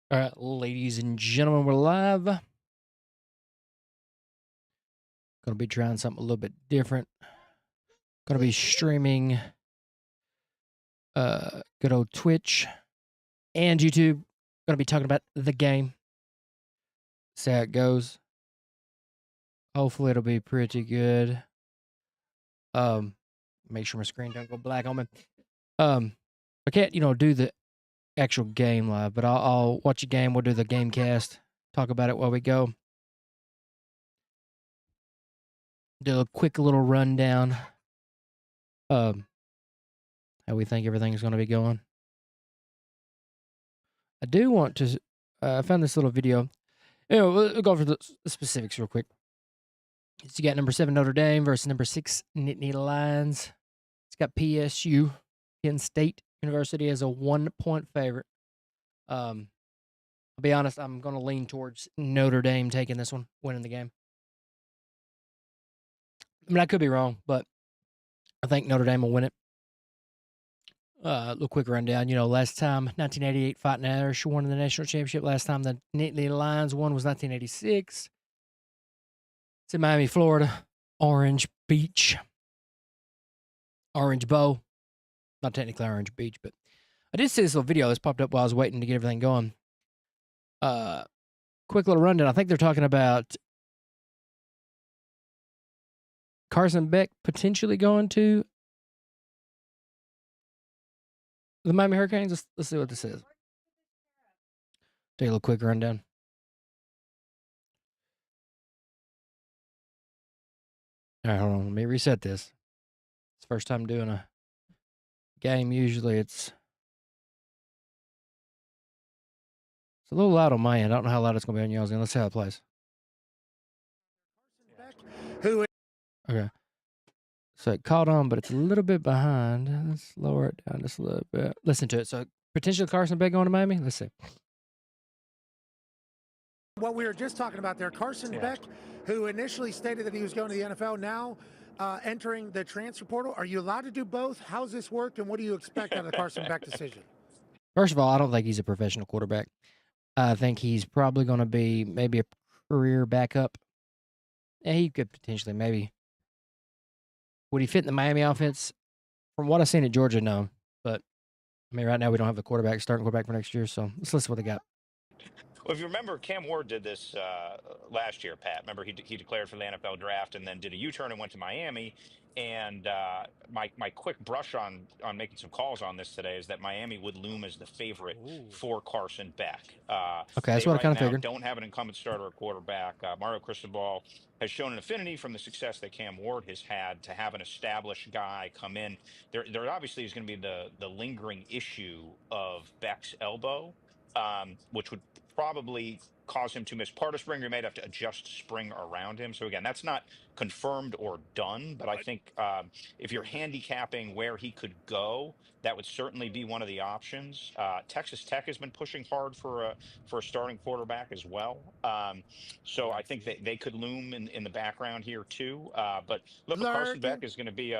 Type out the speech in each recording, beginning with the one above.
All right, ladies and gentlemen, we're live. Going to be trying something a little bit different. Going to be streaming good old Twitch and YouTube. Going to be talking about the game. See how it goes. Hopefully it'll be pretty good. Make sure my screen don't go black on me. I can't, do the actual game live, but I'll watch a game. We'll do the game cast. Talk about it while we go. Do a quick little rundown. How we think everything's going to be going. I do want to. I found this little video. We'll go over the specifics real quick. So you got number 7 Notre Dame versus number 6 Nittany Lions. It's got PSU, Penn State University, as a 1-point favorite. I'll be honest, I'm going to lean towards Notre Dame taking this one, winning the game. I mean, I could be wrong, but I think Notre Dame will win it. A little quick rundown. Last time 1988 Fighting Irish won the national championship. Last time the Nittany Lions won was 1986. It's in Miami, Florida. Orange Beach. Orange Bow. Not technically Orange Beach, but I did see this little video that's popped up while I was waiting to get everything going. Quick little rundown. I think they're talking about Carson Beck potentially going to the Miami Hurricanes. Let's see what this is. Take a little quick rundown. All right, hold on. Let me reset this. It's the first time doing a game. Usually it's a little loud on my end. I don't know how loud it's going to be on y'all's end. Let's see how it plays. Okay. So it caught on, but it's a little bit behind. Let's lower it down just a little bit. Listen to it. So potential Carson Beck going to Miami? Let's see. What we were just talking about there, Carson Beck, who initially stated that he was going to the NFL, now entering the transfer portal. Are you allowed to do both? How's this work, and what do you expect out of the Carson Beck decision? First of all, I don't think he's a professional quarterback. I think he's probably going to be maybe a career backup. Yeah, he could potentially maybe. Would he fit in the Miami offense? From what I've seen at Georgia, no. But, I mean, right now we don't have a starting quarterback for next year, so let's listen to what they got. Well, if you remember, Cam Ward did this last year, Pat. Remember, he declared for the NFL draft and then did a U-turn and went to Miami. And my quick brush on making some calls on this today is that Miami would loom as the favorite for Carson Beck. Okay, that's what I kind of figured. Don't have an incumbent starter at quarterback. Mario Cristobal has shown an affinity from the success that Cam Ward has had to have an established guy come in. There obviously is going to be the lingering issue of Beck's elbow. Which would probably cause him to miss part of spring. You might have to adjust spring around him. So again, that's not confirmed or done, but I think if you're handicapping where he could go, that would certainly be one of the options. Texas Tech has been pushing hard for a starting quarterback as well. So I think that they could loom in the background here too. But look, Carson Beck is going to be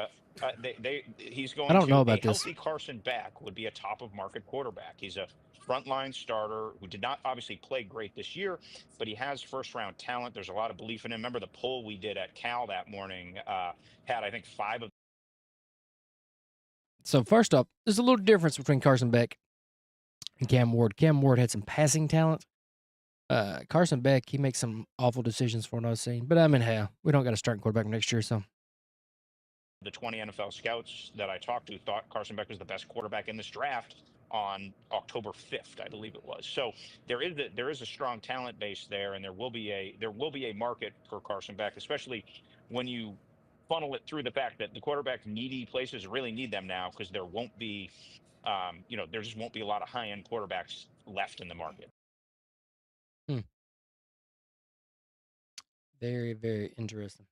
he's going I don't know to about a this. healthy Carson Beck would be a top of market quarterback. He's a frontline starter who did not obviously play great this year, but he has first round talent. There's a lot of belief in him. Remember the poll we did at Cal that morning had, I think, 5 of. So first up, there's a little difference between Carson Beck and Cam Ward. Cam Ward had some passing talent. Carson Beck, he makes some awful decisions for what I've seen. But I mean, hell, we don't got a starting quarterback next year, so. The 20 NFL scouts that I talked to thought Carson Beck was the best quarterback in this draft on October 5th, I believe it was. So there is a strong talent base there, and there will be a market for Carson Beck, especially when you funnel it through the fact that the quarterback needy places really need them now because there won't be, there just won't be a lot of high end quarterbacks left in the market. Very, very interesting.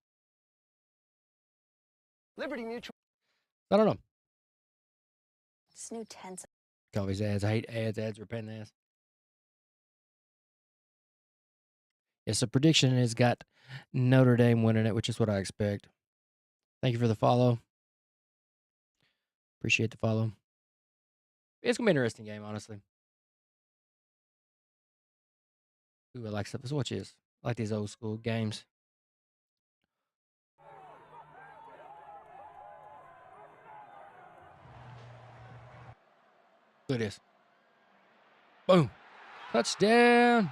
Liberty Mutual. I don't know. This new tense. All these ads. I hate ads. Ads are a pain in the ass. Yes, the prediction has got Notre Dame winning it, which is what I expect. Thank you for the follow. Appreciate the follow. It's going to be an interesting game, honestly. Ooh, I like stuff. Watch this. I like these old school games. Look at this. Boom. Touchdown.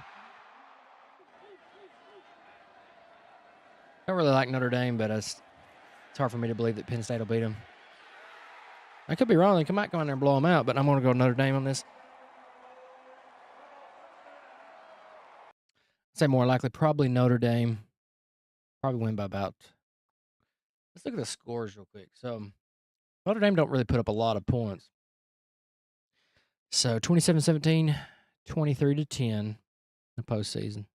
I don't really like Notre Dame, but it's hard for me to believe that Penn State will beat them. I could be wrong. They might come in there and blow them out, but I'm going to go Notre Dame on this. I'd say more likely, probably Notre Dame. Probably win by about. Let's look at the scores real quick. So Notre Dame don't really put up a lot of points. So 27-17, 23-10 in the postseason.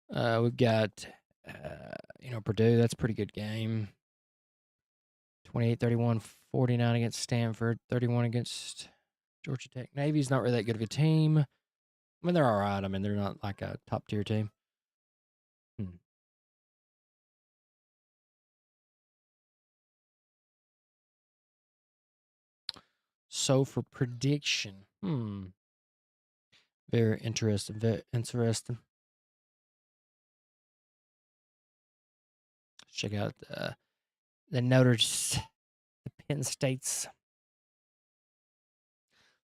We've got, Purdue. That's a pretty good game. 28-31, 49 against Stanford, 31 against Georgia Tech. Navy's not really that good of a team. I mean, they're all right. I mean, they're not like a top-tier team. So for prediction, very interesting. Very interesting. Check out the the Penn State's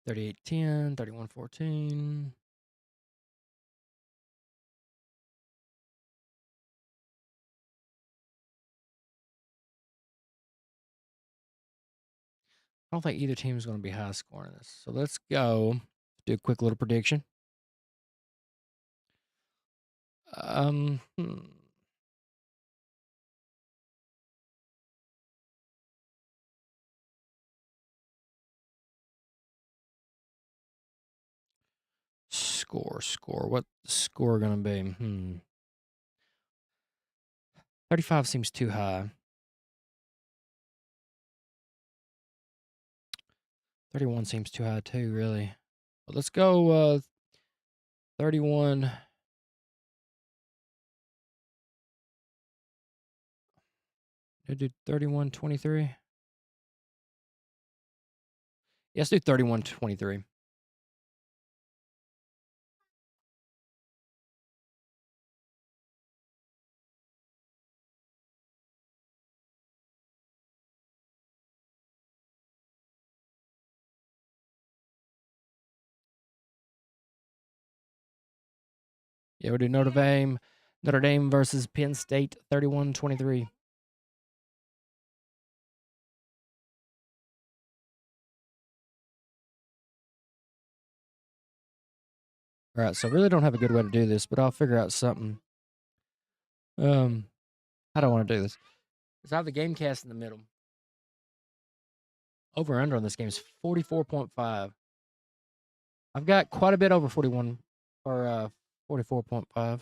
38-10, 31-14. I don't think either team is going to be high scoring this. So let's go do a quick little prediction. Score. What the score going to be? 35 seems too high. 31 seems too high too, really. But let's go 31. Did I do 31-23? Let's do 31-23. Yeah, we'll do Notre Dame versus Penn State, 31-23. All right, so I really don't have a good way to do this, but I'll figure out something. How do I want to do this? Because I have the game cast in the middle. Over under on this game is 44.5. I've got quite a bit over 41 or 44.5.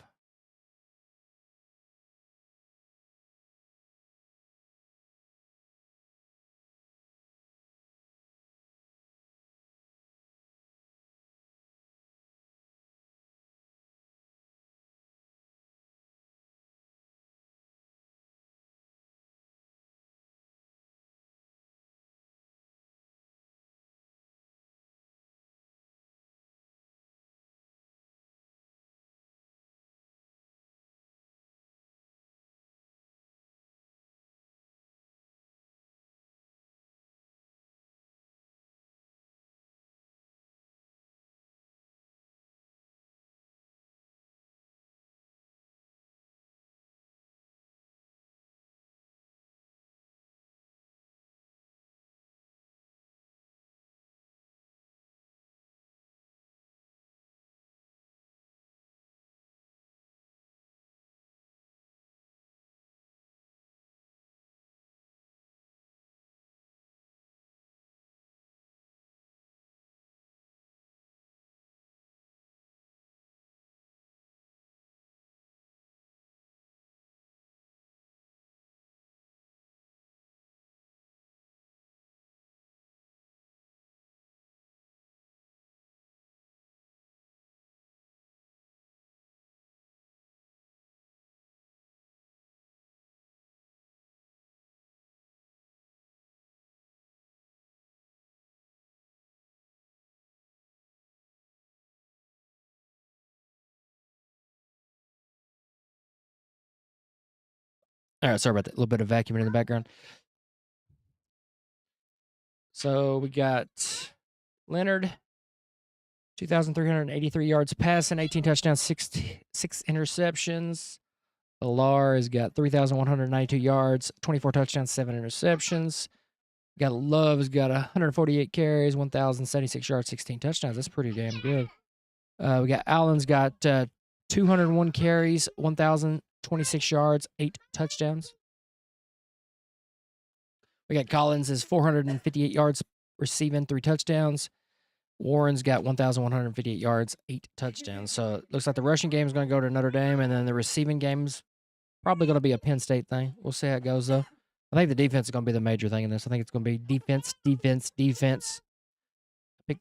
All right, sorry about that. A little bit of vacuuming in the background. So we got Leonard, 2,383 yards passing, 18 touchdowns, six interceptions. Alar has got 3,192 yards, 24 touchdowns, 7 interceptions. Got Love has got 148 carries, 1,076 yards, 16 touchdowns. That's pretty damn good. We got Allen's got 201 carries, 1,026 yards, 8 touchdowns. We got Collins is 458 yards receiving, 3 touchdowns. Warren's got 1,158 yards, 8 touchdowns. So it looks like the rushing game is going to go to Notre Dame, and then the receiving game's probably going to be a Penn State thing. We'll see how it goes, though. I think the defense is going to be the major thing in this. I think it's going to be defense. Pick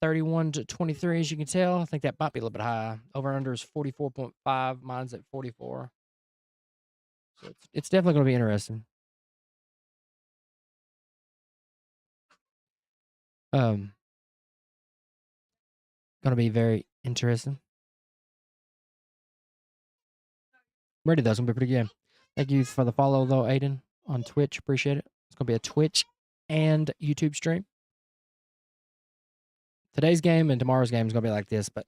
31 to 23, as you can tell. I think that might be a little bit high. Over under is 44.5. Mine's at 44. So it's definitely going to be interesting. Going to be very interesting. I'm ready, though. It's going to be pretty good. Thank you for the follow, though, Aiden, on Twitch. Appreciate it. It's going to be a Twitch and YouTube stream. Today's game and tomorrow's game is going to be like this, but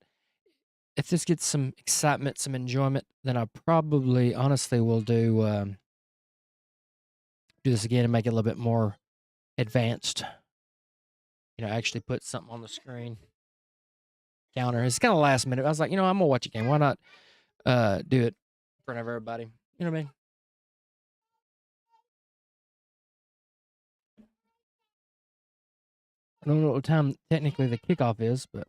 if this gets some excitement, some enjoyment, then I probably, honestly, will do this again and make it a little bit more advanced. You know, actually put something on the screen. Counter. It's kind of last minute. I was like, I'm going to watch a game. Why not do it in front of everybody? You know what I mean? I don't know what time technically the kickoff is, but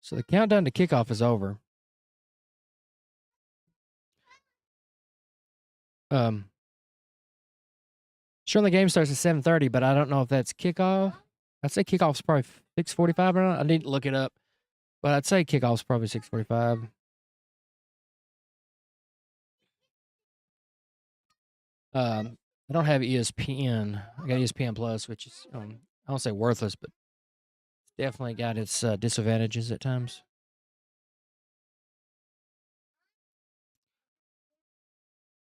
so the countdown to kickoff is over. Sure, the game starts at 7:30, but I don't know if that's kickoff. I'd say kickoff's probably 6:45 or not. I need to look it up, but I'd say kickoff's probably 6:45. I don't have ESPN. I got ESPN Plus, which is I don't say worthless, but it's definitely got its disadvantages at times.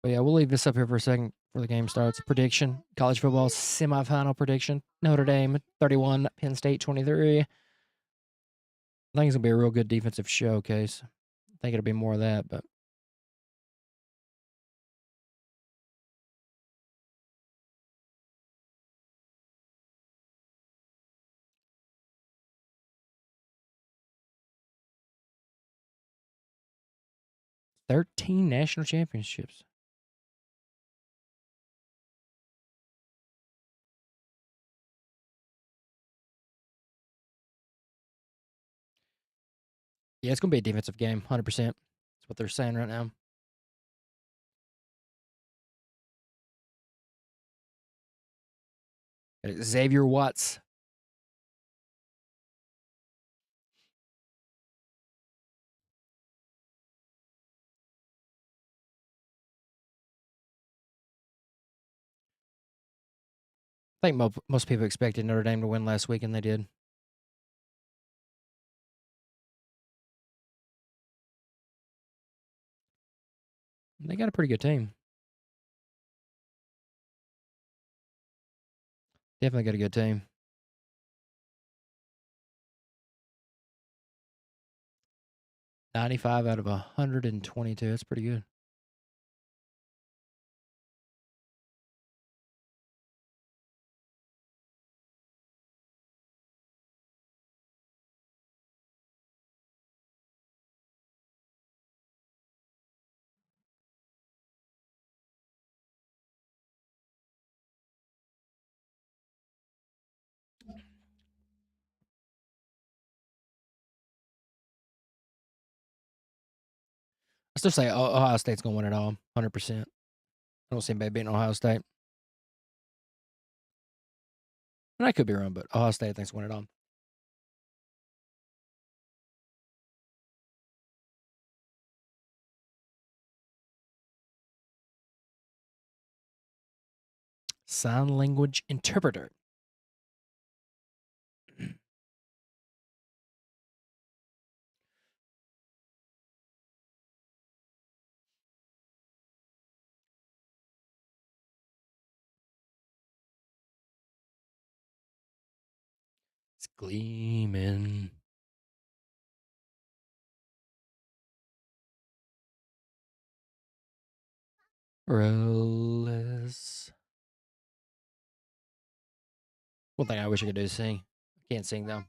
But yeah, we'll leave this up here for a second before the game starts. Prediction: College Football Semifinal prediction. Notre Dame 31, Penn State 23. I think it's gonna be a real good defensive showcase. I think it'll be more of that, but. "13 national championships." Yeah, it's gonna be a defensive game, 100%. That's what they're saying right now. Xavier Watts. I think most people expected Notre Dame to win last week, and they did. They got a pretty good team. Definitely got a good team. 95 out of 122. That's pretty good. I still say Ohio State's gonna win it all, 100%. I don't see anybody beating Ohio State. And I could be wrong, but Ohio State thinks win it all. sign language interpreter. It's gleaming. Rollis. One thing I wish I could do is sing. I can't sing though.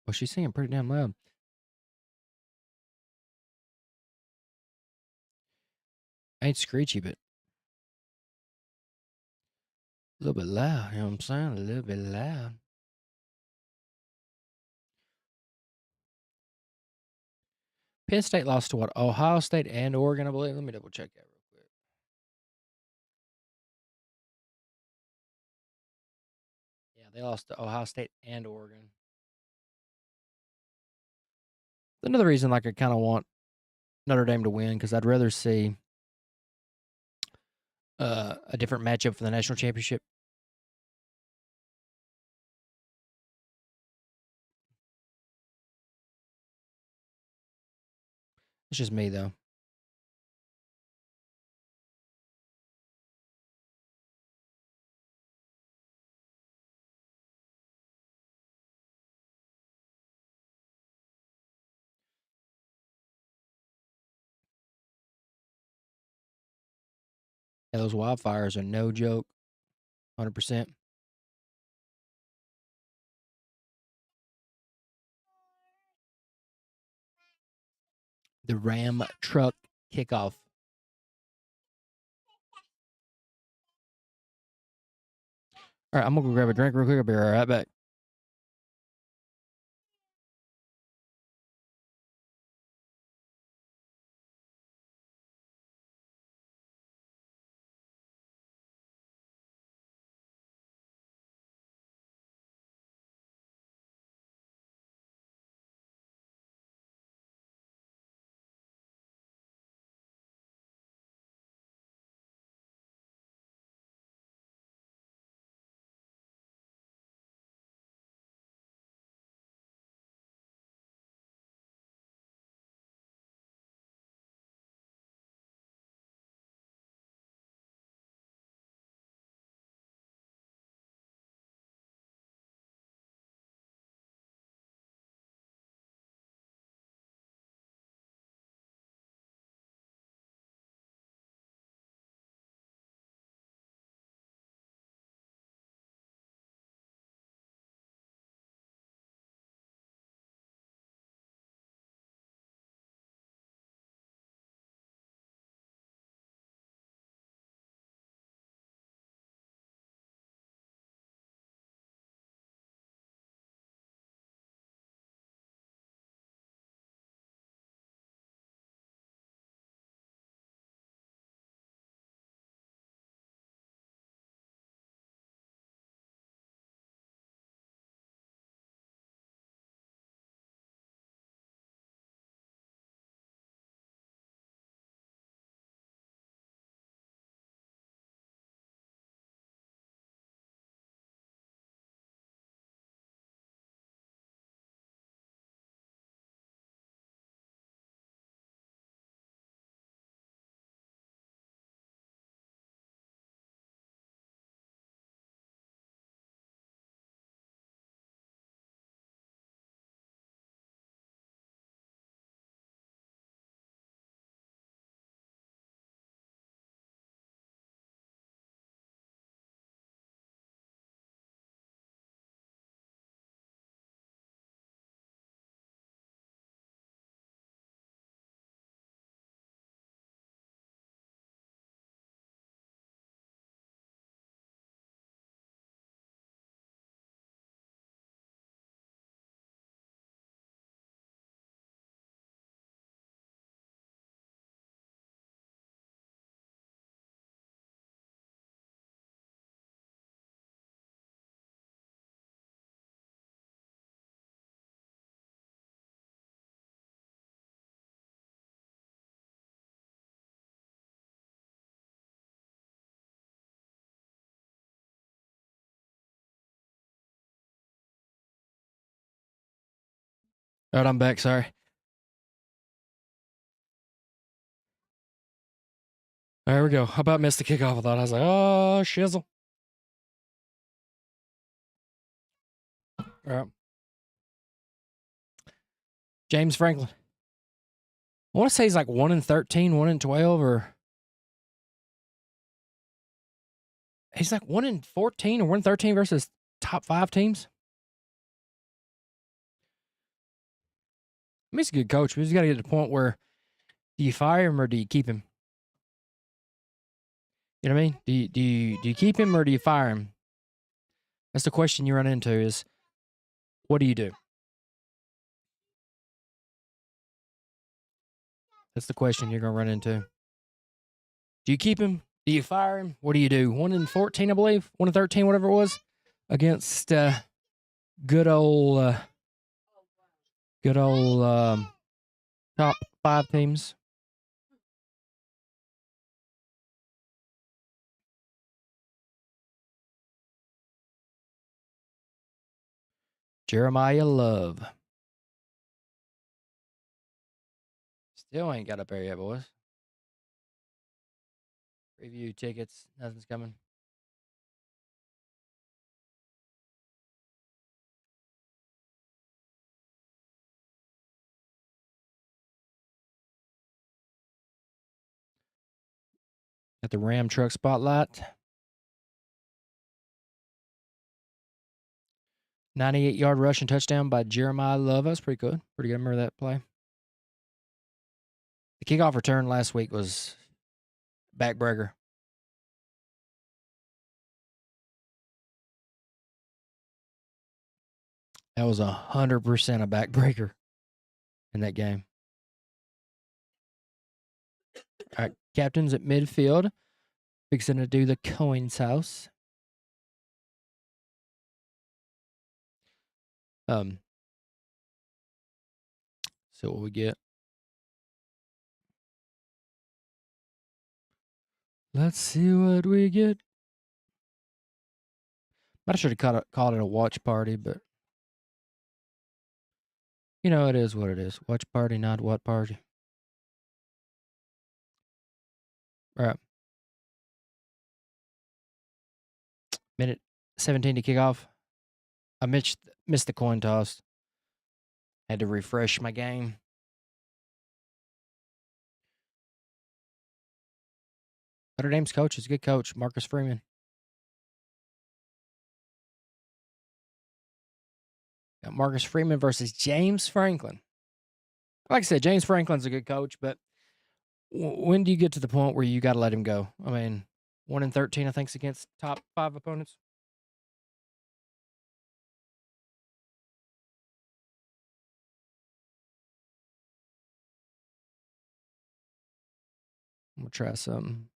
Well, she's singing pretty damn loud. I ain't screechy, but a little bit loud. You know what I'm saying? A little bit loud. Penn State lost to what? Ohio State and Oregon, I believe. Let me double check that real quick. Yeah, they lost to Ohio State and Oregon. Another reason, like, I kind of want Notre Dame to win because I'd rather see a different matchup for the national championship. It's just me, though. Yeah, those wildfires are no joke. 100%. The Ram truck kickoff. All right, I'm going to go grab a drink real quick. I'll be right back. All right, I'm back. Sorry. There we go. How about missed the kickoff? I thought I was like, oh, shizzle. All right. James Franklin. I want to say he's like 1-13, 1-12, or he's like 1-14 or 1-13 versus top 5 teams. I mean, he's a good coach, but he's got to get to the point where do you fire him or do you keep him? You know what I mean? Do you keep him or do you fire him? That's the question you run into is, what do you do? That's the question you're going to run into. Do you keep him? Do you fire him? What do you do? 1-14, I believe. 1-13, whatever it was, against good old top 5 teams. Jeremiah Love. Still ain't got up there yet, boys. Preview tickets. Nothing's coming. Got the Ram truck spotlight. 98-yard rushing touchdown by Jeremiah Love. That's pretty good. Pretty good. I remember that play. The kickoff return last week was backbreaker. That was 100% a backbreaker in that game. All right, captains at midfield. Fixing to do the coin toss. So what we get. Let's see what we get. I should have called it a watch party, but you know, it is what it is. Watch party, not what party. All right. Minute 17 to kick off. I missed the coin toss. Had to refresh my game. Notre Dame's coach is a good coach, Marcus Freeman. Got Marcus Freeman versus James Franklin. Like I said, James Franklin's a good coach, but when do you get to the point where you got to let him go? I mean, 1-13, I think, is against top 5 opponents. I'm going to try something.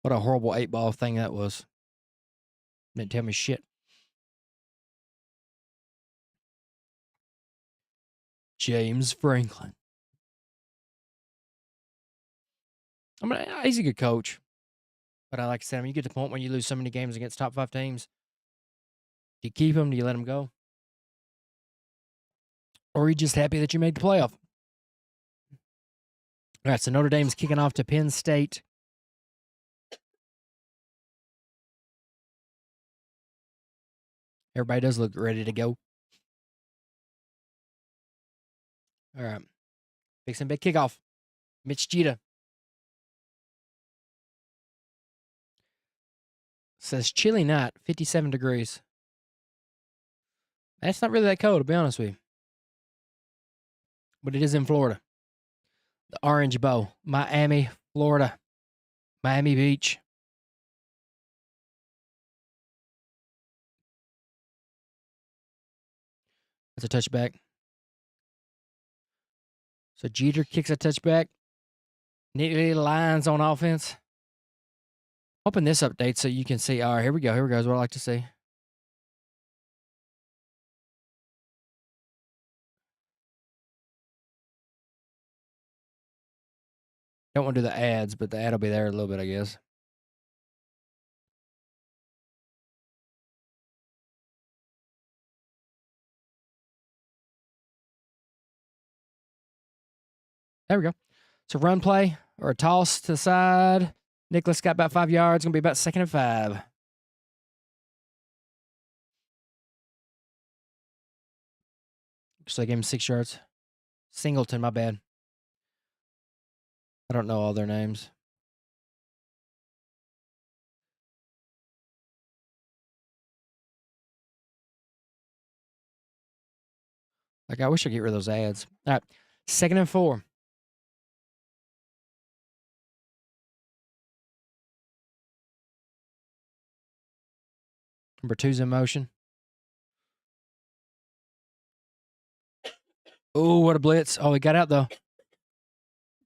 What a horrible 8-ball thing that was. Didn't tell me shit. James Franklin. I mean, he's a good coach. But like I said, I mean, you get to the point when you lose so many games against top 5 teams. Do you keep him? Do you let him go? Or are you just happy that you made the playoff? All right, so Notre Dame's kicking off to Penn State. Everybody does look ready to go. All right. Fixing big kickoff. Mitch Jeter. Says chilly night, 57 degrees. That's not really that cold, to be honest with you. But it is in Florida. The Orange Bowl. Miami, Florida. Miami Beach. That's a touchback. So Jeter kicks a touchback. Nittany Lions on offense. Open this update so you can see. All right, here we go. Here we go is what I like to see. Don't want to do the ads, but the ad will be there a little bit, I guess. There we go. So run play or a toss to the side. Nicholas got about 5 yards. Going to be about 2nd and 5. So I gave him 6 yards. Singleton, my bad. I don't know all their names. Like, I wish I could get rid of those ads. All right. 2nd and 4. Number 2's in motion. Oh, what a blitz. Oh, he got out, though.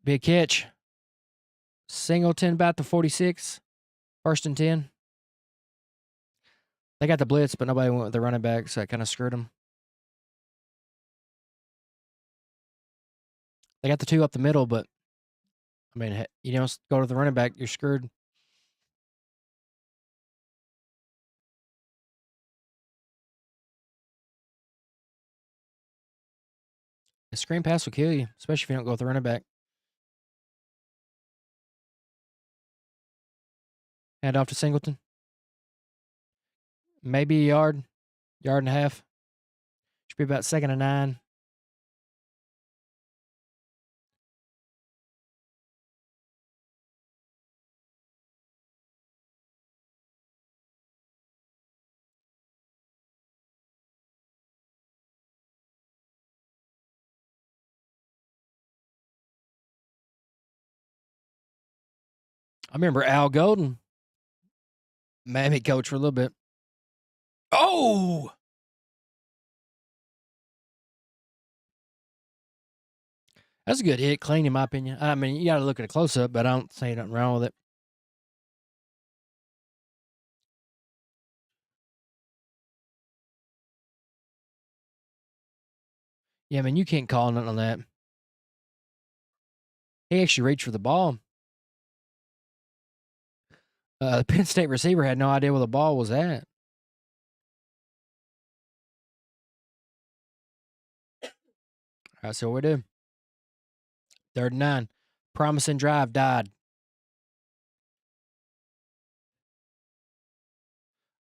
Big catch. Singleton about the 46. 1st and 10. They got the blitz, but nobody went with the running back, so that kind of screwed them. They got the 2 up the middle, but, I mean, you don't go to the running back, you're screwed. A screen pass will kill you, especially if you don't go with the running back. Hand off to Singleton. Maybe a yard, yard and a half. Should be about 2nd and 9. I remember Al Golden, Miami coach for a little bit. Oh! That's a good hit, clean in my opinion. I mean, you got to look at a close-up, but I don't see nothing wrong with it. Yeah, I mean, you can't call nothing on that. He actually reached for the ball. The Penn State receiver had no idea where the ball was at. All right, so what we do? 3rd and 9. Promising drive died.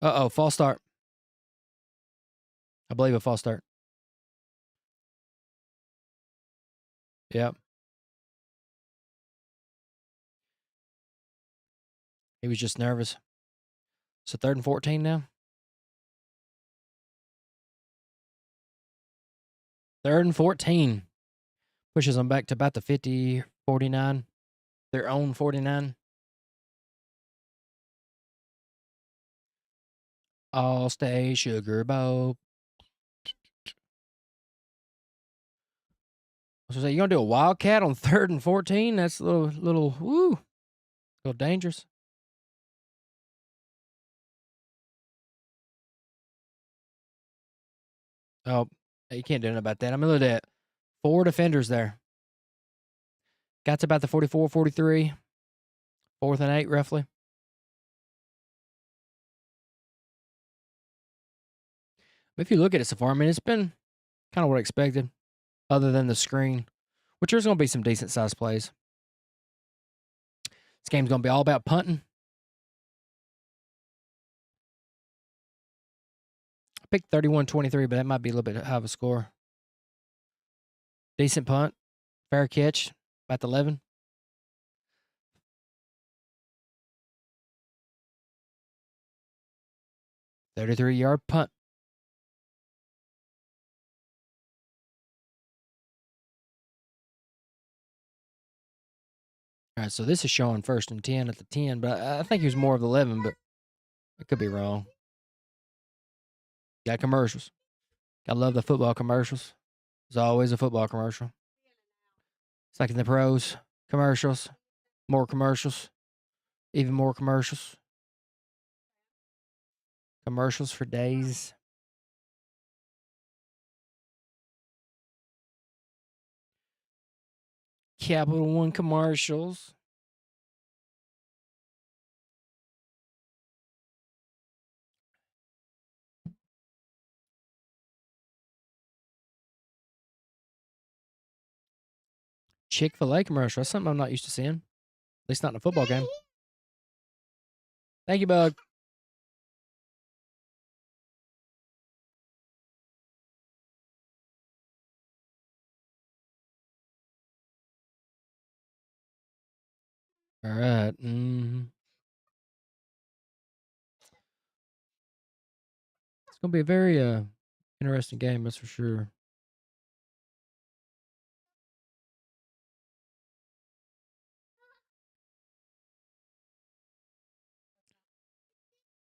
Uh-oh, false start. I believe a false start. Yep. He was just nervous. So 3rd and 14 now. 3rd and 14. Pushes them back to about the 50, 49. Their own 49. All stay sugar bowl. So you gonna do a wildcat on 3rd and 14? That's a little woo, a little dangerous. Oh, you can't do nothing about that. I mean, look at that. 4 defenders there. Got to about the 44, 43. 4th and 8, roughly. But if you look at it so far, I mean, it's been kind of what I expected, other than the screen, which there's going to be some decent-sized plays. This game's going to be all about punting. I picked 31-23, but that might be a little bit high of a score. Decent punt. Fair catch. About the 11. $33-yard punt. All right, so this is showing 1st and 10 at the 10, but I think he was more of the 11, but I could be wrong. Got commercials. I love the football commercials. There's always a football commercial. It's like in the pros. Commercials. More commercials. Even more commercials. Commercials for days. Capital One commercials. Chick-fil-A commercial. That's something I'm not used to seeing. At least not in a football game. Thank you, Bug. All right. It's going to be a very interesting game, that's for sure.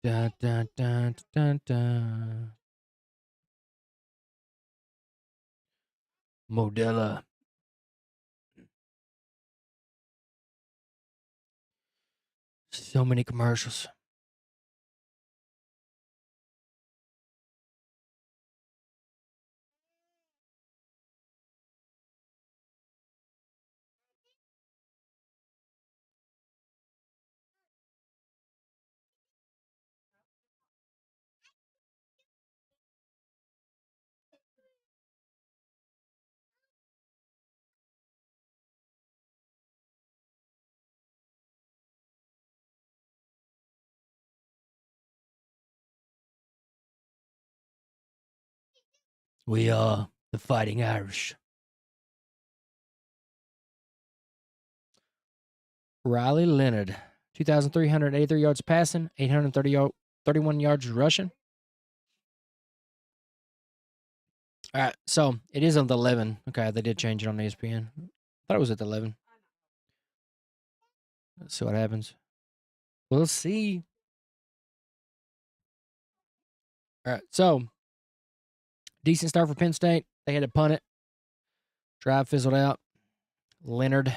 Dun, dun, dun, dun, dun. Modella. So many commercials. We are the Fighting Irish. Riley Leonard, 2,383 yards passing, 831 yards rushing. All right, so it is on the 11. Okay, they did change it on ESPN. I thought it was at the 11. Let's see what happens. We'll see. All right, so decent start for Penn State. They had to punt it. Drive fizzled out. Leonard.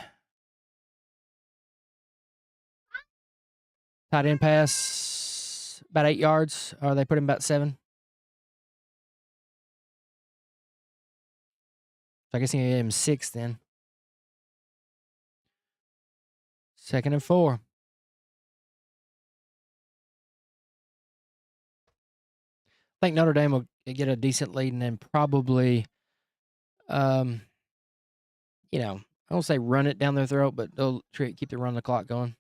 Tight end pass, about 8 yards. Or they put him about 7. So I guess he gave him 6 then. 2nd and 4. I think Notre Dame will get a decent lead and then probably, I don't say run it down their throat, but they'll keep the run the clock going.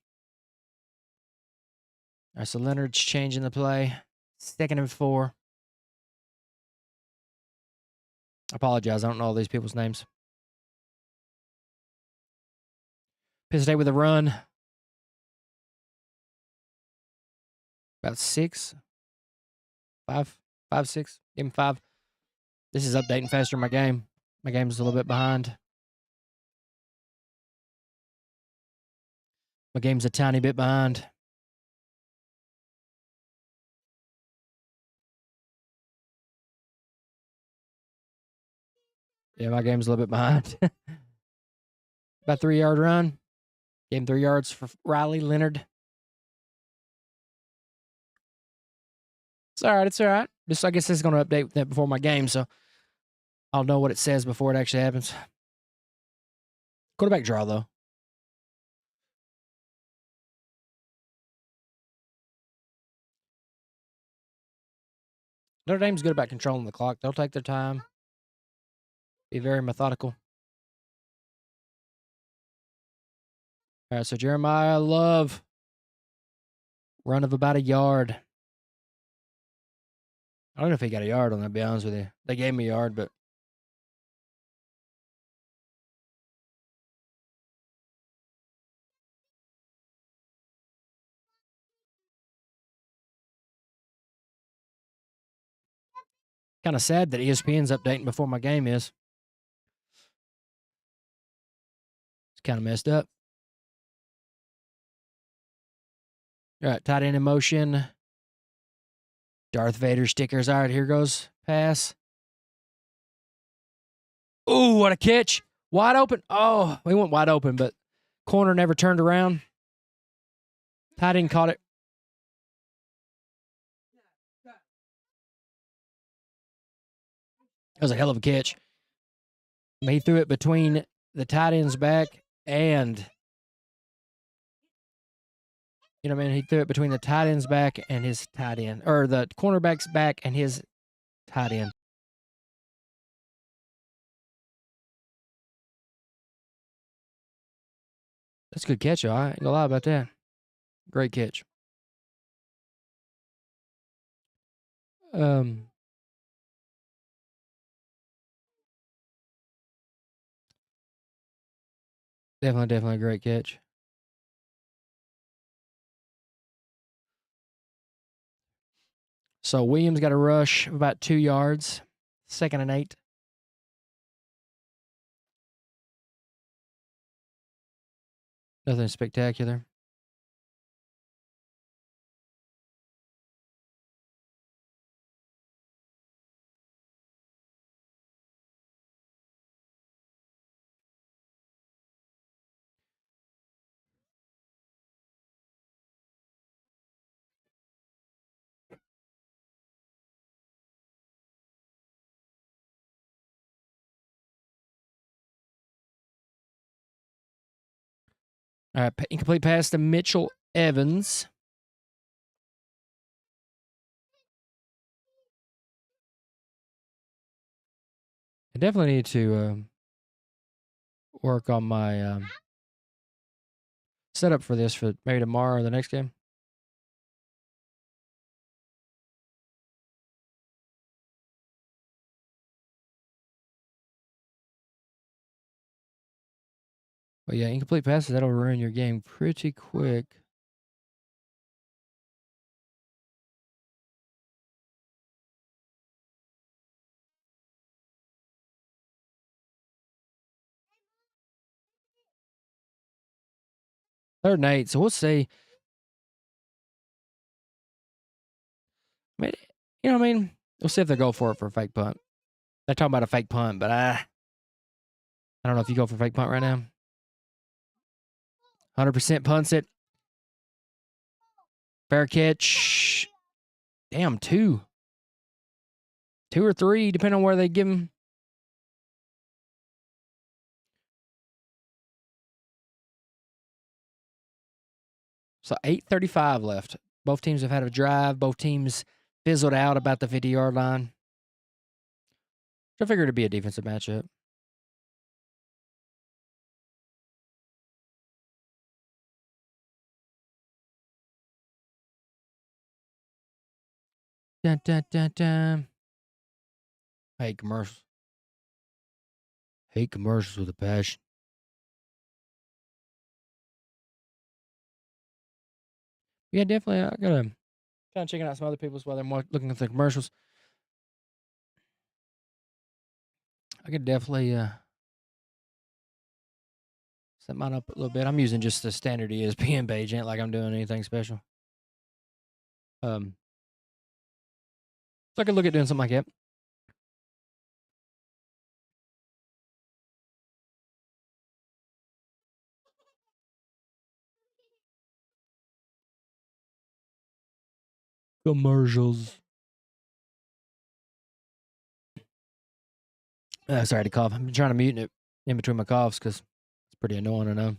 All right, so Leonard's changing the play. 2nd and 4. I apologize. I don't know all these people's names. Penn State with a run. About 6. 5, 6. Give him 5. This is updating faster than my game. My game's a little bit behind. My game's a tiny bit behind. Yeah, my game's a little bit behind. About 3-yard run. Gave him 3 yards for Riley Leonard. It's all right. It's all right. Just, I guess this is going to update that before my game, so I'll know what it says before it actually happens. Quarterback draw, though. Notre Dame's good about controlling the clock. They'll take their time. Be very methodical. All right, so Jeremiah Love. Run of about 1 yard. I don't know if he got a yard on that, to be honest with you. They gave me a yard, but. Kind of sad that ESPN's updating before my game is. It's kind of messed up. All right, tight end in motion. Darth Vader stickers. All right, here goes. Pass. Ooh, what a catch. Wide open. Oh, we went wide open, but corner never turned around. Tight end caught it. That was a hell of a catch. He threw it between the tight end's back and you know what I mean? He threw it between the tight end's back and his tight end, or the cornerback's back and his tight end. That's a good catch, y'all. I ain't gonna lie about that. Great catch. Definitely a great catch. So Williams got a rush of about 2 yards, 2nd and 8. Nothing spectacular. All right, incomplete pass to Mitchell Evans. I definitely need to work on my setup for this for maybe tomorrow or the next game. But yeah, incomplete passes, that'll ruin your game pretty quick. Third and 8, so we'll see. I mean, you know what I mean? We'll see if they go for it for a fake punt. They're talking about a fake punt, but I don't know if you go for a fake punt right now. 100% punts it. Fair catch. Damn, 2. 2 or 3, depending on where they give him. So 8:35 left. Both teams have had a drive. Both teams fizzled out about the 50-yard line. I figured it'd be a defensive matchup. Dun, dun, dun, dun. Hate commercials. Hate commercials with a passion. Yeah, definitely. I gotta kind of checking out some other people's while they're looking at the commercials. I could definitely set mine up a little bit. I'm using just the standard ESPN page, ain't like I'm doing anything special. So I could look at doing something like that. Commercials. Sorry to cough. I'm trying to mute it in between my coughs because it's pretty annoying, I know.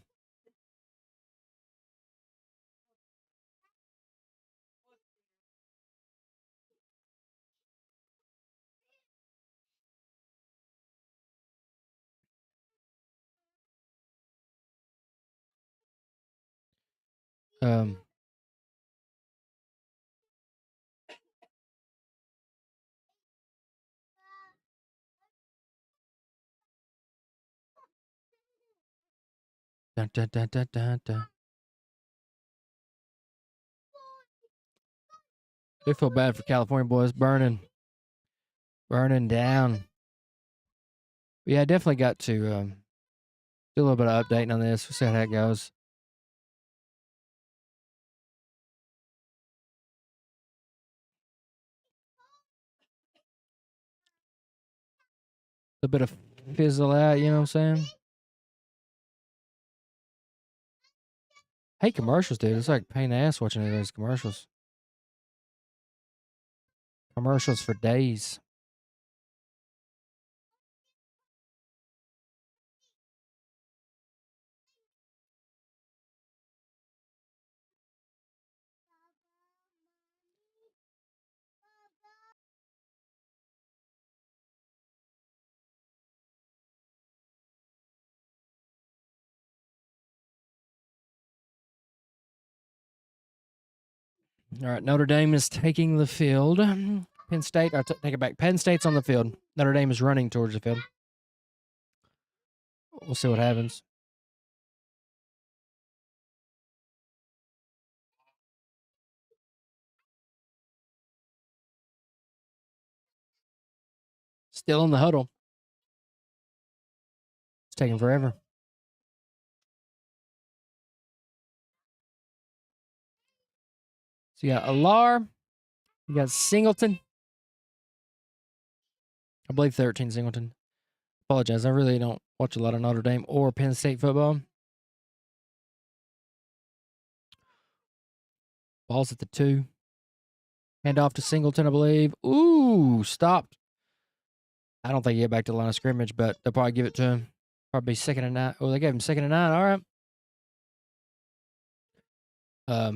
Dun, dun, dun, dun, dun, dun. I feel bad for California boys burning down. But yeah, I definitely got to do a little bit of updating on this. We'll see how that goes. A bit of fizzle out, you know what I'm saying? Hate commercials, dude. It's like a pain in the ass watching any of those commercials. Commercials for days. All right, Notre Dame is taking the field. Penn State, I take it back. Penn State's on the field. Notre Dame is running towards the field. We'll see what happens. Still in the huddle. It's taking forever. So you got Alar. You got Singleton. I believe 13 Singleton. Apologize. I really don't watch a lot of Notre Dame or Penn State football. Ball's at the 2. Hand off to Singleton, I believe. Ooh, stopped. I don't think he get back to the line of scrimmage, but they'll probably give it to him. Probably 2nd and 9. Oh, they gave him 2nd and 9. All right.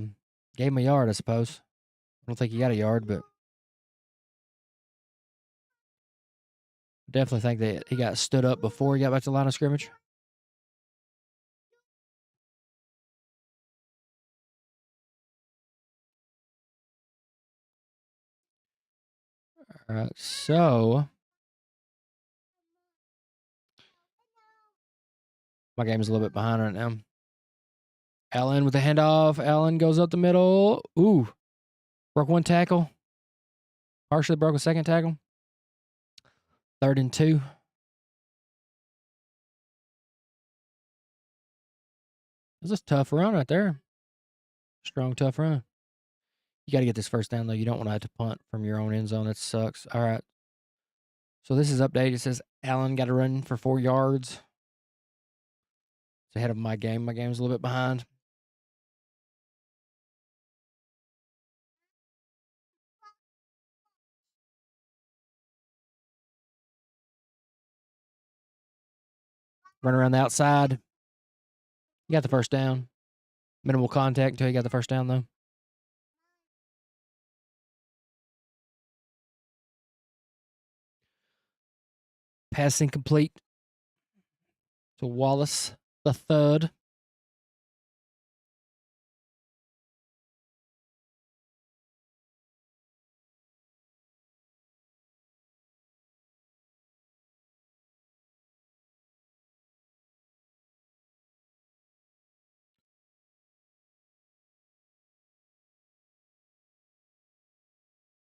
Gave him a yard, I suppose. I don't think he got a yard, but definitely think that he got stood up before he got back to the line of scrimmage. All right, so my game is a little bit behind right now. Allen with the handoff. Allen goes up the middle. Ooh, broke 1 tackle. Partially broke a 2nd tackle. 3rd and 2. This is a tough run right there. Strong, tough run. You got to get this first down, though. You don't want to have to punt from your own end zone. That sucks. All right. So this is updated. It says Allen got to run for 4 yards. It's ahead of my game. My game's a little bit behind. Run around the outside. You got the first down. Minimal contact until you got the first down, though. Pass incomplete to Wallace the third.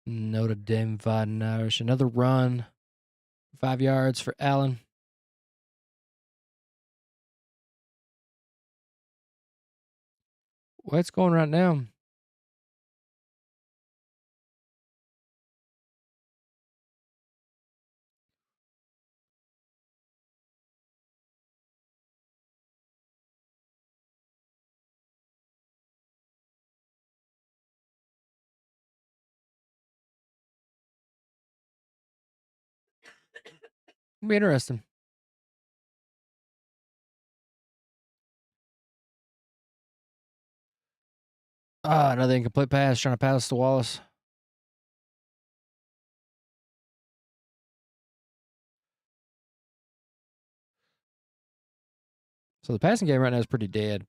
Notre Dame Fighting Irish. Another run. 5 yards for Allen. What's going right now? It'll be interesting. Another incomplete pass. Trying to pass to Wallace. So the passing game right now is pretty dead.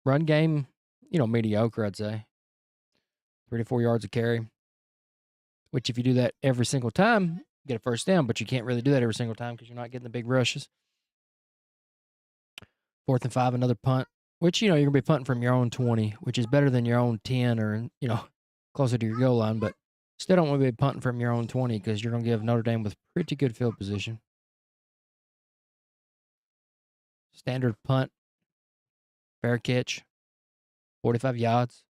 Run game, mediocre, I'd say. 3 to 4 yards a carry. Which, if you do that every single time, you get a first down, but you can't really do that every single time because you're not getting the big rushes. 4th and 5, another punt, which, you're going to be punting from your own 20, which is better than your own 10 or, closer to your goal line, but still don't want to be punting from your own 20 because you're going to give Notre Dame with pretty good field position. Standard punt, fair catch, 45 yards.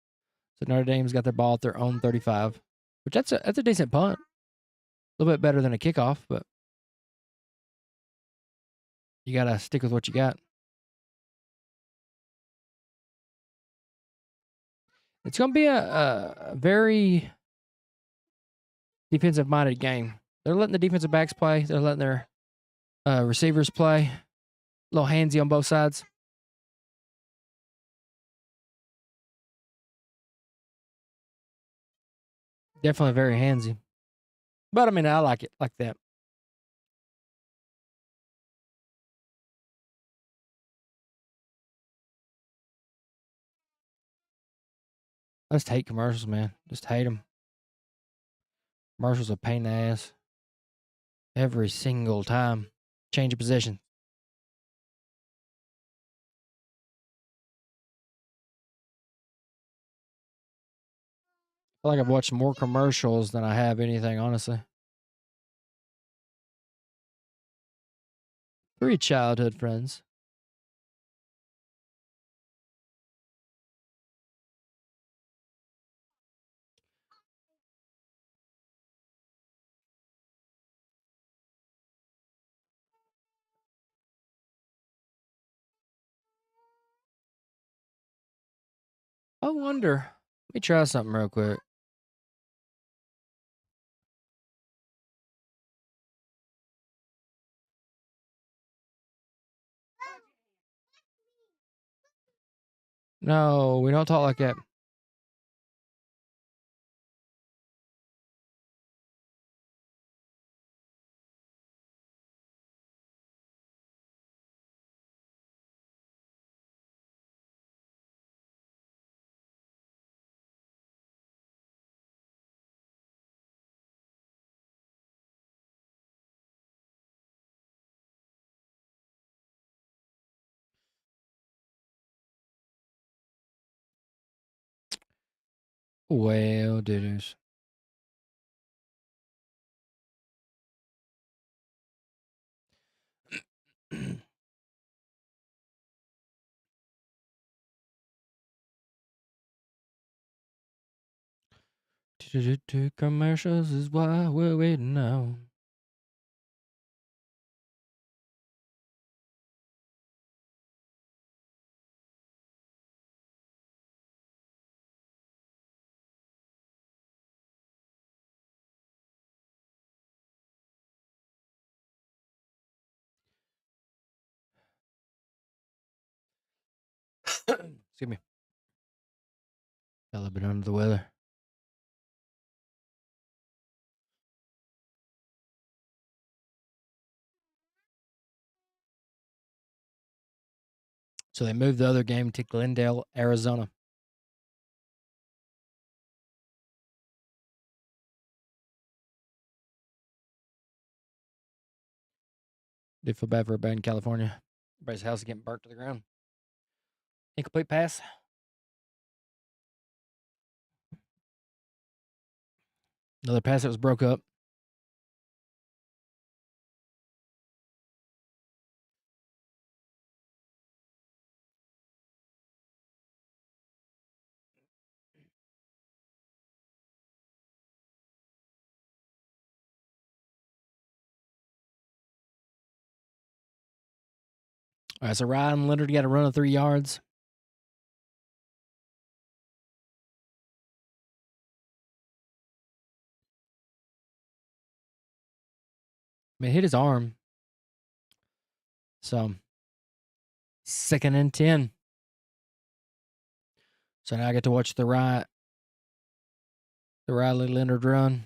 So Notre Dame's got their ball at their own 35, which that's a decent punt. A little bit better than a kickoff, but you got to stick with what you got. It's going to be a very defensive-minded game. They're letting the defensive backs play. They're letting their receivers play. A little handsy on both sides. Definitely very handsy. But, I like it like that. I just hate commercials, man. Just hate them. Commercials are a pain in the ass. Every single time. Change of position. I feel like I've watched more commercials than I have anything, honestly. 3 childhood friends. I wonder. Let me try something real quick. No, we don't talk like that. Well, dudes. Commercials is why we're waiting now. Excuse me. A little bit under the weather. So they moved the other game to Glendale, Arizona. Did feel bad for everybody in California. Everybody's house is getting burnt to the ground. Incomplete pass. Another pass that was broke up. All right, so Ryan Leonard got a run of 3 yards. I mean, it hit his arm. So, 2nd and 10. So now I get to watch the Riley Leonard run.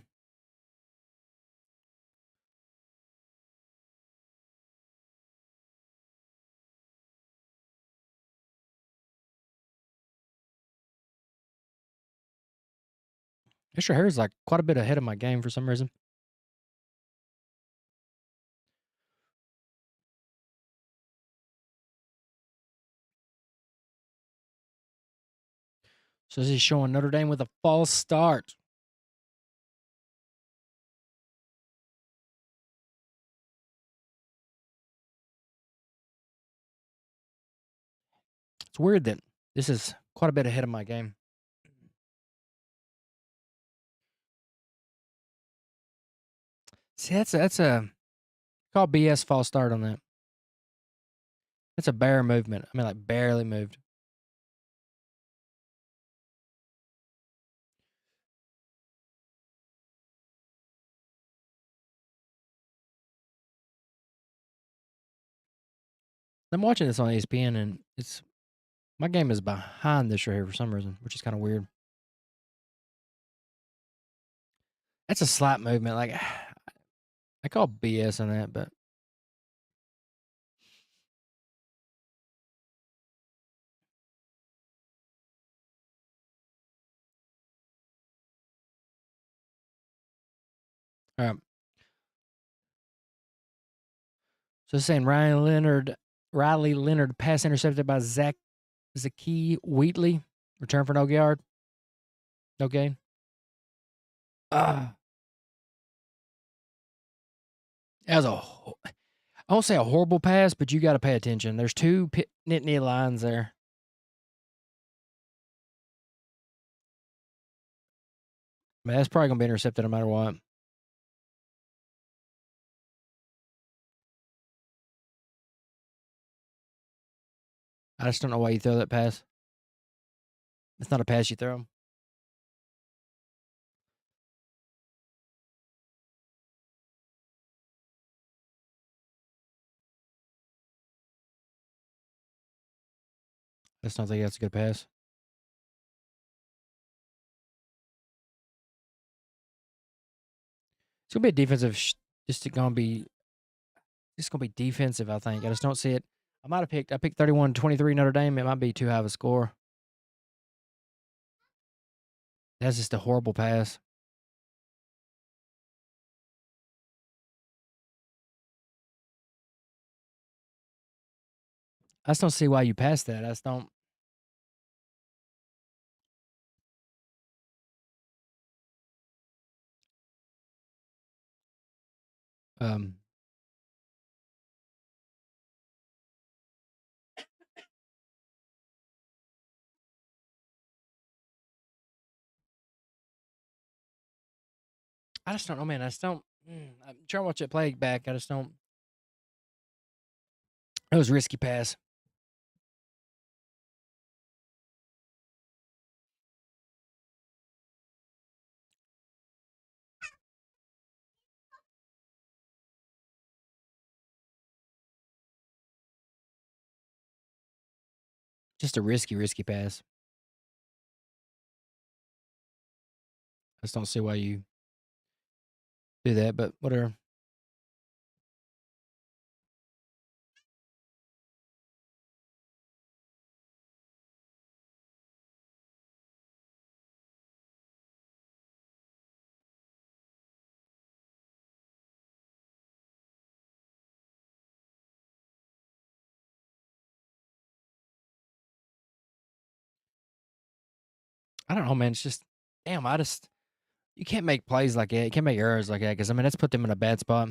Mr. Harris is like quite a bit ahead of my game for some reason. So this is showing Notre Dame with a false start. It's weird that this is quite a bit ahead of my game. See, that's a call BS false start on that. That's a bare movement. I mean, like barely moved. I'm watching this on ESPN, and my game is behind this right here for some reason, which is kind of weird. That's a slap movement. Like I call BS on that, but All right. So it's saying Riley Leonard pass intercepted by Zaki Wheatley. Return for no yard. No gain. That was I won't say a horrible pass, but you got to pay attention. There's two Nittany Lions there. Man, that's probably going to be intercepted no matter what. I just don't know why you throw that pass. It's not a pass you throw. I just don't think that's a good pass. It's gonna be a defensive. Just gonna be defensive. I think. I just don't see it. I picked 31-23 Notre Dame. It might be too high of a score. That's just a horrible pass. I just don't see why you passed that. I just don't. Um, I just don't know, man. I just don't. I'm trying to watch that play back. I just don't. It was a risky pass. Just a risky pass. I just don't see why you do that, but whatever. I don't know, man. It's just, damn. You can't make plays like that. You can't make errors like that because I mean that's put them in a bad spot.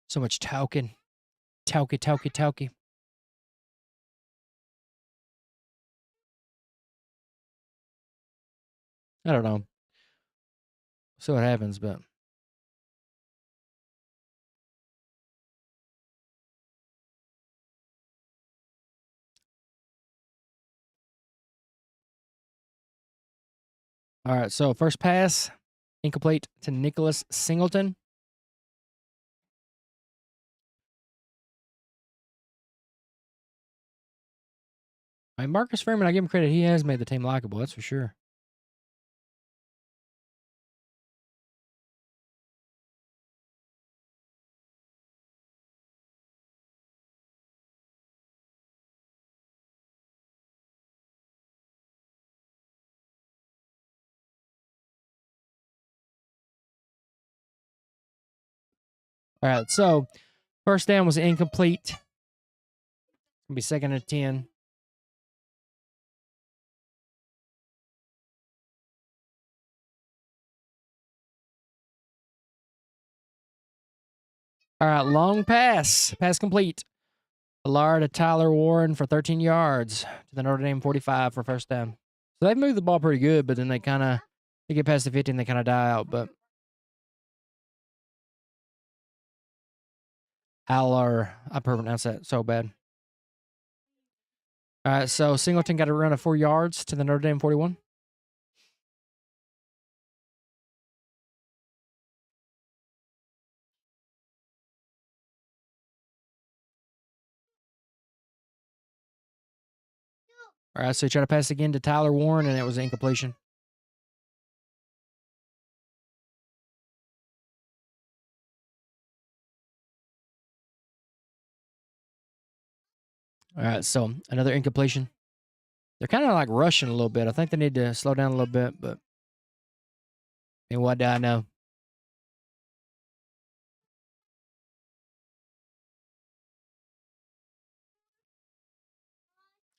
So much talking. Talky. I don't know. See what happens, but all right. So first pass, incomplete to Nicholas Singleton. I mean, Marcus Freeman, I give him credit. He has made the team likable. That's for sure. All right. So first down was incomplete. It's gonna be second and 10. All right, long pass. Pass complete. Allard to Tyler Warren for 13 yards to the Notre Dame 45 for first down. So they've moved the ball pretty good, but then they get past the 50 and they kind of die out. But Aller, I pronounced that so bad. All right, so Singleton got a run of 4 yards to the Notre Dame 41. All right, so he tried to pass again to Tyler Warren, and it was an incompletion. All right, so another incompletion. They're kind of like rushing a little bit. I think they need to slow down a little bit, but And what do I know?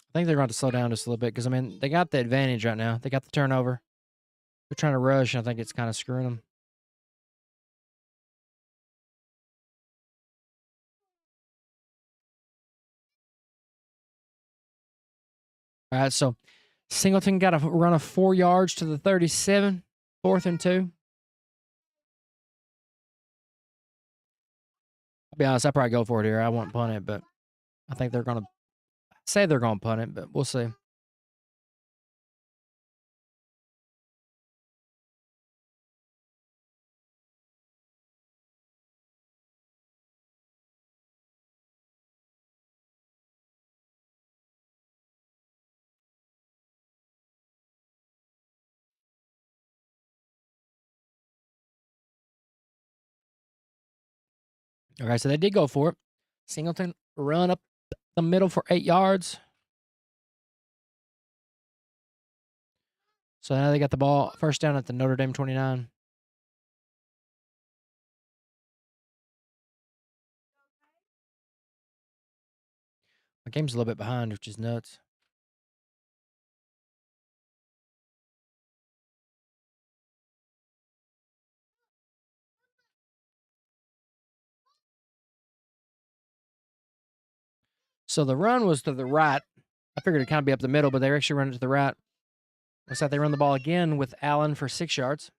I think they're going to slow down just a little bit because, I mean, they got the advantage right now. They got the turnover. They're trying to rush, and I think it's kind of screwing them. All right, so Singleton got a run of 4 yards to the 37, 4th and 2. I'll be honest, I'd probably go for it here. I won't punt it, but I think they're going to say they're going to punt it, but we'll see. All right, so they did go for it. Singleton run up the middle for 8 yards. So now they got the ball first down at the Notre Dame 29. My game's a little bit behind, which is nuts. So the run was to the right. I figured it'd kind of be up the middle, but they're actually running to the right. Looks like they run the ball again with Allen for 6 yards.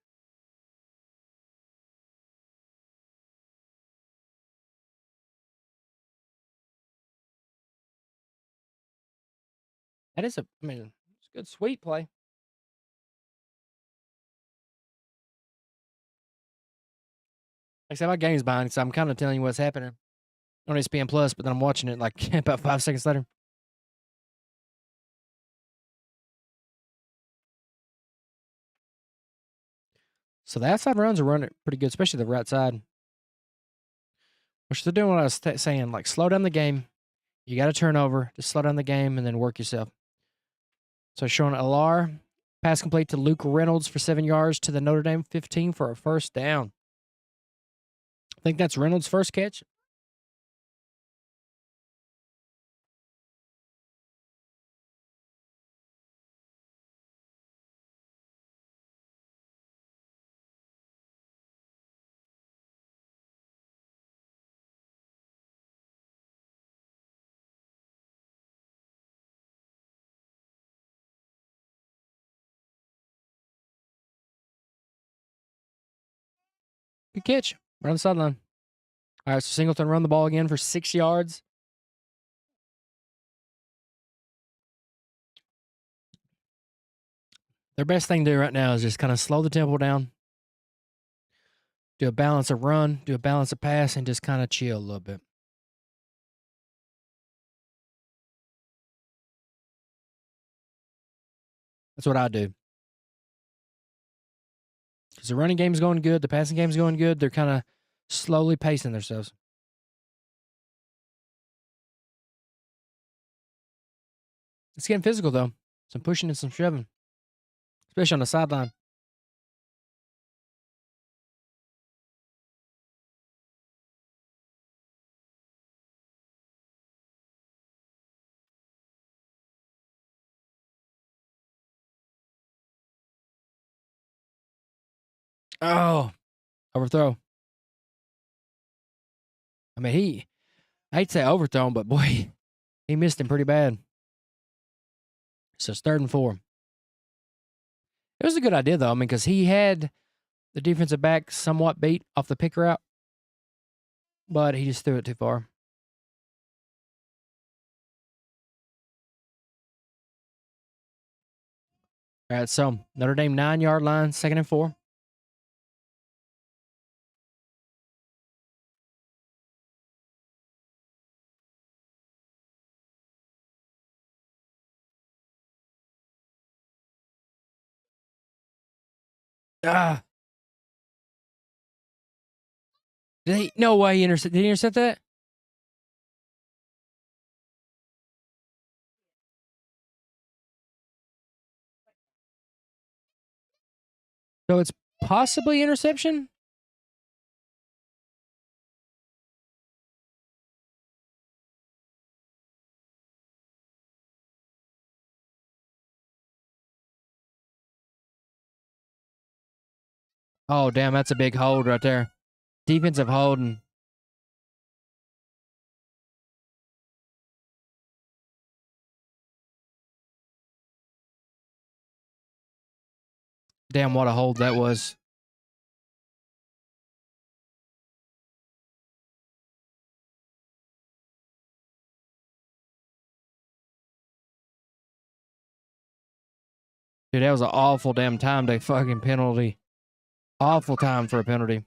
That is it's a good sweep play. Like I said, my game's behind, so I'm kind of telling you what's happening on ESPN Plus, but then I'm watching it like about 5 seconds later. So the outside runs are running pretty good, especially the right side. Which they're doing what I was saying, like slow down the game. You got to turn over, just slow down the game and then work yourself. So showing Alar, pass complete to Luke Reynolds for 7 yards to the Notre Dame 15 for a first down. I think that's Reynolds' first catch. Good catch. Right on the sideline. All right, so Singleton run the ball again for 6 yards. Their best thing to do right now is just kind of slow the tempo down, do a balance of run, do a balance of pass, and just kind of chill a little bit. That's what I do. Because the running game's going good, the passing game's going good. They're kind of slowly pacing themselves. It's getting physical, though. Some pushing and some shoving, especially on the sideline. Oh, overthrow. I mean, I hate to say overthrown, but boy, he missed him pretty bad. So it's 3rd and 4. It was a good idea, though, because he had the defensive back somewhat beat off the pick route, but he just threw it too far. All right, so Notre Dame 9-yard line, 2nd and 4. Ah. No way he intercepted. Did he intercept that? So it's possibly interception. Oh, damn, that's a big hold right there. Defensive holding. Damn, what a hold that was. Dude, that was an awful damn time to fucking penalty. Awful time for a penalty.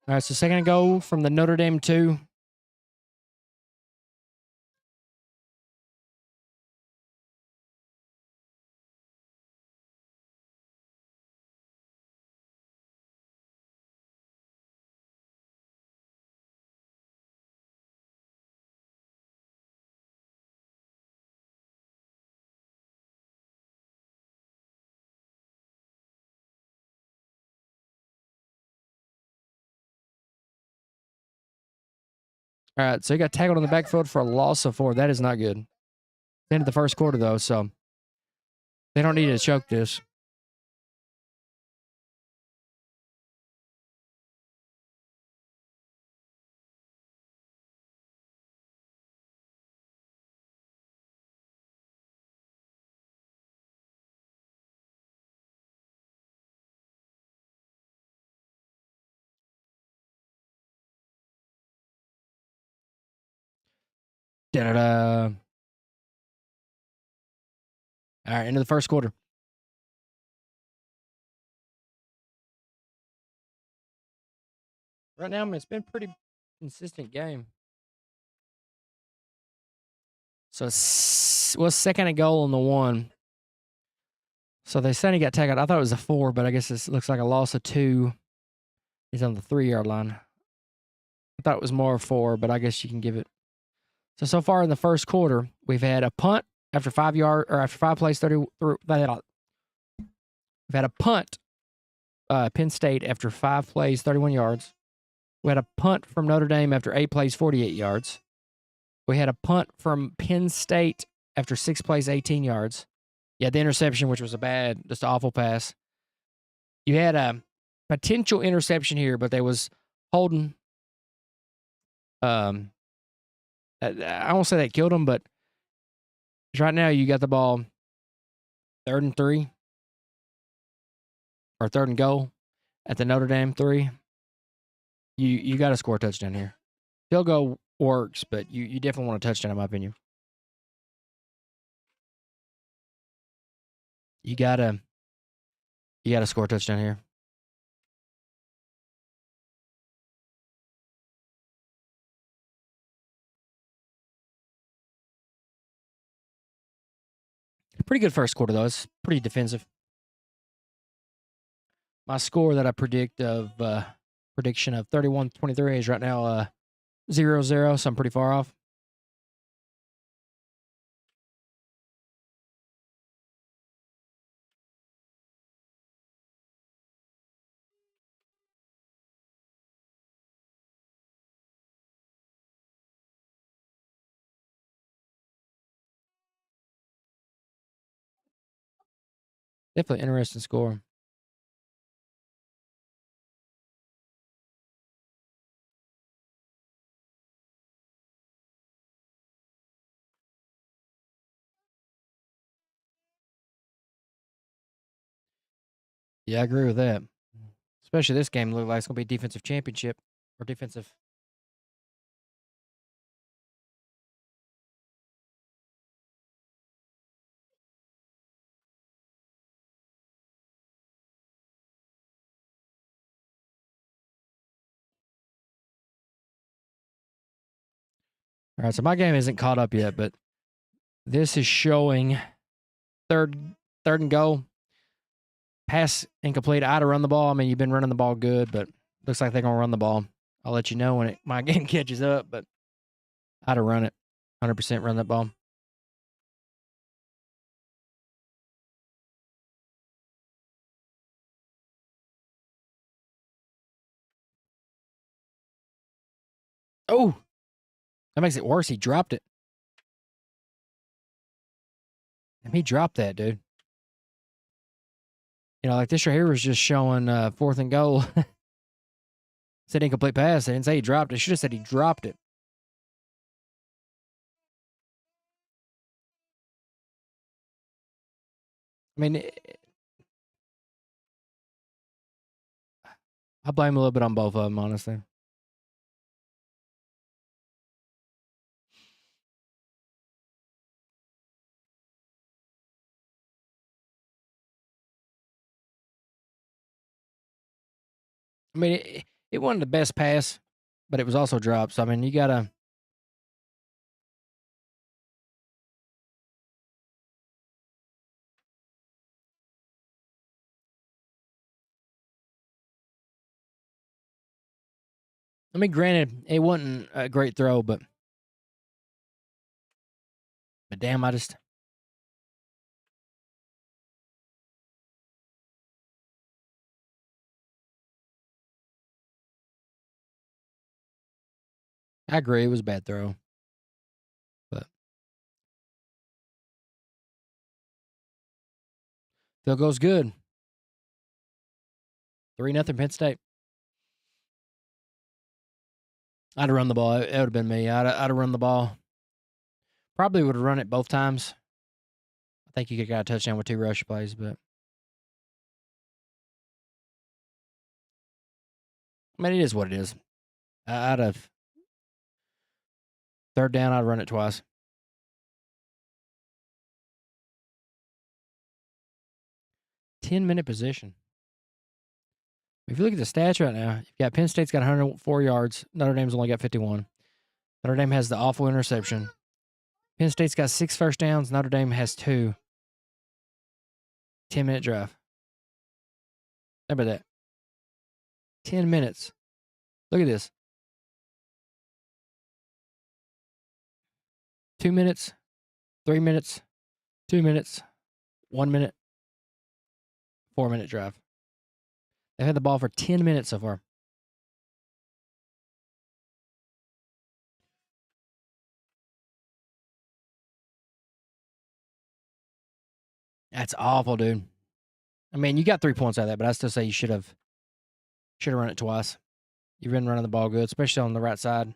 All right, so second and goal from the Notre Dame 2. All right, so he got tackled on the backfield for a loss of 4. That is not good. End of the first quarter, though, so they don't need to choke this. Da-da-da. All right, into the first quarter. Right now, I mean, it's been a pretty consistent game. So, was second and goal on the 1. So they said he got tackled. I thought it was a 4, but I guess it looks like a loss of 2. He's on the 3-yard line. I thought it was more 4, but I guess you can give it. So far in the first quarter, we've had a punt after 5 plays, 30. We've had a punt, Penn State after 5 plays, 31 yards. We had a punt from Notre Dame after 8 plays, 48 yards. We had a punt from Penn State after 6 plays, 18 yards. You had the interception, which was a bad, just awful pass. You had a potential interception here, but they was holding. I won't say that killed him, but right now you got the ball 3rd and 3 or 3rd and goal at the Notre Dame 3. You got to score a touchdown here. Field goal works, but you definitely want a touchdown, in my opinion. You gotta score a touchdown here. Pretty good first quarter, though. It's pretty defensive. My score that I prediction of 31-23 is right now 0-0, so I'm pretty far off. Definitely interesting score. Yeah, I agree with that. Especially this game looked like it's going to be defensive championship or defensive. All right, so my game isn't caught up yet, but this is showing third and goal. pass incomplete. I'd have run the ball. I mean, you've been running the ball good, but looks like they're going to run the ball. I'll let you know when my game catches up, but I'd have run it. 100% run that ball. Oh, that makes it worse. He dropped it. And he dropped that, dude. You know, like this right here was just showing 4th and goal. Said incomplete pass. I didn't say he dropped it. Should have said he dropped it. I mean, I blame a little bit on both of them, honestly. I mean, it wasn't the best pass, but it was also dropped. So, I mean, you got to. I mean, granted, it wasn't a great throw, but damn, I agree. It was a bad throw. But field goal's good. 3-0 Penn State. I'd have run the ball. It would have been me. I'd have run the ball. Probably would have run it both times. I think you could have got a touchdown with 2 rush plays, but I mean, it is what it is. I'd have 3rd down. I'd run it twice. 10-minute position. If you look at the stats right now, you've got Penn State's got 104 yards. Notre Dame's only got 51. Notre Dame has the awful interception. Penn State's got 6 first downs. Notre Dame has 2. 10-minute drive. Remember that. 10 minutes. Look at this. 2 minutes, 3 minutes, 2 minutes, 1 minute, 4-minute drive. They've had the ball for 10 minutes so far. That's awful, dude. I mean, you got 3 points out of that, but I still say you should have run it twice. You've been running the ball good, especially on the right side.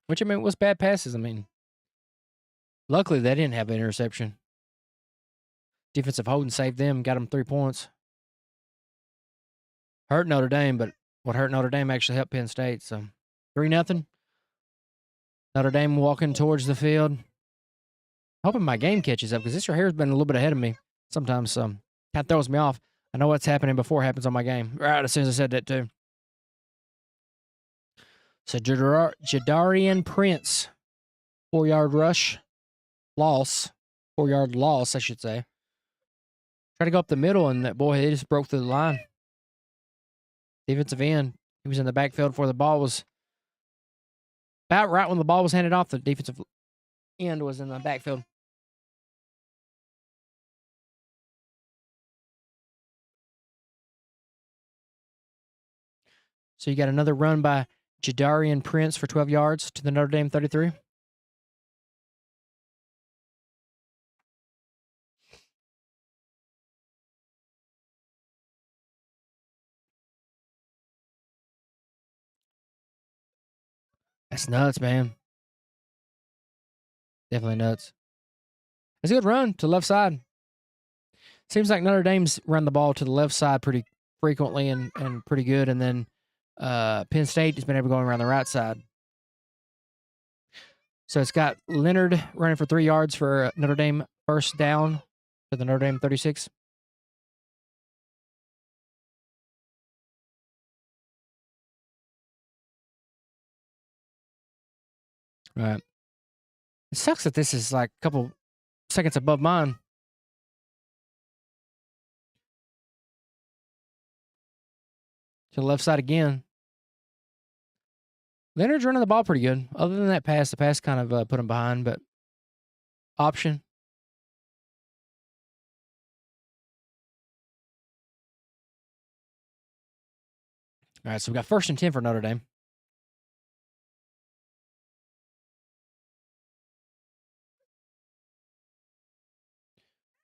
Which, I mean, was bad passes. I mean, luckily they didn't have an interception. Defensive holding saved them, got them 3 points. Hurt Notre Dame, but what hurt Notre Dame actually helped Penn State. So 3-0. Notre Dame walking towards the field. Hoping my game catches up because this right here has been a little bit ahead of me. Sometimes kind of throws me off. I know what's happening before it happens on my game. Right as soon as I said that too. So Jadarian Prince, 4-yard rush, loss, 4-yard loss, I should say. Tried to go up the middle, and that boy, he just broke through the line. Defensive end, he was in the backfield before the ball was about right when the ball was handed off. The defensive end was in the backfield. So you got another run by Jadarian Prince for 12 yards to the Notre Dame 33. That's nuts, man. Definitely nuts. It's a good run to the left side. Seems like Notre Dame's run the ball to the left side pretty frequently and pretty good. And then Penn State has been able to go around the right side. So it's got Leonard running for 3 yards for Notre Dame first down to the Notre Dame 36. All right. It sucks that this is like a couple seconds above mine. To the left side again. Leonard's running the ball pretty good. Other than that pass, the pass kind of put him behind, but option. All right, so we got 1st and 10 for Notre Dame.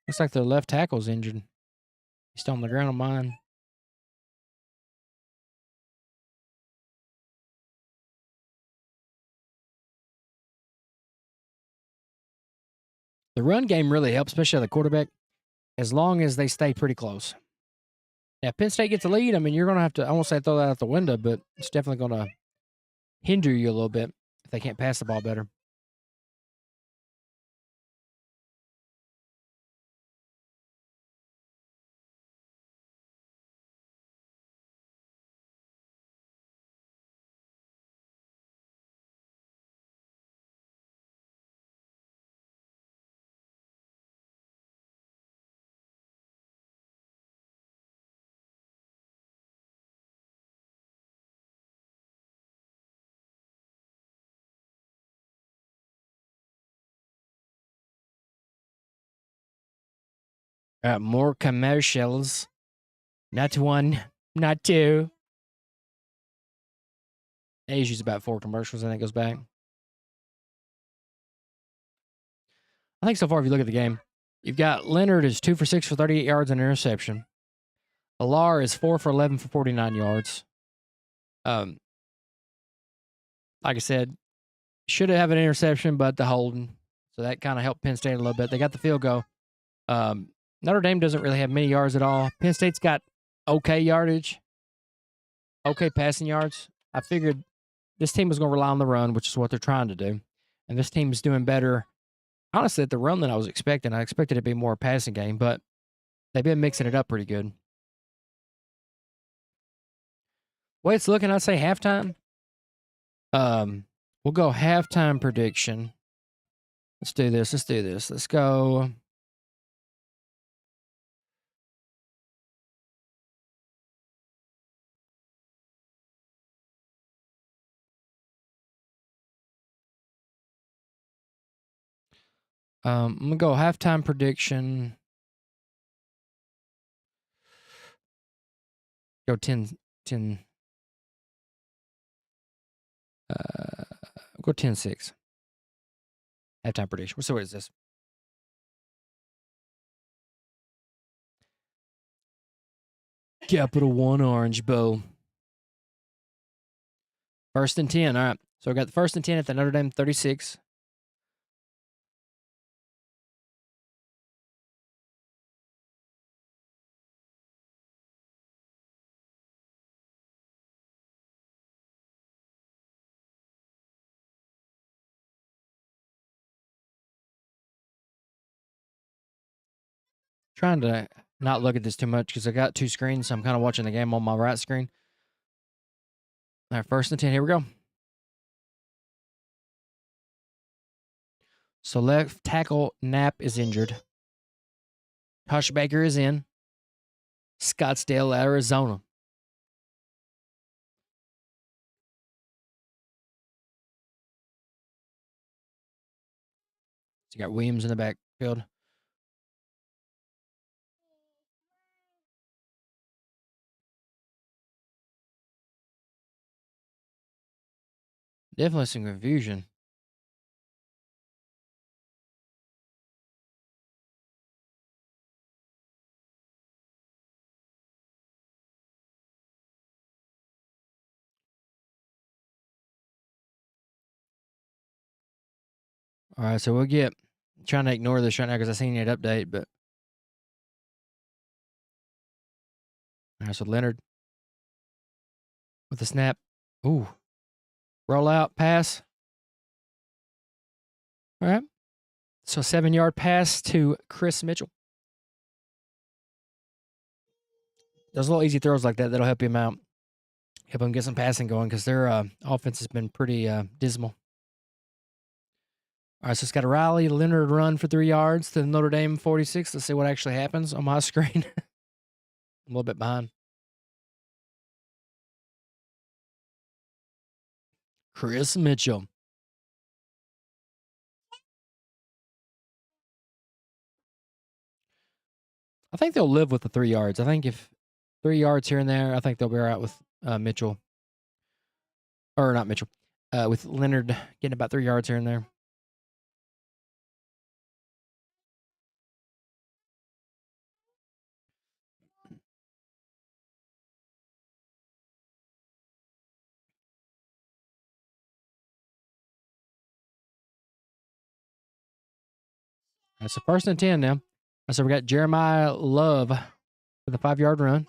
Looks like their left tackle's injured. He's still on the ground on mine. The run game really helps, especially on the quarterback, as long as they stay pretty close. Now, if Penn State gets a lead, I mean, you're going to have to, I won't say throw that out the window, but it's definitely going to hinder you a little bit if they can't pass the ball better. More commercials. Not one, not two. They use about 4 commercials, and then it goes back. I think so far, if you look at the game, you've got Leonard is 2 for 6 for 38 yards and an interception. Alar is 4 for 11 for 49 yards. Like I said, should have an interception, but the holding. So that kind of helped Penn State a little bit. They got the field goal. Notre Dame doesn't really have many yards at all. Penn State's got okay yardage, okay passing yards. I figured this team was going to rely on the run, which is what they're trying to do. And this team is doing better, honestly, at the run than I was expecting. I expected it to be more a passing game, but they've been mixing it up pretty good. Way it's looking, I'd say halftime. We'll go halftime prediction. Let's do this. Let's go. I'm going to go halftime prediction. Go 10. Go 10-6. Halftime prediction. So what is this? Capital One Orange Bowl. 1st and 10. All right. So we got the 1st and 10 at the Notre Dame 36. Trying to not look at this too much because I got 2 screens, so I'm kind of watching the game on my right screen. All right, 1st and 10. Here we go. So left tackle Knapp is injured. Hush Baker is in. Scottsdale, Arizona. So you got Williams in the backfield. Definitely some confusion. All right, so we'll get. I'm trying to ignore this right now because I seen it update, but. All right, so Leonard with the snap. Ooh. Roll out, pass. All right. So 7-yard pass to Chris Mitchell. Those little easy throws like that, that'll help him out. Help him get some passing going because their offense has been pretty dismal. All right, so it's got a Riley Leonard run for 3 yards to the Notre Dame 46. Let's see what actually happens on my screen. I'm a little bit behind. Chris Mitchell. I think they'll live with the 3 yards. I think if 3 yards here and there, I think they'll be all right with Mitchell. Or not Mitchell. With Leonard getting about 3 yards here and there. That's a 1st and 10 now. So we got Jeremiah Love for the 5-yard run.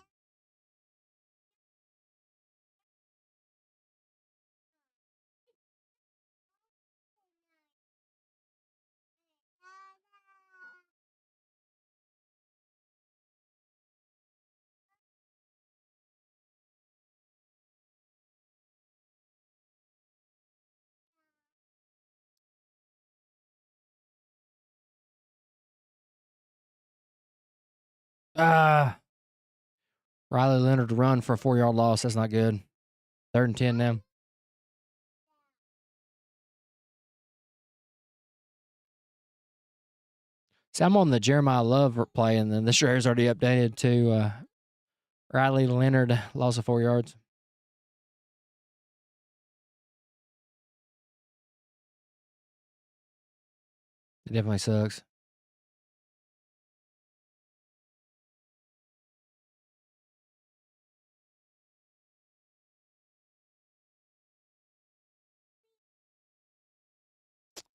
Riley Leonard to run for a 4-yard loss. That's not good. 3rd and 10 now. See, I'm on the Jeremiah Love play, and then the share's already updated to Riley Leonard, loss of 4 yards. It definitely sucks.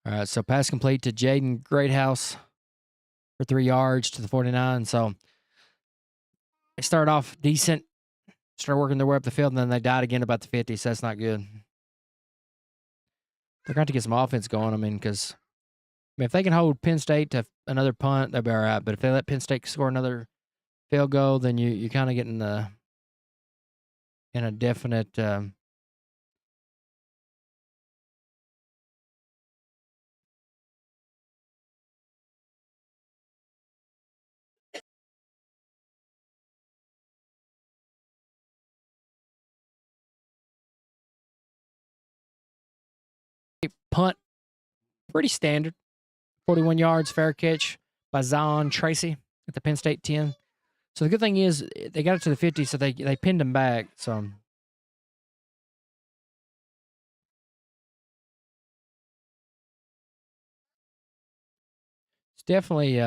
All right, so pass complete to Jaden Greathouse for 3 yards to the 49. So they started off decent, started working their way up the field, and then they died again about the 50, so that's not good. They're going to get some offense going, because if they can hold Penn State to another punt, they'll be all right. But if they let Penn State score another field goal, then you kind of get in a definite punt. Pretty standard. 41 yards, fair catch by Zion Tracy at the Penn State 10. So the good thing is they got it to the 50, so they pinned him back. So it's definitely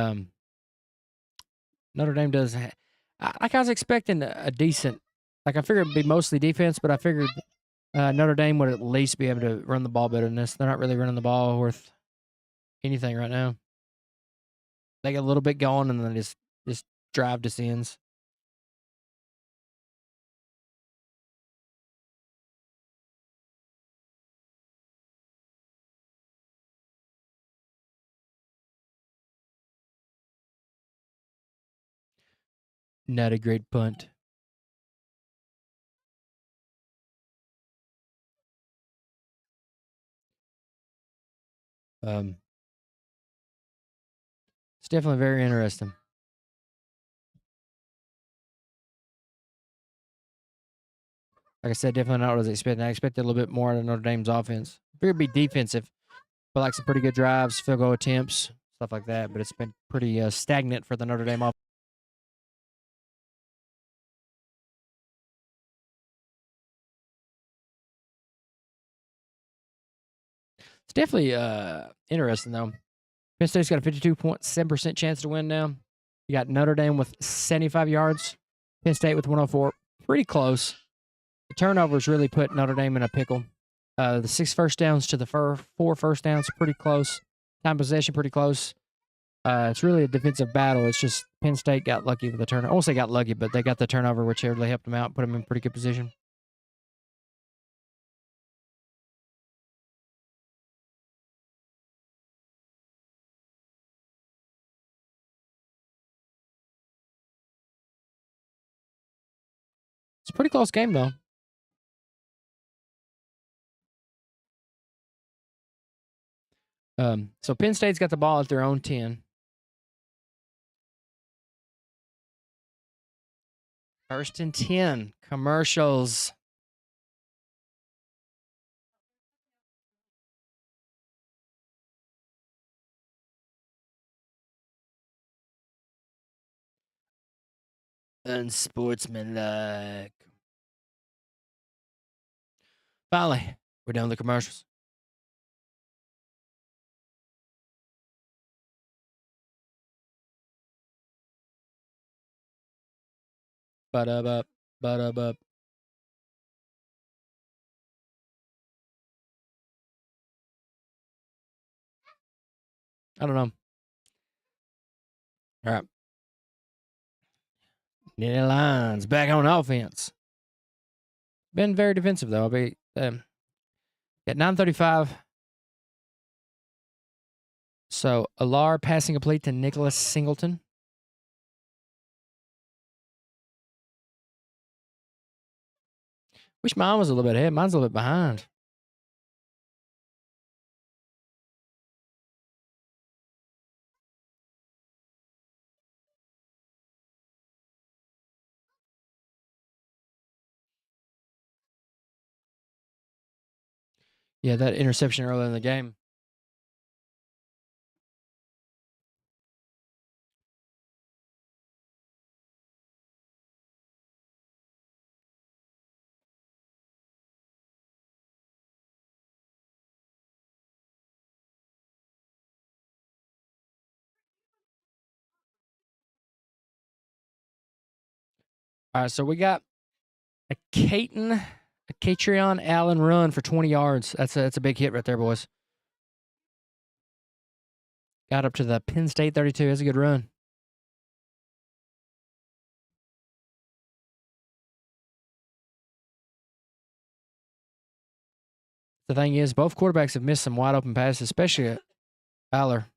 Notre Dame does. I was expecting a decent. I figured it'd be mostly defense, but I figured Notre Dame would at least be able to run the ball better than this. They're not really running the ball worth anything right now. They get a little bit going, and then just drive to ends. Not a great punt. It's definitely very interesting. Like I said, definitely not what I was expecting. I expected a little bit more out of Notre Dame's offense. Figured it'd be defensive, but like some pretty good drives, field goal attempts, stuff like that. But it's been pretty stagnant for the Notre Dame offense. It's definitely interesting, though. Penn State's got a 52.7% chance to win now. You got Notre Dame with 75 yards, Penn State with 104. Pretty close. The turnovers really put Notre Dame in a pickle. The 6 first downs to the 4 first downs, pretty close. Time possession, pretty close. It's really a defensive battle. It's just Penn State got lucky with the turnover. I won't say got lucky, but they got the turnover, which really helped them out, put them in pretty good position. It's a pretty close game, though. So Penn State's got the ball at their own 10. First and 10. Commercials. Unsportsmanlike. Finally, we're done with the commercials. Ba-da-bup, ba-da-bup. I don't know. All right. Nittany Lions back on offense. Been very defensive, though. I'll be at 9:35. So, Alar passing complete to Nicholas Singleton. Wish mine was a little bit ahead. Mine's a little bit behind. Yeah, that interception early in the game. All right, so we got a Catrion Allen run for 20 yards. That's a big hit right there, boys. Got up to the Penn State 32. That's a good run. The thing is, both quarterbacks have missed some wide open passes, especially Aller.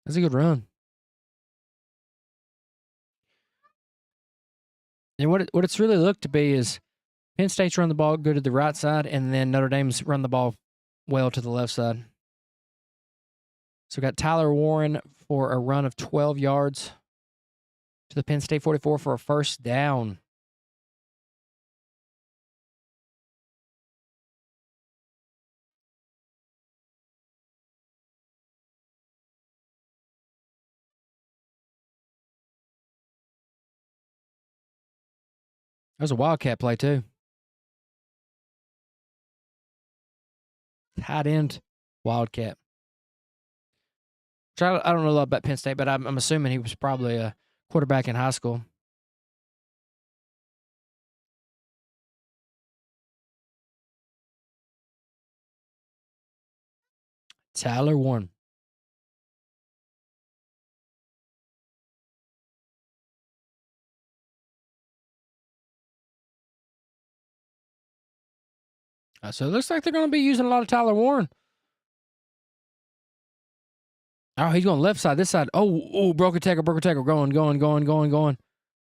That's a good run. And what it's really looked to be is Penn State's run the ball good to the right side, and then Notre Dame's run the ball well to the left side. So we got Tyler Warren for a run of 12 yards to the Penn State 44 for a first down. That was a Wildcat play, too. Tight end Wildcat. I don't know a lot about Penn State, but I'm assuming he was probably a quarterback in high school. Tyler Warren. So it looks like they're going to be using a lot of Tyler Warren. Oh, he's going left side, this side. Oh, broke a tackle, going.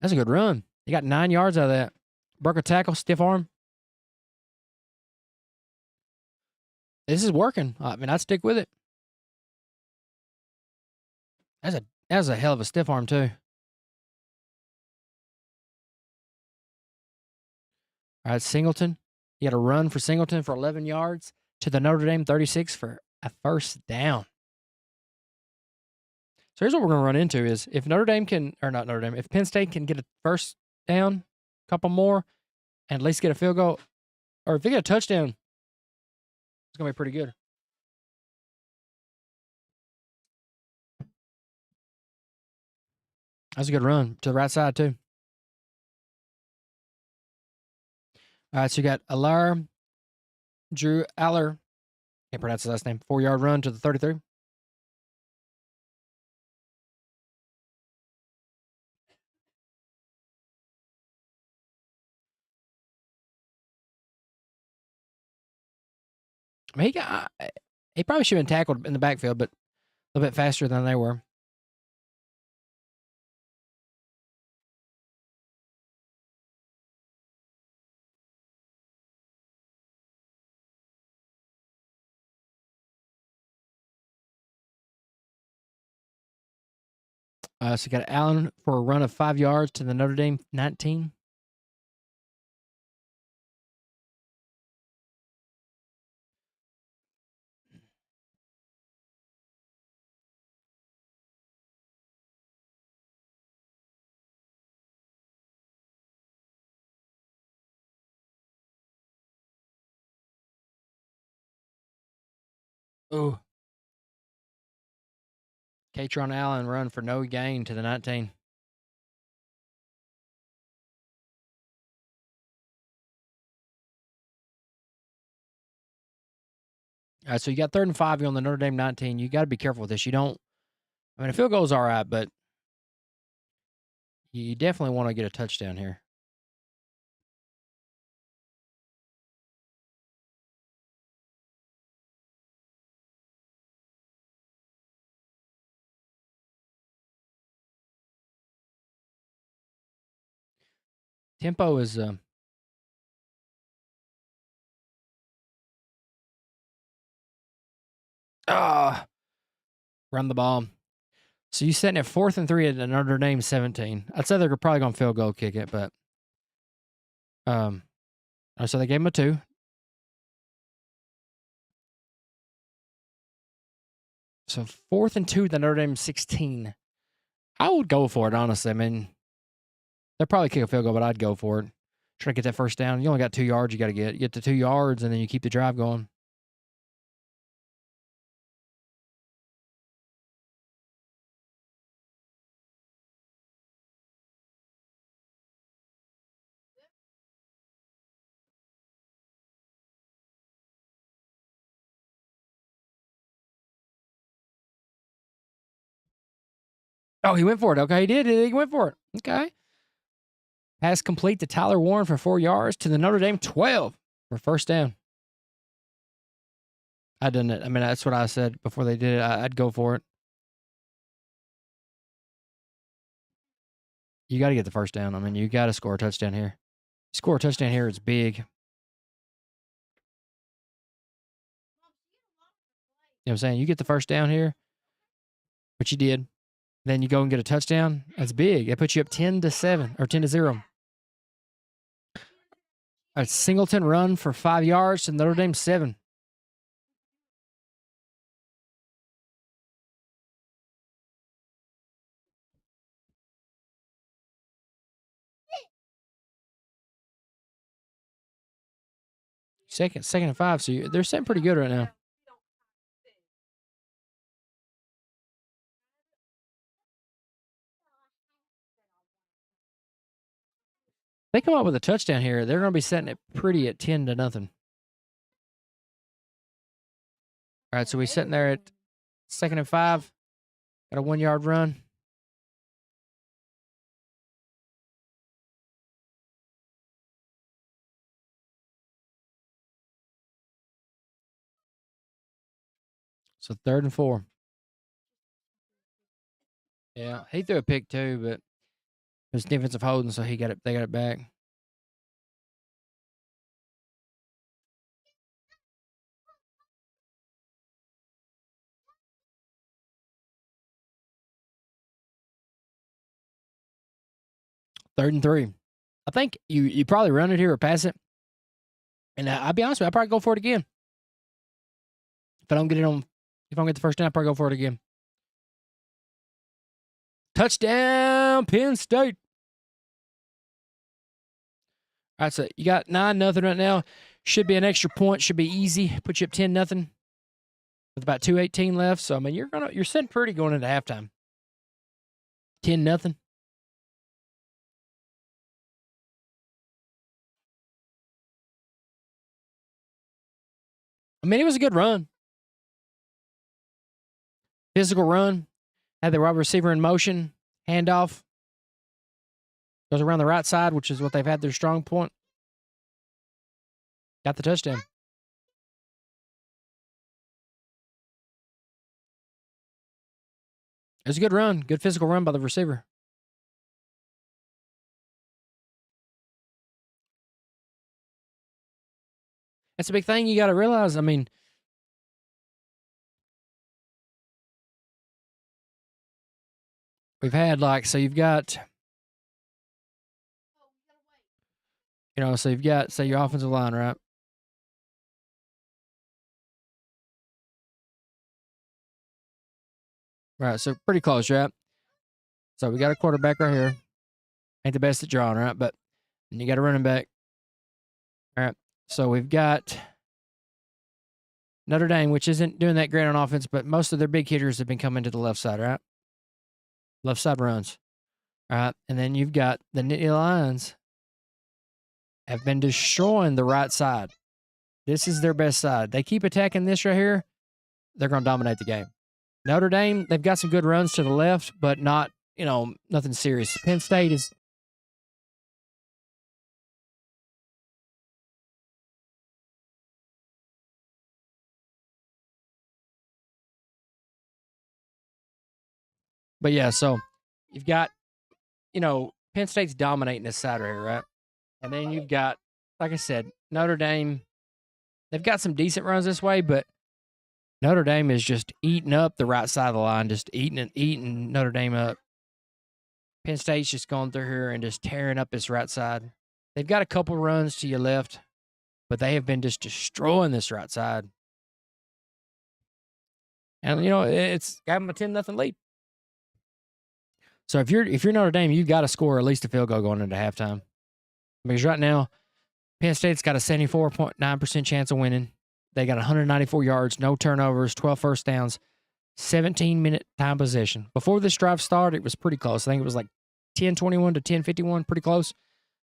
That's a good run. He got 9 yards out of that. Broke a tackle, stiff arm. This is working. I mean, I'd stick with it. That's a hell of a stiff arm, too. All right, Singleton. You got a run for Singleton for 11 yards to the Notre Dame 36 for a first down. So here's what we're going to run into is if if Penn State can get a first down, a couple more, and at least get a field goal, or if they get a touchdown, it's going to be pretty good. That's a good run to the right side, too. All right, so you got Drew Aller. Can't pronounce his last name. 4-yard run to the 33. I mean, he probably should have been tackled in the backfield, but a little bit faster than they were. So you got Allen for a run of 5 yards to the Notre Dame 19. Ooh. Katron Allen run for no gain to the 19. All right, so you got 3rd and 5 on the Notre Dame 19. You got to be careful with this. You don't. I mean, a field goal is all right, but you definitely want to get a touchdown here. Tempo is run the ball. So you setting at 4th and 3 at the Notre Dame 17. I'd say they're probably going to field goal kick it, but so they gave him a 2. So 4th and 2 at the Notre Dame 16. I would go for it, honestly. I mean, they'll probably kick a field goal, but I'd go for it. Try to get that first down. You only got 2 yards you got to get. You get to 2 yards, and then you keep the drive going. Oh, he went for it. Okay, he did. He went for it. Okay. Pass complete to Tyler Warren for 4 yards to the Notre Dame 12 for first down. I done it. I mean, that's what I said before they did it. I'd go for it. You got to get the first down. I mean, you got to score a touchdown here. Score a touchdown here, it's big. You know what I'm saying? You get the first down here, which you did. Then you go and get a touchdown. That's big. It puts you up 10-7 or 10-0. A Singleton run for 5 yards to Notre Dame 7. Second and 5. So they're sitting pretty good right now. They come up with a touchdown here, they're going to be setting it pretty at 10-0. All right, so we're sitting there at 2nd and 5. Got a 1 yard run. So 3rd and 4. Yeah, he threw a pick too, but it was defensive holding, so they got it back. Third and 3. I think you probably run it here or pass it. And I'll be honest with you, I'll probably go for it again. If I don't get the first down, I'll probably go for it again. Touchdown, Penn State. All right, so you got 9-0 right now. Should be an extra point. Should be easy. Put you up 10-0 with about 2:18 left. So I mean, you're sitting pretty going into halftime. 10-0. I mean, it was a good run. Physical run. Had the wide receiver in motion. Handoff. Goes around the right side, which is what they've had their strong point. Got the touchdown. It was a good run, good physical run by the receiver. That's a big thing you got to realize. I mean, we've had so you've got, so you've got, say, your offensive line, right? Right, so pretty close, right? So we got a quarterback right here. Ain't the best at drawing, right? But and you got a running back. All right. So we've got Notre Dame, which isn't doing that great on offense, but most of their big hitters have been coming to the left side, right? Left side runs. All right. And then you've got the Nittany Lions have been destroying the right side. This is their best side. They keep attacking this right here, they're going to dominate the game. Notre Dame, they've got some good runs to the left, but not, nothing serious. Penn State is. But yeah, so you've got, Penn State's dominating this side right here, right? And then you've got, like I said, Notre Dame. They've got some decent runs this way, but Notre Dame is just eating up the right side of the line, just eating Notre Dame up. Penn State's just going through here and just tearing up this right side. They've got a couple runs to your left, but they have been just destroying this right side. And it's got them a 10-0 lead. So if you're Notre Dame, you've got to score at least a field goal going into halftime. Because right now, Penn State's got a 74.9% chance of winning. They got 194 yards, no turnovers, 12 first downs, 17-minute time possession. Before this drive started, it was pretty close. I think it was like 10-21 to 10-51, pretty close.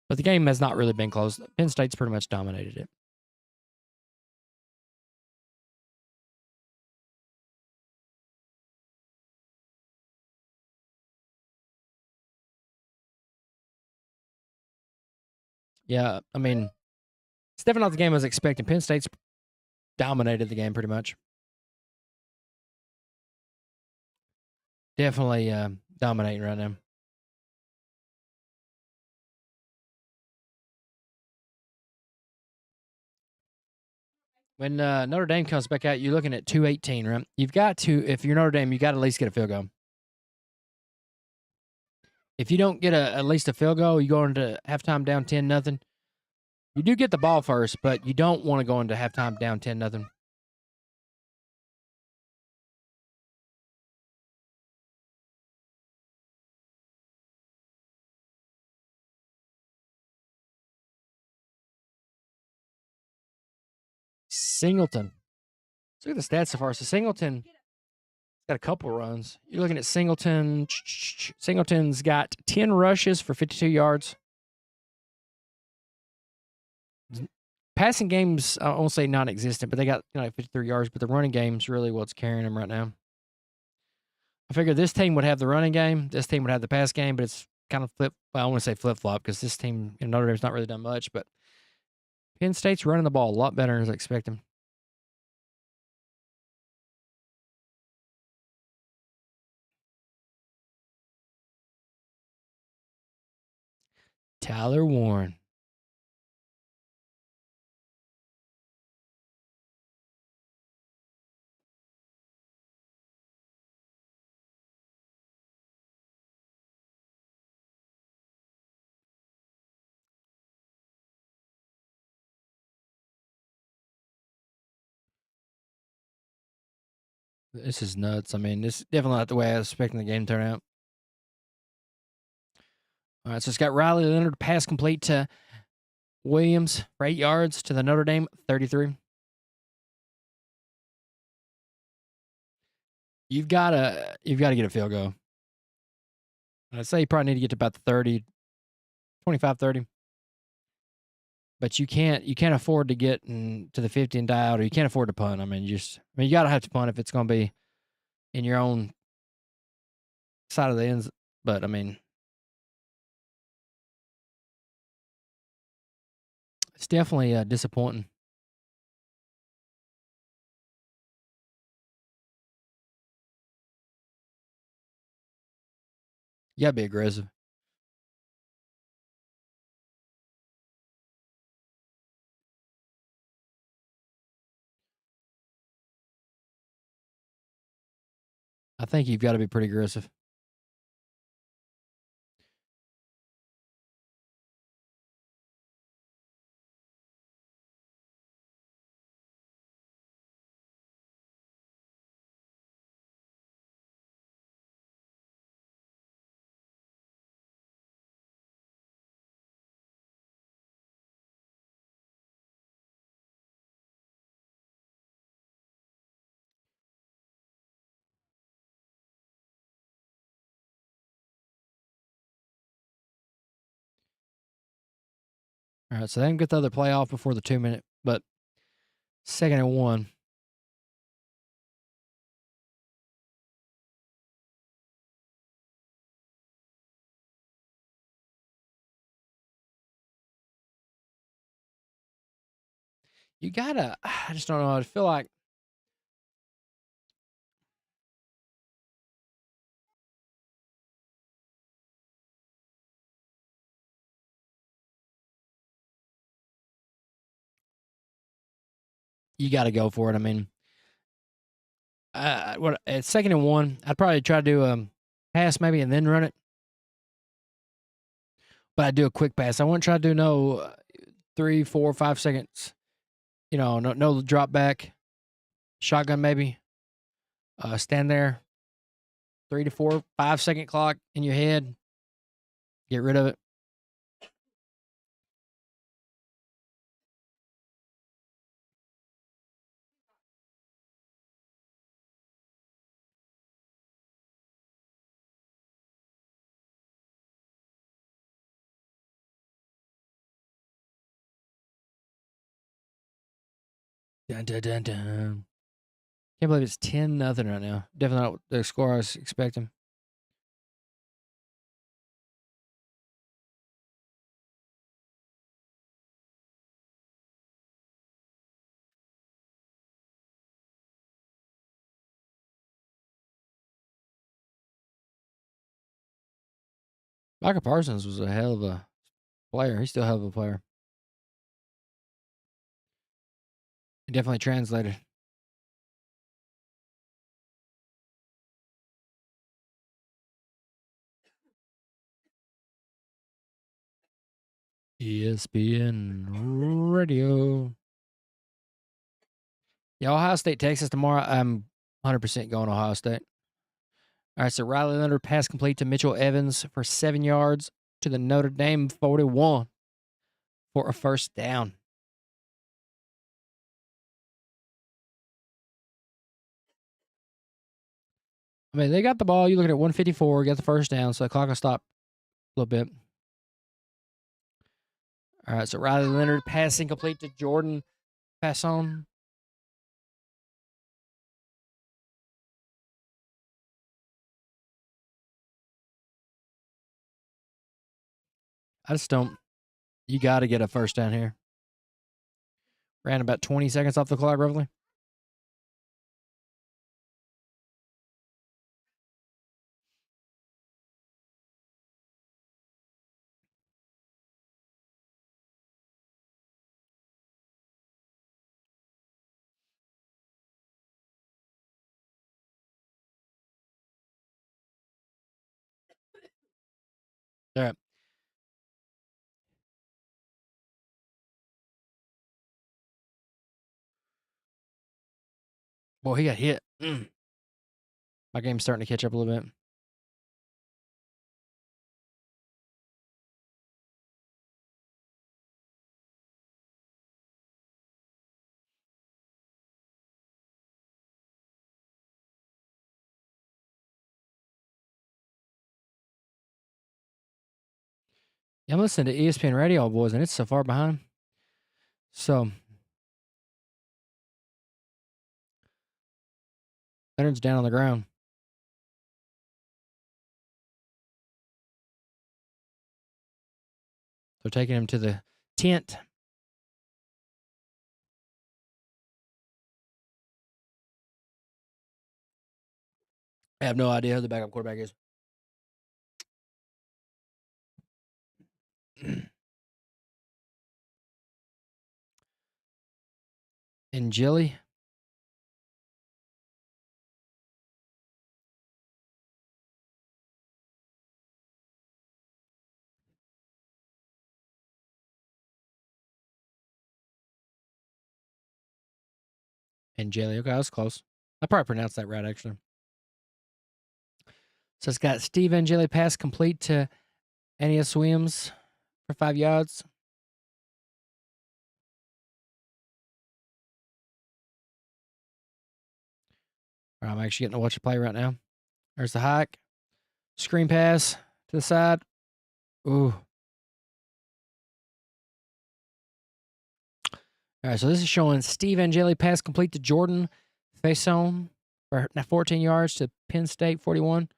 But the game has not really been close. Penn State's pretty much dominated it. Yeah, I mean, it's definitely not the game I was expecting. Penn State's dominated the game pretty much. Definitely dominating right now. When Notre Dame comes back out, you're looking at 218, right? You've got to, if you're Notre Dame, you got to at least get a field goal. If you don't get at least a field goal, you go into halftime down 10-0. You do get the ball first, but you don't want to go into halftime down 10-0. Singleton. Let's look at the stats so far. So Singleton got a couple runs. You're looking at Singleton. Singleton's got 10 rushes for 52 yards. Passing game's, I won't say non-existent, but they got 53 yards. But the running game's really what's carrying them right now. I figured this team would have the running game, this team would have the pass game, but it's kind of flip. Well, I want to say flip-flop because this team in Notre Dame's not really done much. But Penn State's running the ball a lot better than I was expecting. Tyler Warren. This is nuts. I mean, this is definitely not the way I was expecting the game to turn out. All right, so it's got Riley Leonard pass complete to Williams for 8 yards to the Notre Dame 33. You've got to get a field goal. I'd say you probably need to get to about the 30, 25, 30. But you can't afford to get to the 50 and die out, or you can't afford to punt. I mean, you got to have to punt if it's going to be in your own side of the ends. But I mean, it's definitely disappointing. You gotta be aggressive. I think you've got to be pretty aggressive. All right, so they can get the other play off before the 2-minute, but 2nd and 1. You gotta, I just don't know. I feel like you got to go for it. I mean, what at 2nd and 1, I'd probably try to do a pass maybe and then run it. But I'd do a quick pass. I wouldn't try to do no 3, 4, 5 seconds. No drop back, shotgun maybe. Stand there, 3 to 4, 5 second clock in your head. Get rid of it. Dun, dun, dun, dun. Can't believe it's 10-0 right now. Definitely not the score I was expecting. Micah Parsons was a hell of a player. He's still a hell of a player. He definitely translated. ESPN Radio. Yeah, Ohio State, Texas tomorrow. I'm 100% going Ohio State. All right, so Riley Leonard pass complete to Mitchell Evans for 7 yards to the Notre Dame 41 for a first down. I mean, they got the ball. You look at 154, got the first down, so the clock will stop a little bit. All right, so Riley Leonard passing complete to Jordan Passon. I just don't. You got to get a first down here. Ran about 20 seconds off the clock, roughly. All right. Boy, he got hit. My game's starting to catch up a little bit. Yeah, I'm listening to ESPN Radio, boys, and it's so far behind. So, Leonard's down on the ground. They're taking him to the tent. I have no idea who the backup quarterback is. And Jilly. And Jelly. Okay, that was close. I probably pronounced that right, actually. So it's got Steve Angeli pass complete to Aeneas Williams for 5 yards. All right, I'm actually getting to watch the play right now. There's the hike. Screen pass to the side. Ooh. All right, so this is showing Steve Angeli pass complete to Jordan Faison for 14 yards to Penn State 41.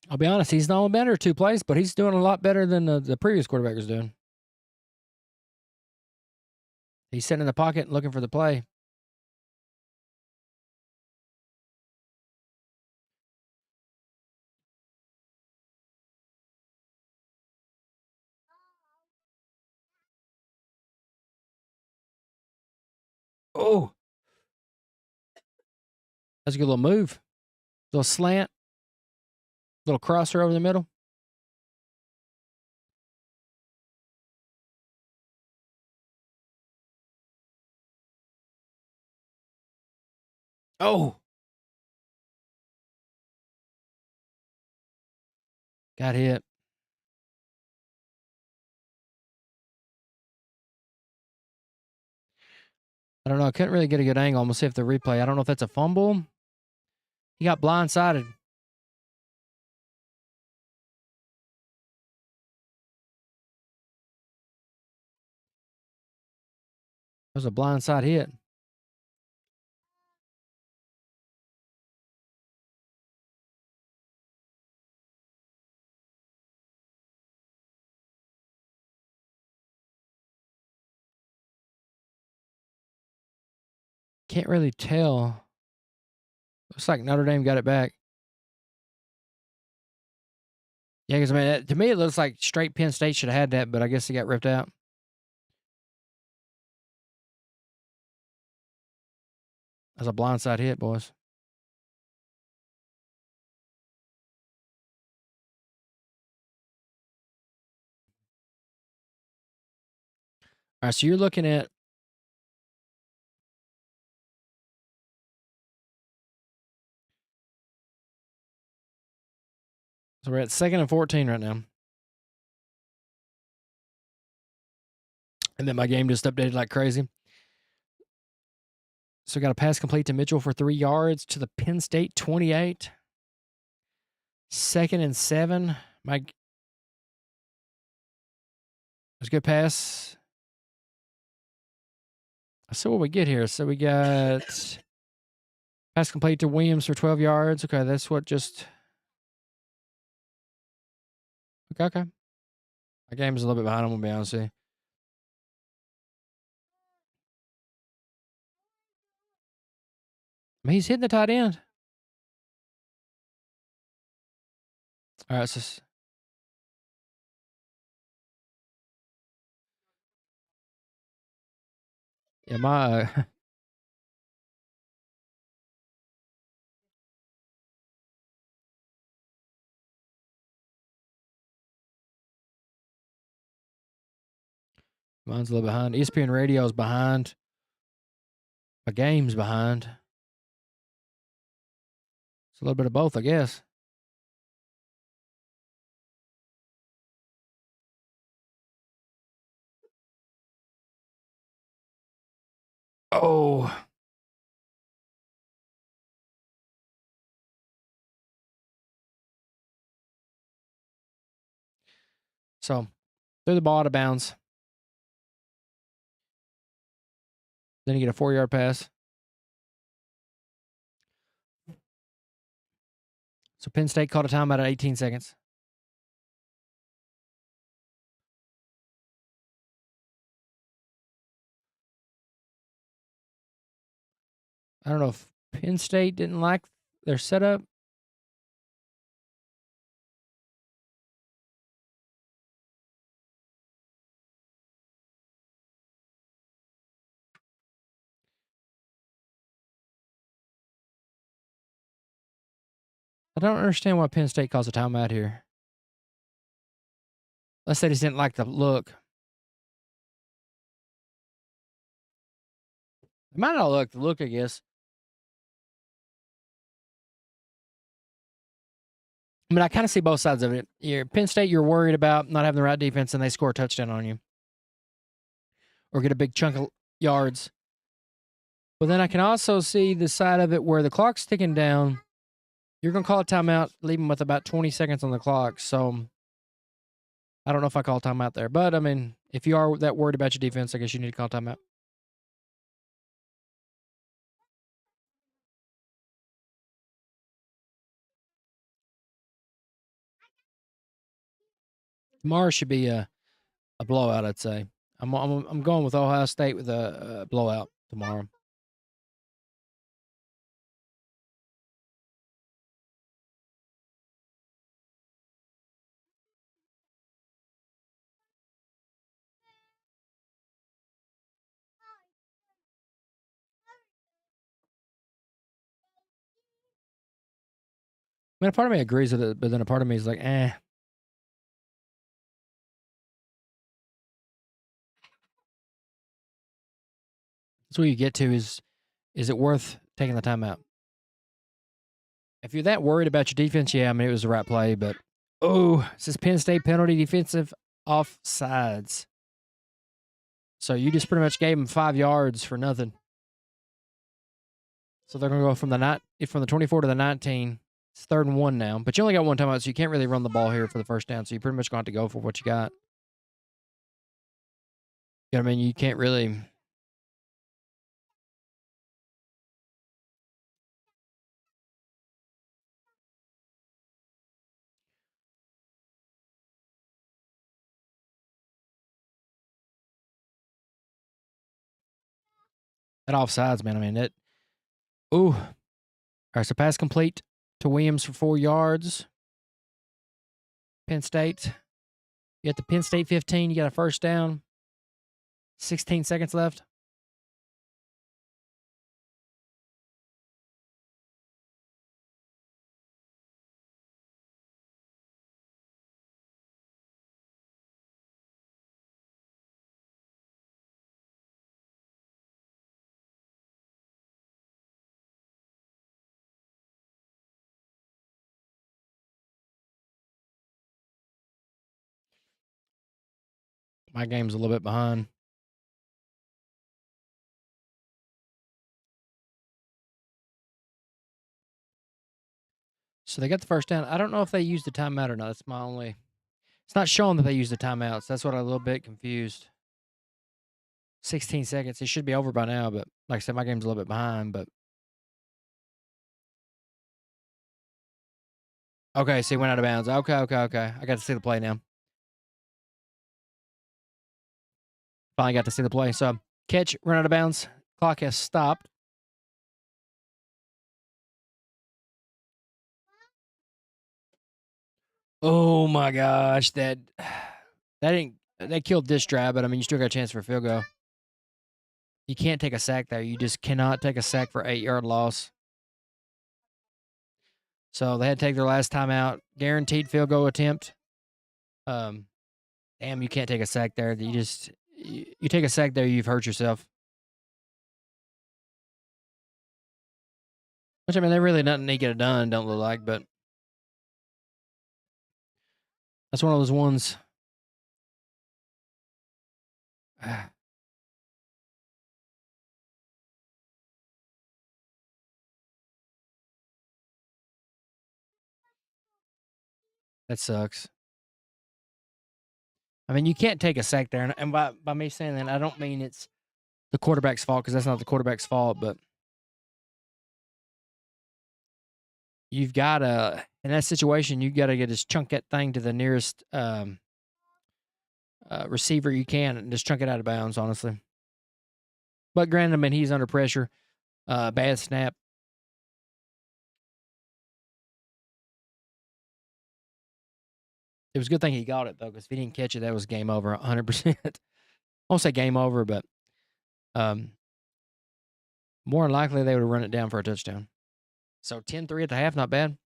I'll be honest, he's not only better 2 plays, but he's doing a lot better than the previous quarterback was doing. He's sitting in the pocket and looking for the play. Oh, that's a good little move. Little slant, little crosser over the middle. Oh, got hit. I don't know. I couldn't really get a good angle. I'm going to see if the replay. I don't know if that's a fumble. He got blindsided. It was a blindside hit. Can't really tell. Looks like Notre Dame got it back. Yeah, because I mean, to me, it looks like straight Penn State should have had that, but I guess it got ripped out. That's a blindside hit, boys. All right, so you're looking at. So we're at 2nd and 14 right now. And then my game just updated like crazy. So we got a pass complete to Mitchell for 3 yards to the Penn State 28. 2nd and 7. That's a good pass. So what we get here? So we got pass complete to Williams for 12 yards. Okay, that's what just. Okay. My game is a little bit behind, I'm going to be honest with you. I mean, he's hitting the tight end. All right, so. Yeah, my. Mine's a little behind. ESPN Radio's behind. My game's behind. It's a little bit of both, I guess. Oh. So, threw the ball out of bounds. Then you get a 4-yard pass. So Penn State called a timeout at 18 seconds. I don't know if Penn State didn't like their setup. I don't understand why Penn State calls a timeout here. Unless they just didn't like the look. They might not like the look, I guess. I mean, I kind of see both sides of it. Penn State, you're worried about not having the right defense, and they score a touchdown on you. Or get a big chunk of yards. But then I can also see the side of it where the clock's ticking down. You're going to call a timeout, leave them with about 20 seconds on the clock. So I don't know if I call timeout there. But, I mean, if you are that worried about your defense, I guess you need to call timeout. Tomorrow should be a blowout, I'd say. I'm going with Ohio State with a blowout tomorrow. I mean, a part of me agrees with it, but then a part of me is like, eh. That's where you get to is it worth taking the timeout? If you're that worried about your defense, yeah, I mean, it was the right play, but it says Penn State penalty defensive offsides. So you just pretty much gave them 5 yards for nothing. So they're going to go from the 24 to the 19. It's 3rd and 1 now, but you only got one timeout, so you can't really run the ball here for the first down. So you pretty much going to have to go for what you got. You know what I mean? You can't really. That offsides, man. I mean, it. Ooh. All right, so pass complete to Williams for 4 yards. Penn State. You got the Penn State 15. You got a first down. 16 seconds left. My game's a little bit behind. So they got the first down. I don't know if they used the timeout or not. That's my only. It's not showing that they used the timeouts. That's what I'm a little bit confused. 16 seconds. It should be over by now, but like I said, my game's a little bit behind. But okay, so he went out of bounds. Okay. I got to see the play now. Finally got to see the play. So catch, run out of bounds. Clock has stopped. Oh my gosh, that killed this drive, but I mean, you still got a chance for a field goal. You can't take a sack there. You just cannot take a sack for 8-yard loss. So they had to take their last time out. Guaranteed field goal attempt. Damn, you can't take a sack there. You take a sack there, you've hurt yourself. Which, I mean, they really nothing they get it done, don't look like, but that's one of those ones. That sucks. I mean, you can't take a sack there. And by me saying that, I don't mean it's the quarterback's fault, because that's not the quarterback's fault, but you've got to, in that situation, you've got to just chunk that thing to the nearest receiver you can and just chunk it out of bounds, honestly. But granted, I mean, he's under pressure. Bad snap. It was a good thing he got it, though, because if he didn't catch it, that was game over 100%. I won't say game over, but more than likely they would have run it down for a touchdown. So 10-3 at the half, not bad.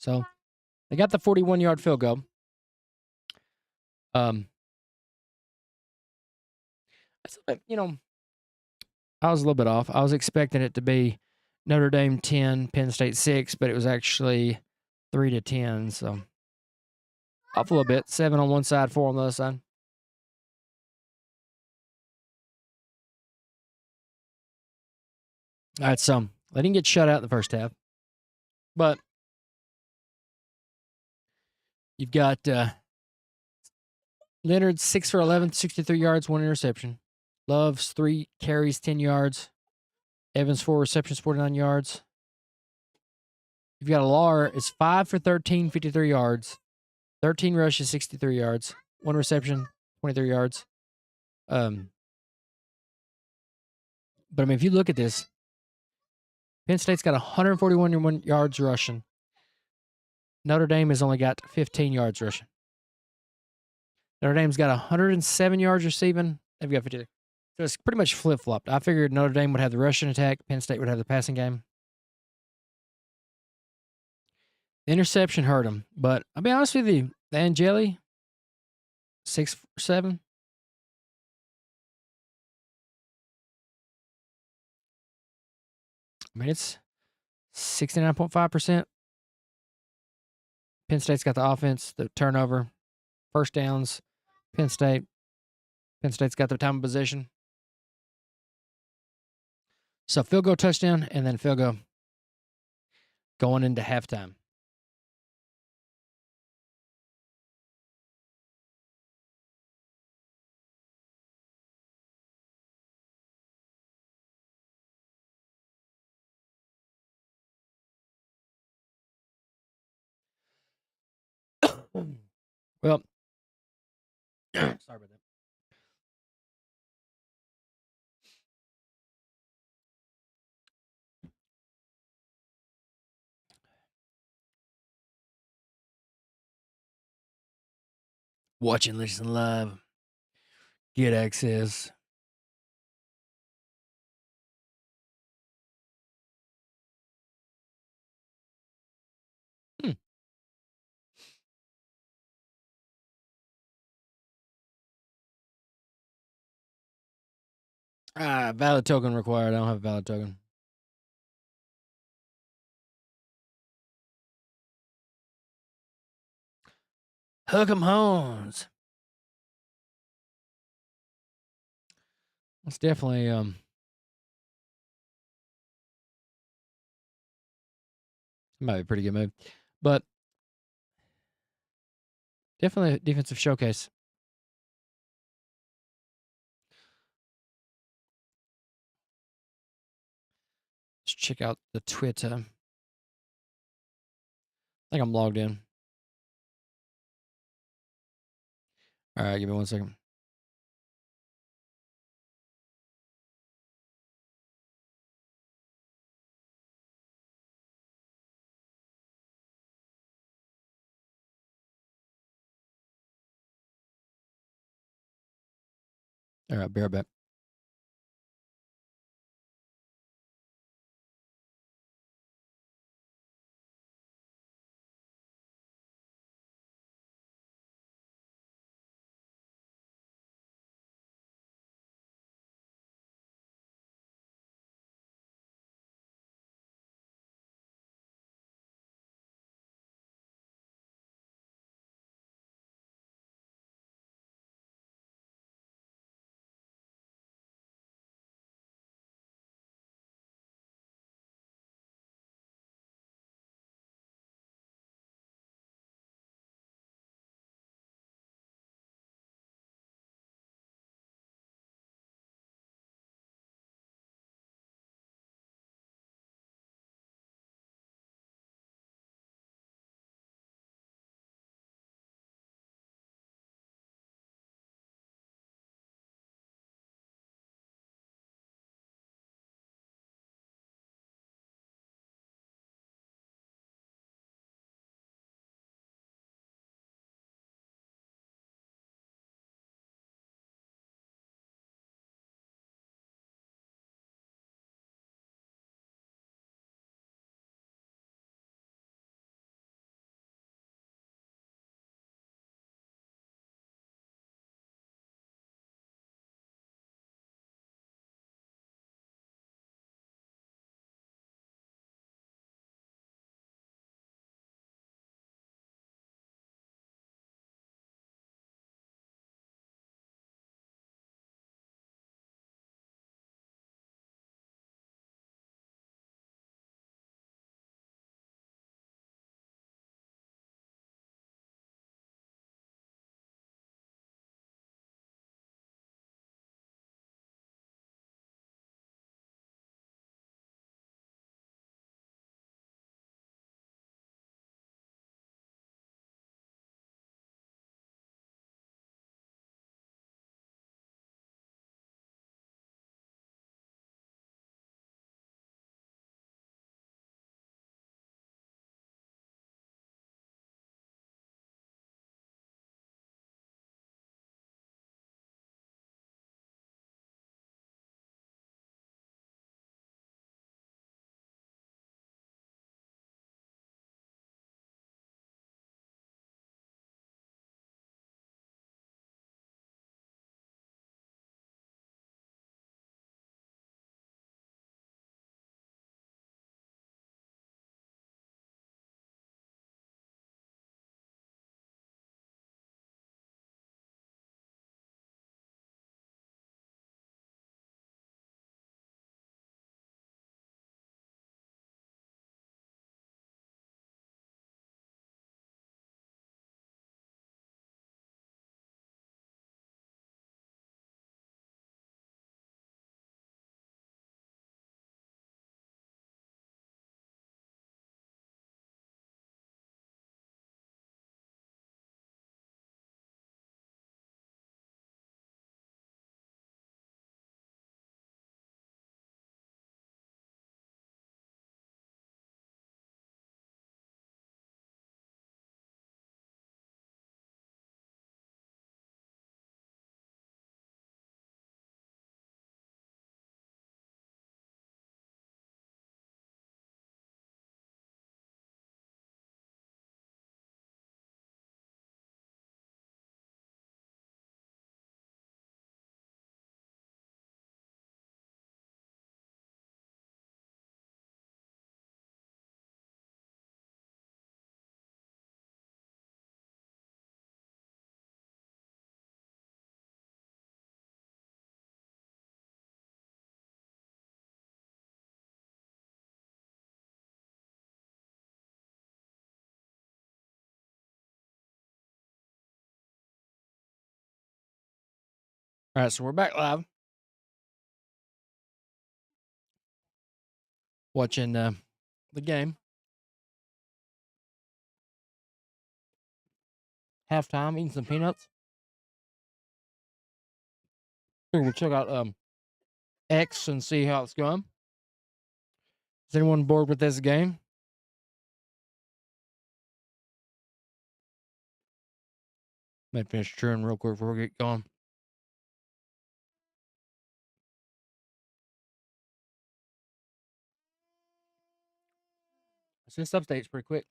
So they got the 41-yard field goal. I was a little bit off. I was expecting it to be Notre Dame 10, Penn State 6, but it was actually 3-10. So off a little bit. 7 on one side, 4 on the other side. All right, so they didn't get shut out in the first half, but you've got Leonard 6 for 11, 63 yards, 1 interception. Love's 3 carries, 10 yards. Evans 4 receptions, 49 yards. You've got Alar is 5 for 13, 53 yards. 13 rushes, 63 yards. 1 reception, 23 yards. But I mean, if you look at this, Penn State's got 141 yards rushing. Notre Dame has only got 15 yards rushing. Notre Dame's got 107 yards receiving. They've got 50. So it's pretty much flip-flopped. I figured Notre Dame would have the rushing attack. Penn State would have the passing game. The interception hurt them. But I'll be honest with you, the Angeli, 6 for 7. I mean, it's 69.5%. Penn State's got the offense, the turnover, first downs. Penn State's got the time of possession. So field goal touchdown and then field goal going into halftime. Well, sorry about that. Watch and listen live. Get access. Valid token required. I don't have a valid token. Hook 'em horns. It's definitely it might be a pretty good move. But definitely a defensive showcase. Let's check out the Twitter. I think I'm logged in. All right, give me 1 second. All right, be right back. All right, so we're back live watching the game. Halftime, eating some peanuts. We'll check out X and see how it's going. Is anyone bored with this game? Might finish chewing real quick before we get going. This update's pretty quick.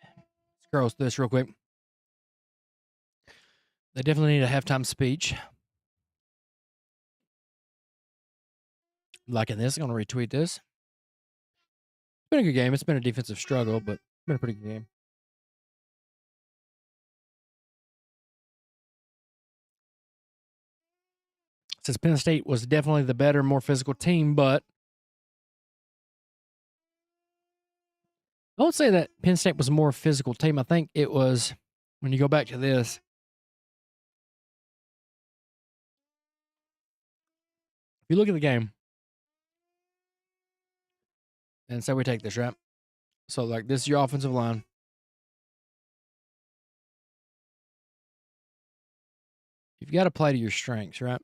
Let's scroll through this real quick. They definitely need a halftime speech. Liking this. I'm going to retweet this. It's been a good game. It's been a defensive struggle, but it's been a pretty good game. Since Penn State was definitely the better, more physical team, but I won't say that Penn State was a more physical team. I think it was, when you go back to this, if you look at the game, and say we take this, right? So, like, this is your offensive line. You've got to play to your strengths, right?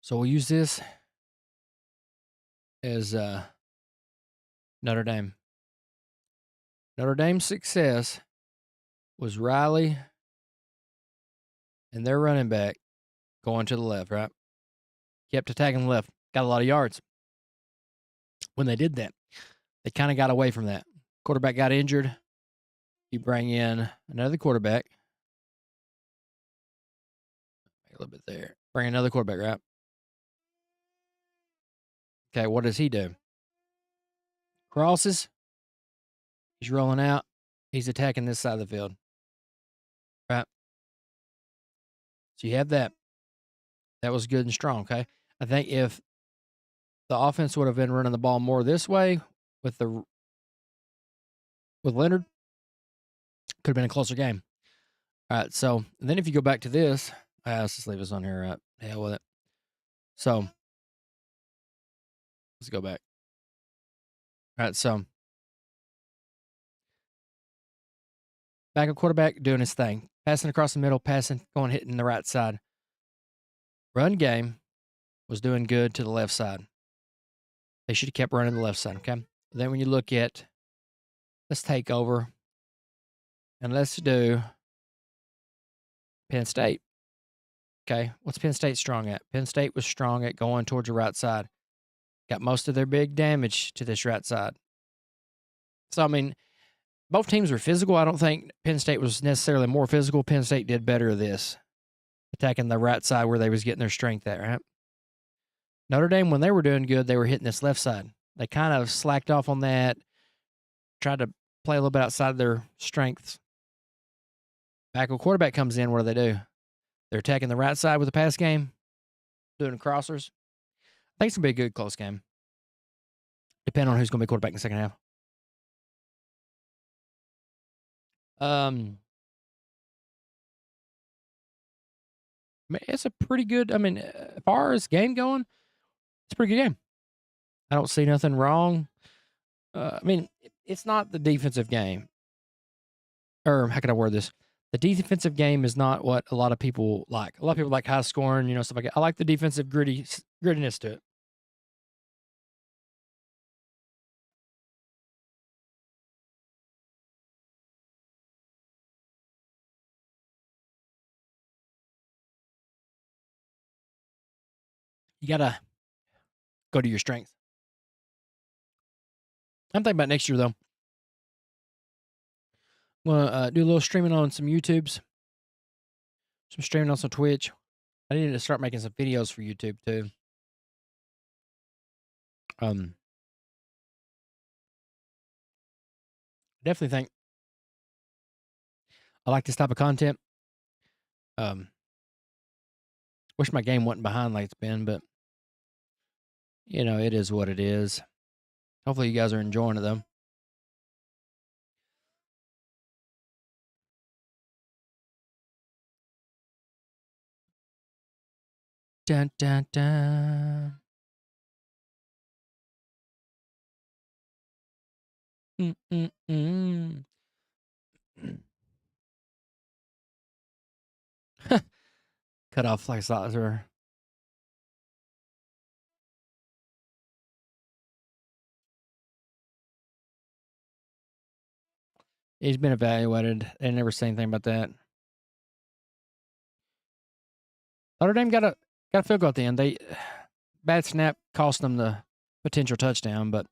So we'll use this as Notre Dame. Notre Dame's success was Riley and their running back going to the left, right? Kept attacking the left. Got a lot of yards. When they did that, they kind of got away from that. Quarterback got injured. You bring in another quarterback. A little bit there. Bring another quarterback, right? Okay, what does he do? Crosses. He's rolling out. He's attacking this side of the field. Right? So you have that. That was good and strong, okay? I think if the offense would have been running the ball more this way with Leonard, could have been a closer game. All right, so then if you go back to this, let's just leave this on here, right? Hell with it. So let's go back. All right, so backup quarterback doing his thing, passing across the middle, passing, going, hitting the right side. Run game was doing good to the left side. They should have kept running the left side, okay? Then when you look at, let's take over and let's do Penn State. Okay, what's Penn State strong at? Penn State was strong at going towards the right side. Got most of their big damage to this right side. So, I mean, both teams were physical. I don't think Penn State was necessarily more physical. Penn State did better at this, attacking the right side where they was getting their strength at, right? Notre Dame, when they were doing good, they were hitting this left side. They kind of slacked off on that, tried to play a little bit outside their strengths. Backup quarterback comes in, what do? They're attacking the right side with the pass game, doing crossers. I think it's going to be a good, close game, depending on who's going to be quarterback in the second half. It's a pretty good, as far as game going, it's a pretty good game. I don't see nothing wrong. It's not the defensive game. Or how can I word this? The defensive game is not what a lot of people like. A lot of people like high scoring, stuff like that. I like the defensive grittiness to it. You got to go to your strengths. I'm thinking about next year, though. I'm going to do a little streaming on some YouTubes, some streaming on some Twitch. I need to start making some videos for YouTube, too. Definitely think I like this type of content. Wish my game wasn't behind like it's been, but it is what it is. Hopefully you guys are enjoying it, though. Dun, dun, dun. Mm-mm-mm. Cut off like saucer. He's been evaluated. They never say anything about that. Notre Dame got a field goal at the end. They bad snap cost them the potential touchdown, but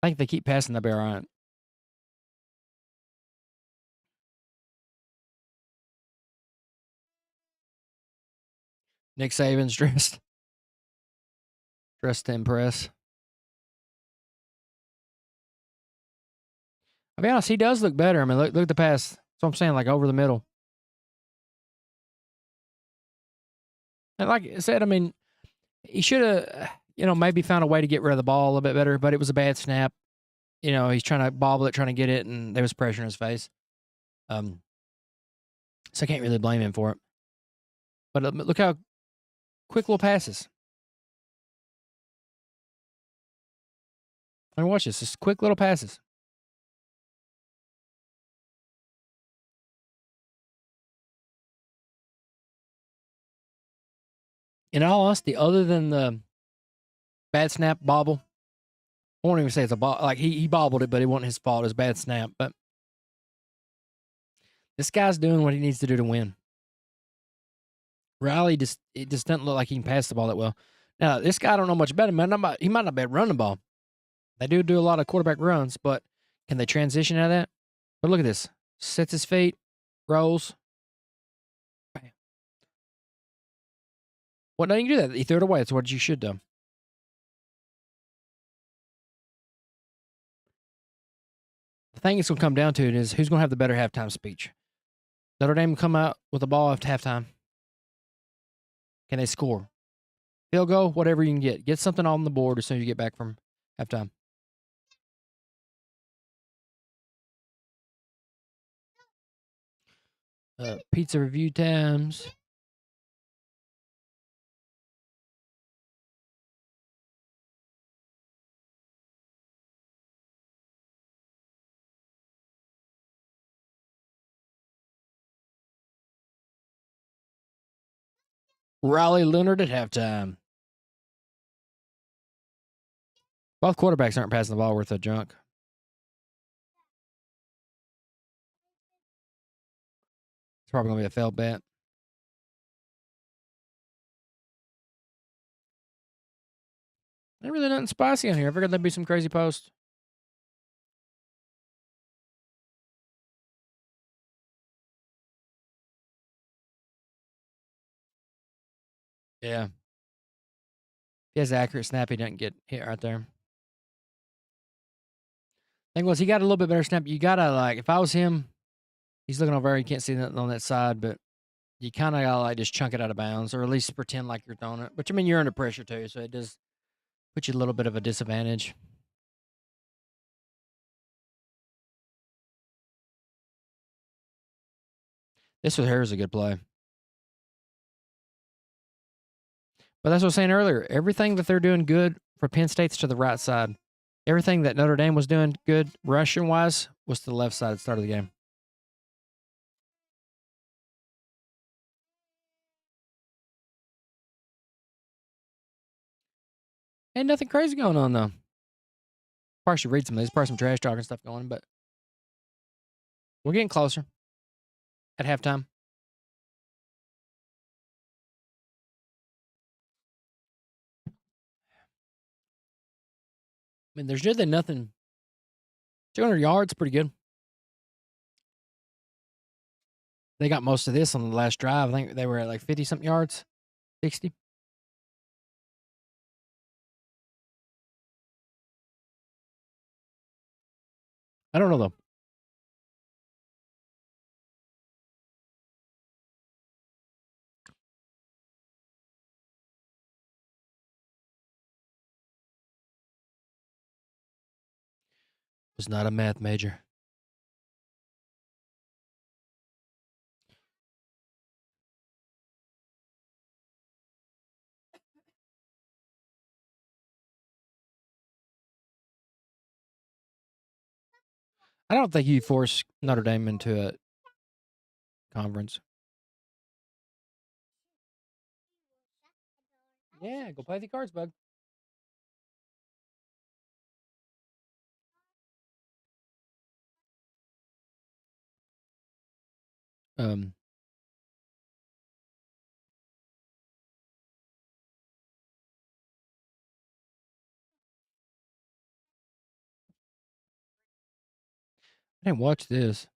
I think they keep passing, they'll be all right. Nick Saban's dressed to impress. I'll be honest, he does look better. I mean, look at the pass. That's what I'm saying, like over the middle. And like I said, I mean, he should have, maybe found a way to get rid of the ball a little bit better, but it was a bad snap. He's trying to bobble it, trying to get it, and there was pressure in his face. So I can't really blame him for it. But look how quick little passes. I mean, watch this. Just quick little passes. In all honesty, other than the bad snap bobble, I won't even say it's a bobble. Like, he bobbled it, but it wasn't his fault. It was a bad snap. But this guy's doing what he needs to do to win. Riley it just doesn't look like he can pass the ball that well. Now, this guy, I don't know much about him. He might not be able to run the ball. They do a lot of quarterback runs, but can they transition out of that? But look at this. Sets his feet, rolls. Bam. Well, no, you can do that. He threw it away. That's what you should do. The thing it's going to come down to is who's going to have the better halftime speech. Notre Dame will come out with the ball after halftime. Can they score? Field goal, whatever you can get. Get something on the board as soon as you get back from halftime. Pizza review times. Riley Leonard at halftime. Both quarterbacks aren't passing the ball worth a junk. It's probably going to be a failed bet. Ain't really nothing spicy on here. I figured there'd be some crazy post. Yeah. If he has accurate snap, he doesn't get hit right there. Thing was, he got a little bit better snap. You got to, like, if I was him, he's looking over there. You can't see nothing on that side, but you kind of got to, like, just chunk it out of bounds or at least pretend like you're throwing it. But, I mean, you're under pressure, too, so it does put you a little bit of a disadvantage. This was Harris a good play. But that's what I was saying earlier. Everything that they're doing good for Penn State's to the right side. Everything that Notre Dame was doing good rushing-wise was to the left side at the start of the game. Ain't nothing crazy going on, though. Probably should read some of these. Probably some trash talk and stuff going, but we're getting closer at halftime. I mean, there's really nothing. 200 yards, pretty good. They got most of this on the last drive. I think they were at like 50-something yards, 60. I don't know, though. Was not a math major. I don't think you force Notre Dame into a conference. Yeah, go play the cards, bud. Um, I didn't watch this.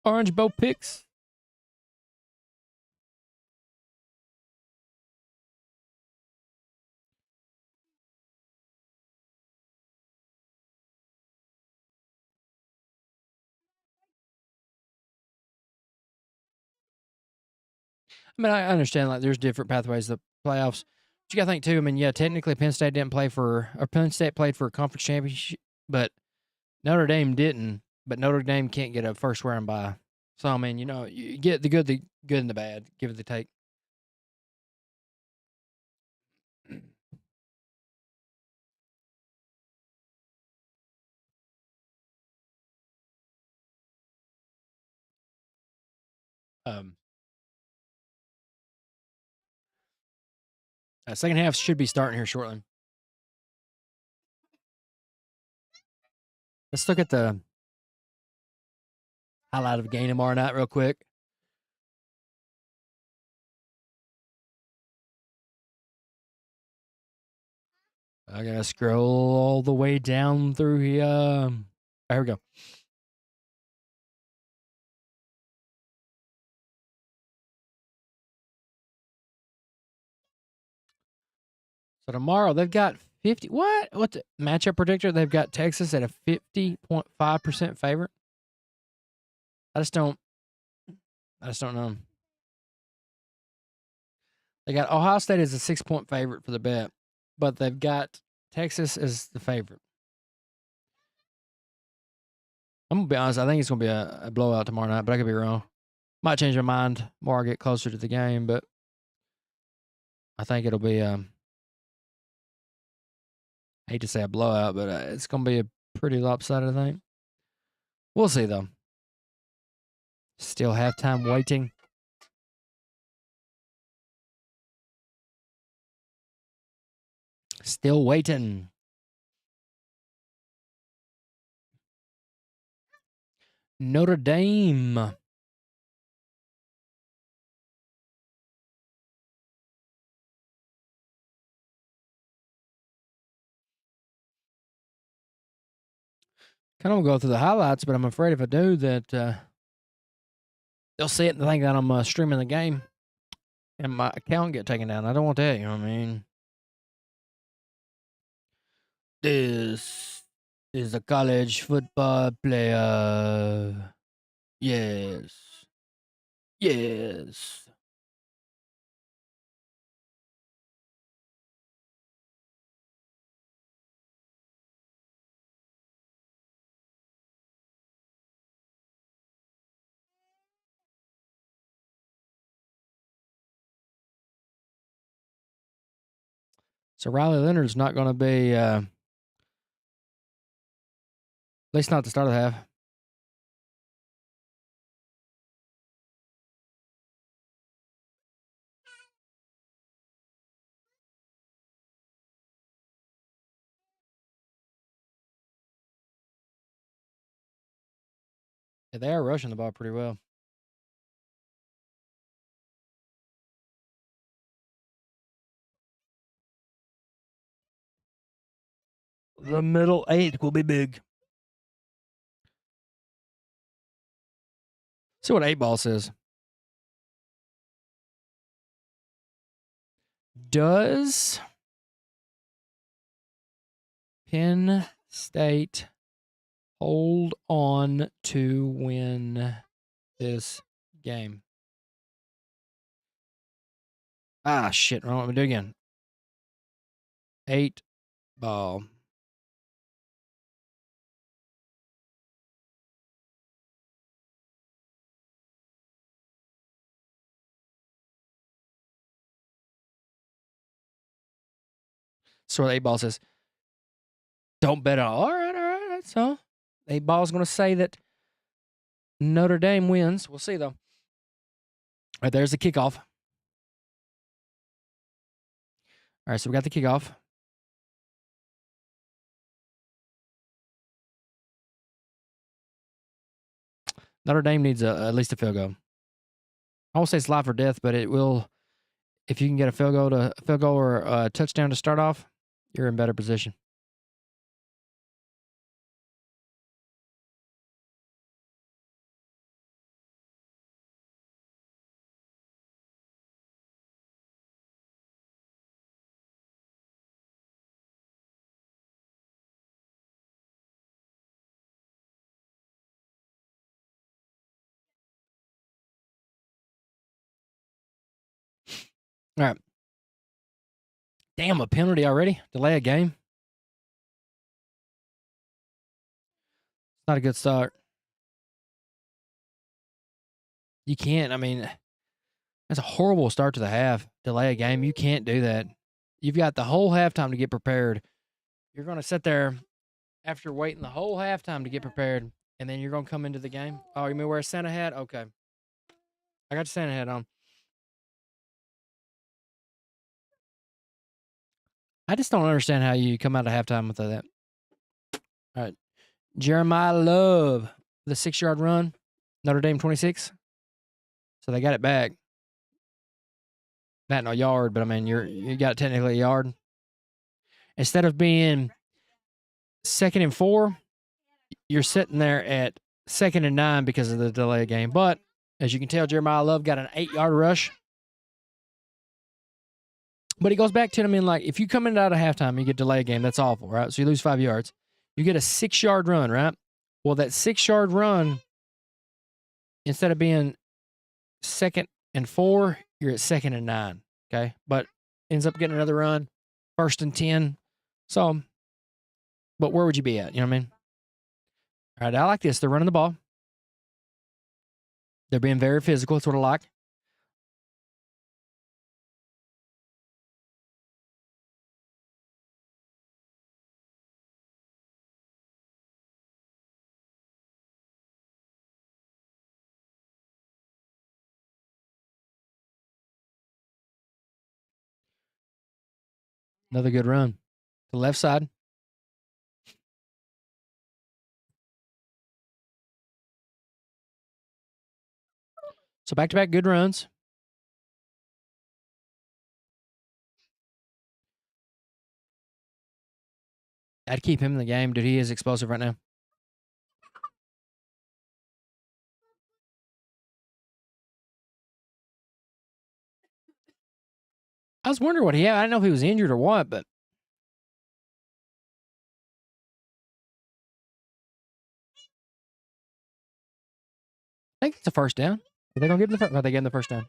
Orange Bowl picks. I mean, I understand like there's different pathways to the playoffs. But you got to think too. I mean, yeah, technically Penn State didn't play for, or Penn State played for a conference championship, but Notre Dame didn't. But Notre Dame can't get a first round bye. So I mean, you get the good, and the bad. Give it the take. Um, second half should be starting here shortly. Let's look at the highlight of the game tomorrow night real quick. I gotta scroll all the way down through here. Here we go. So tomorrow they've got 50. What's the matchup predictor? They've got Texas at a 50.5% favorite. I just don't know. They got Ohio State as a 6-point favorite for the bet, but they've got Texas as the favorite. I'm gonna be honest. I think it's gonna be a blowout tomorrow night, but I could be wrong. Might change my mind more I get closer to the game, but I think it'll be. I hate to say a blowout, but it's gonna be a pretty lopsided. I think. We'll see though. Still halftime waiting. Still waiting. Notre Dame. Kind of go through the highlights, but I'm afraid if I do that they'll see it and think that I'm streaming the game and my account get taken down. I don't want that, you know what I mean? This is a college football player. Yes. Yes. So Riley Leonard's not going to be, at least not at the start of the half. Yeah, they are rushing the ball pretty well. The middle eight will be big. See what 8 ball says. Does Penn State hold on to win this game? Ah, shit. Wrong. Let me do it again. 8 ball. So the 8 Ball says, don't bet on. All right. So 8 Ball's going to say that Notre Dame wins. We'll see, though. All right, there's the kickoff. All right, so we got the kickoff. Notre Dame needs at least a field goal. I won't say it's life or death, but it will. If you can get a field goal or a touchdown to start off, you're in better position. All right. Damn, a penalty already? Delay a game? It's not a good start. You can't. I mean, that's a horrible start to the half. Delay a game. You can't do that. You've got the whole halftime to get prepared. You're going to sit there after waiting the whole halftime to get prepared, and then you're going to come into the game. Oh, you mean wear a Santa hat? Okay. I got your Santa hat on. I just don't understand how you come out of halftime with that. All right. Jeremiah Love, the 6-yard run. Notre Dame 26. So they got it back. Not in a yard, but I mean, you got technically a yard. Instead of being 2nd and 4, you're sitting there at 2nd and 9 because of the delay game. But as you can tell, Jeremiah Love got an 8-yard rush. But he goes back to it. I mean, like, if you come in out of halftime, you get delay game. That's awful, right? So you lose 5 yards. You get a 6-yard run, right? Well, that 6-yard run, instead of being 2nd and 4, you're at 2nd and 9, okay? But ends up getting another run, 1st and 10. So, but where would you be at? You know what I mean? All right, I like this. They're running the ball. They're being very physical. That's what I like. Another good run. The left side. So back-to-back good runs. I'd keep him in the game. Dude, he is explosive right now. I was wondering what he had. I didn't know if he was injured or what, but I think it's a first down. Are they going to give him the first? Are they getting the first down?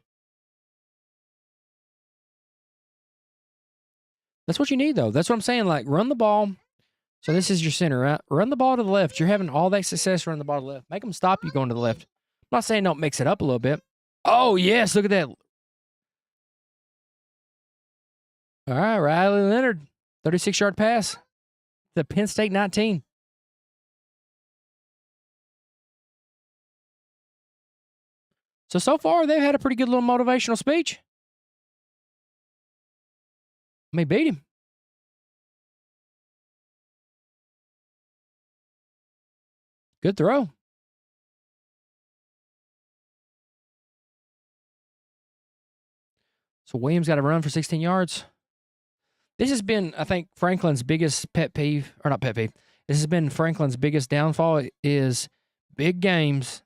That's what you need, though. That's what I'm saying. Like, run the ball. So this is your center, right? Run the ball to the left. You're having all that success running the ball to the left. Make them stop you going to the left. I'm not saying don't mix it up a little bit. Oh, yes. Look at that. All right, Riley Leonard. 36-yard pass. The Penn State 19. So far, they've had a pretty good little motivational speech. I mean, beat him. Good throw. So Williams got to run for 16 yards. This has been, I think, Franklin's biggest pet peeve, or not pet peeve. This has been Franklin's biggest downfall is big games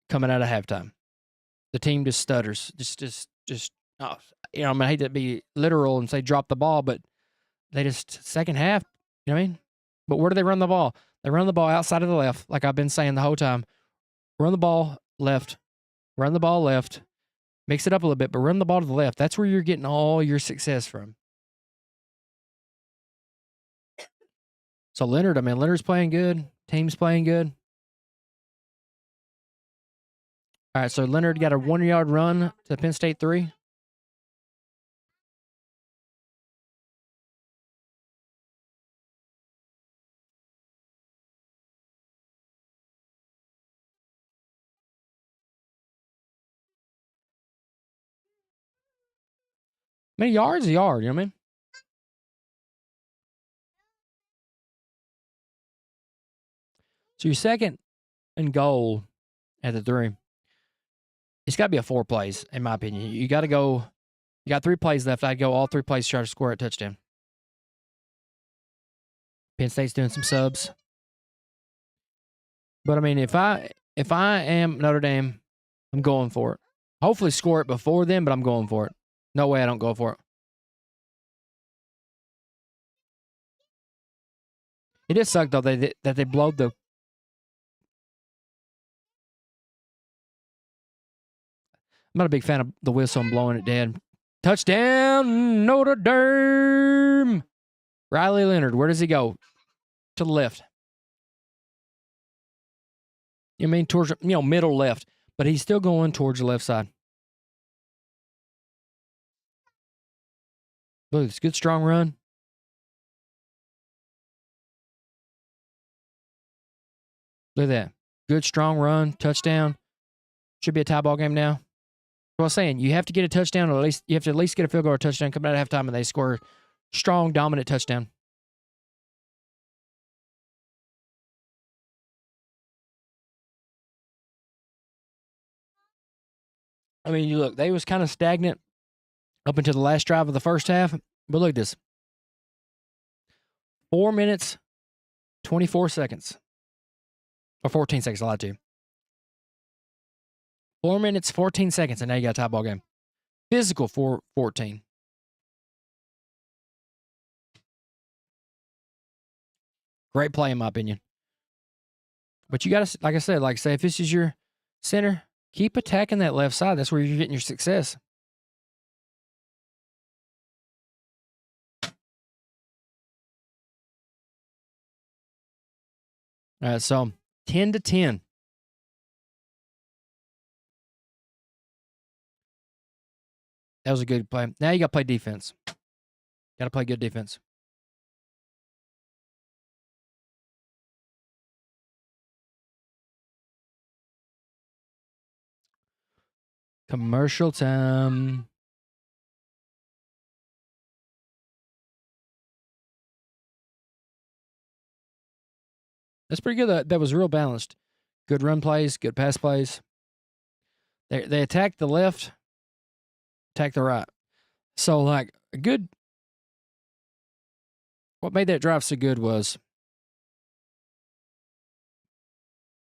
coming out of halftime. The team just stutters. Just oh, you know, I mean, I hate to be literal and say drop the ball, but they just, second half, you know what I mean? But where do they run the ball? They run the ball outside of the left, like I've been saying the whole time. Run the ball left. Run the ball left. Mix it up a little bit, but run the ball to the left. That's where you're getting all your success from. So Leonard, I mean, Leonard's playing good. Team's playing good. All right, so Leonard got a 1-yard run to Penn State 3. many yards a yard, you know what I mean? So your second and goal at the 3. It's got to be a 4 plays, in my opinion. You got to go. You got 3 plays left. I'd go all 3 plays to try to score a touchdown. Penn State's doing some subs. But I mean, if I am Notre Dame, I'm going for it. Hopefully score it before then, but I'm going for it. No way I don't go for it. It did suck though that they blowed the. I'm not a big fan of the whistle and blowing it dead. Touchdown, Notre Dame. Riley Leonard, where does he go? To the left. You mean towards, middle left, but he's still going towards the left side. Look, it's a good strong run. Look at that. Good strong run, touchdown. Should be a tie ball game now. So I was saying, you have to get a touchdown, or at least you have to at least get a field goal or a touchdown, come out at halftime, and they score strong, dominant touchdown. I mean, you look, they was kind of stagnant up until the last drive of the first half. But look at this. 4 minutes, 24 seconds. Or 14 seconds, I lied to you. 4 minutes, 14 seconds, and now you got a tie ball game. Physical 4-14. Great play, in my opinion. But you got to, like I said, say if this is your center, keep attacking that left side. That's where you're getting your success. All right, so 10-10. That was a good play. Now you got to play defense. Got to play good defense. Commercial time. That's pretty good. That was real balanced. Good run plays, good pass plays. They attacked the left, attacked the right. So, like, a good. What made that drive so good was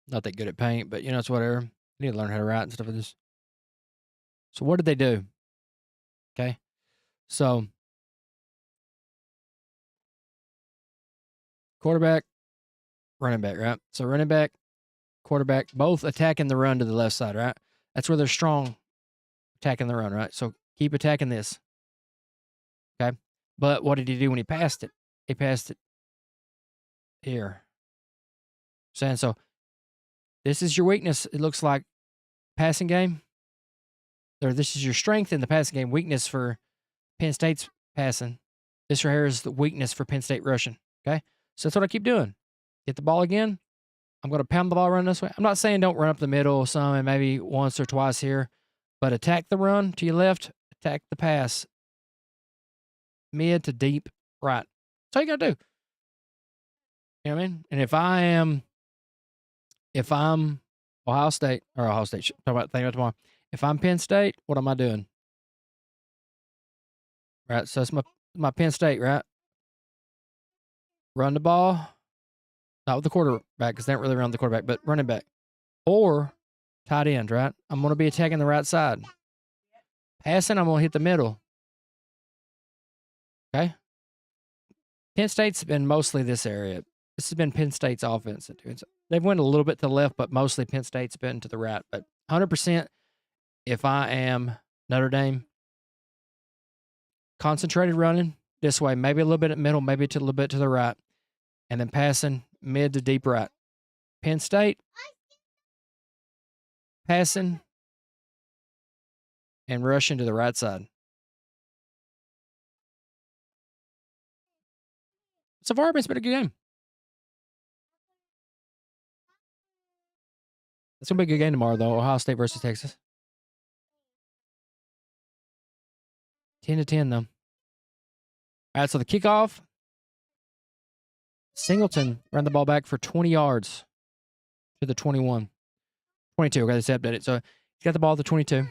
not that good at paint, but it's whatever. You need to learn how to write and stuff like this. So, what did they do? Okay. So, quarterback, running back, right? So, running back, quarterback, both attacking the run to the left side, right? That's where they're strong, attacking the run, right? So, keep attacking this. Okay. But what did he do when he passed it? He passed it here. Saying so, this is your weakness. It looks like passing game, or this is your strength in the passing game. Weakness for Penn State's passing. This right here is the weakness for Penn State rushing. Okay, so that's what I keep doing. Get the ball again. I'm going to pound the ball running this way. I'm not saying don't run up the middle some and maybe once or twice here, but attack the run to your left, attack the pass mid to deep right. That's all you got to do. You know what I mean? And if I'm Ohio State, talk about tomorrow. If I'm Penn State, what am I doing? Right, so it's my Penn State, right? Run the ball, not with the quarterback, because they don't really run the quarterback, but running back. Or tight end, right? I'm going to be attacking the right side. Passing, I'm going to hit the middle. Okay? Penn State's been mostly this area. This has been Penn State's offense. They've went a little bit to the left, but mostly Penn State's been to the right. But 100%, if I am Notre Dame, concentrated running this way, maybe a little bit at middle, maybe a little bit to the right, and then passing mid to deep right. Penn State, passing and rushing to the right side. So far, it's been a good game. It's going to be a good game tomorrow, though. Ohio State versus Texas. 10-10 though. All right, so the kickoff, Singleton ran the ball back for 20 yards to the 21. 22, okay, let's update it. So he's got the ball at the 22.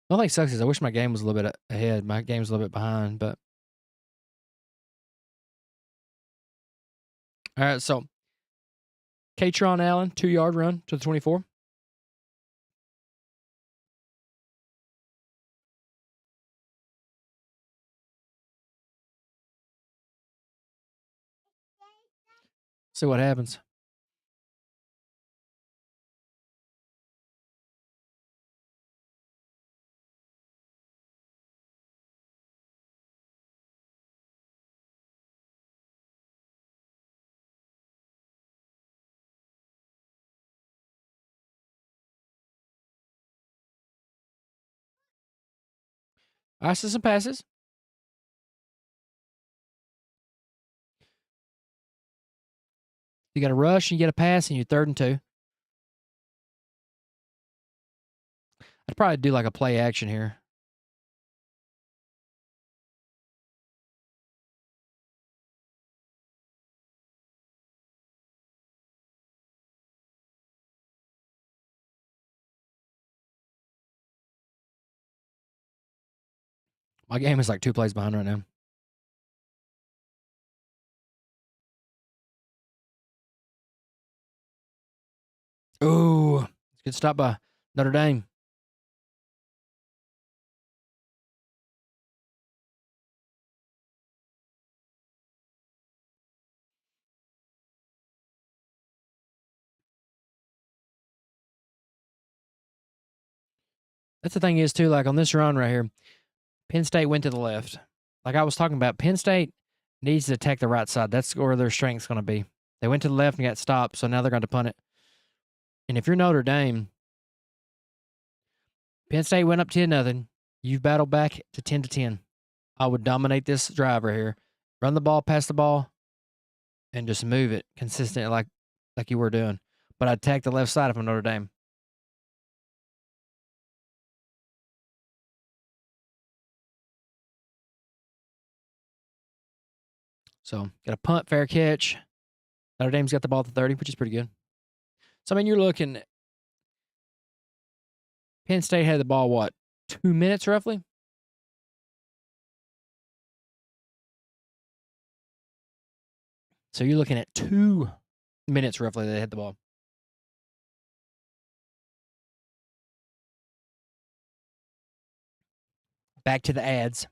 The only thing sucks is I wish my game was a little bit ahead. My game's a little bit behind, but. All right, so Katron Allen, 2-yard run to the 24. See what happens. I see some passes. You got a rush and you get a pass and you're 3rd and 2. I'd probably do like a play action here. My game is like 2 plays behind right now. Ooh, good stop by Notre Dame. That's the thing is too, like on this run right here, Penn State went to the left. Like I was talking about, Penn State needs to attack the right side. That's where their strength's going to be. They went to the left and got stopped, so now they're going to punt it. And if you're Notre Dame, Penn State went up 10-0. You've battled back to 10-10. I would dominate this drive right here. Run the ball, pass the ball, and just move it consistently like you were doing. But I'd attack the left side if I'm Notre Dame. So, got a punt, fair catch. Notre Dame's got the ball at the 30, which is pretty good. So, I mean, you're looking. Penn State had the ball, what, 2 minutes roughly? So, you're looking at 2 minutes roughly they had the ball. Back to the ads.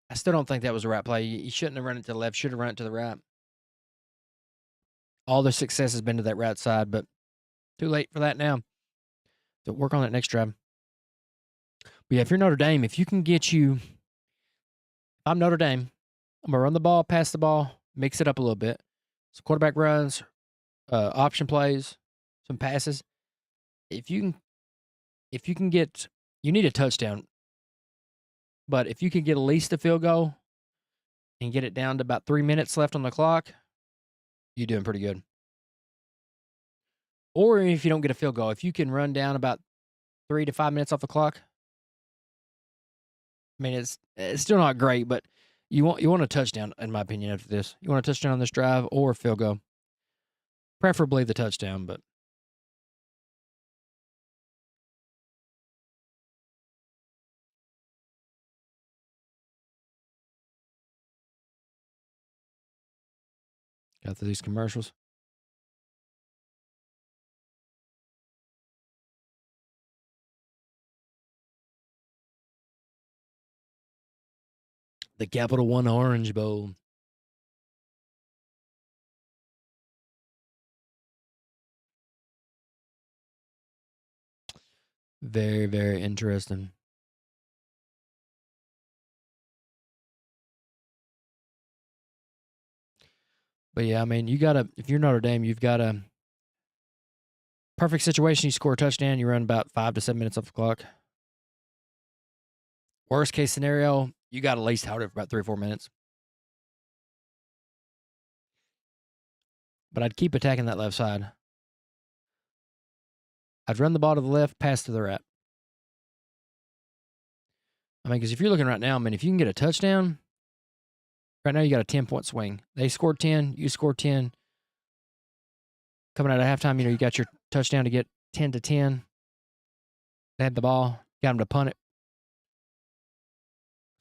I still don't think that was the right play. You shouldn't have run it to the left. Should have run it to the right. All their success has been to that right side, but too late for that now. So work on that next drive. But yeah, if you're Notre Dame, if you can get if I'm Notre Dame, I'm going to run the ball, pass the ball, mix it up a little bit. So quarterback runs, option plays, some passes. If you can get, you need a touchdown. But if you can get at least a field goal and get it down to about 3 minutes left on the clock, you're doing pretty good. Or if you don't get a field goal, if you can run down about 3 to 5 minutes off the clock, I mean, it's still not great, but you want a touchdown, in my opinion, after this. You want a touchdown on this drive or a field goal. Preferably the touchdown, but. Got through these commercials. The Capital One Orange Bowl. Very, very interesting. But yeah, I mean, if you're Notre Dame, you've got a perfect situation. You score a touchdown, you run about 5 to 7 minutes off the clock. Worst case scenario, you got at least hold it for about 3 or 4 minutes. But I'd keep attacking that left side. I'd run the ball to the left, pass to the right. I mean, because if you're looking right now, I mean, if you can get a touchdown, right now you got a 10-point swing. They scored 10, you scored 10. Coming out of halftime, you got your touchdown to get 10-10. They had the ball, got them to punt it.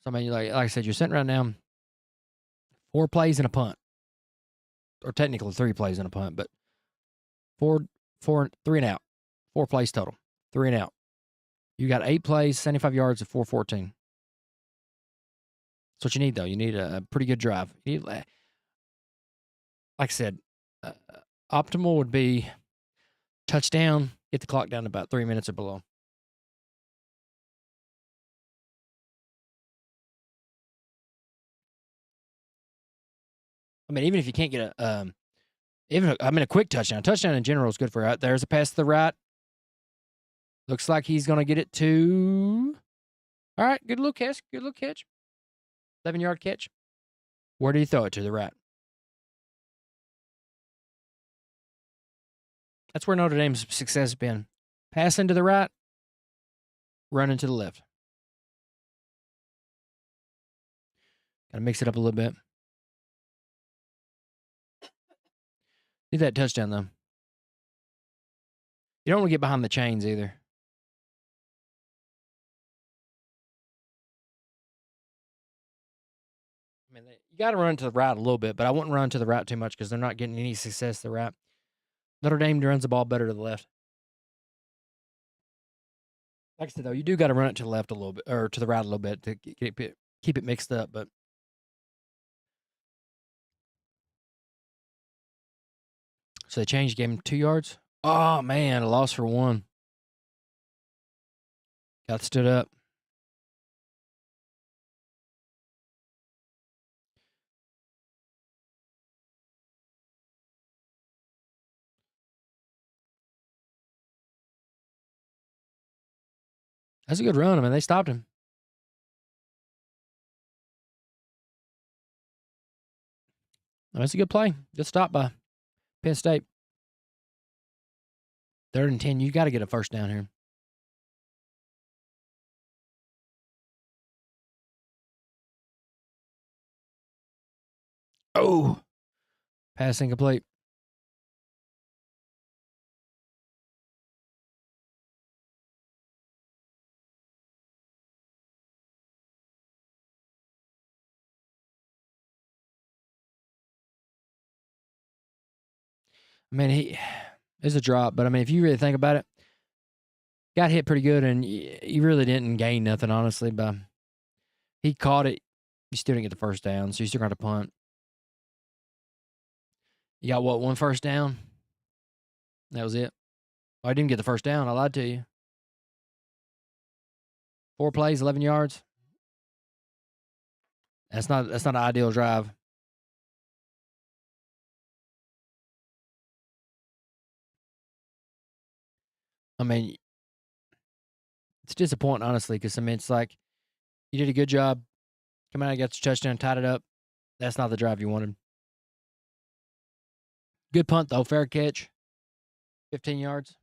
So, I mean, like I said, you're sitting right now, 4 plays and a punt. Or technically 3 plays and a punt, but 3 and out. 4 plays total. 3 and out. You got 8 plays, 75 yards at 4:14. That's what you need, though. You need a pretty good drive. You need, like I said, optimal would be touchdown, get the clock down to about 3 minutes or below. I mean, even if you can't get a quick touchdown. Touchdown in general is good for out. There's a pass to the right. Looks like he's going to get it to. All right, good little catch. Good little catch. 7-yard catch. Where did he throw it to? The right. That's where Notre Dame's success has been. Passing to the right, running to the left. Got to mix it up a little bit. Need that touchdown, though. You don't want to get behind the chains either. I mean, you got to run to the right a little bit, but I wouldn't run to the right too much because they're not getting any success to the right. Notre Dame runs the ball better to the left. Like I said, though, you do got to run it to the left a little bit, or to the right a little bit to keep it mixed up. But so they changed, gave him 2 yards. Oh man, a loss for 1. Got stood up. That's a good run. I mean, they stopped him. That's a good play. Good stop by Penn State. 3rd and 10. You got to get a first down here. Oh, pass incomplete. I mean, it's a drop, but I mean, if you really think about it, got hit pretty good, and he really didn't gain nothing, honestly. But he caught it. You still didn't get the first down, so you still got to punt. You got what, 1 first down? That was it. Oh, I didn't get the first down. I lied to you. 4 plays, 11 yards. That's not an ideal drive. I mean, it's disappointing, honestly, because I mean, it's like you did a good job. Come out, got your touchdown, tied it up. That's not the drive you wanted. Good punt though, fair catch. 15 yards.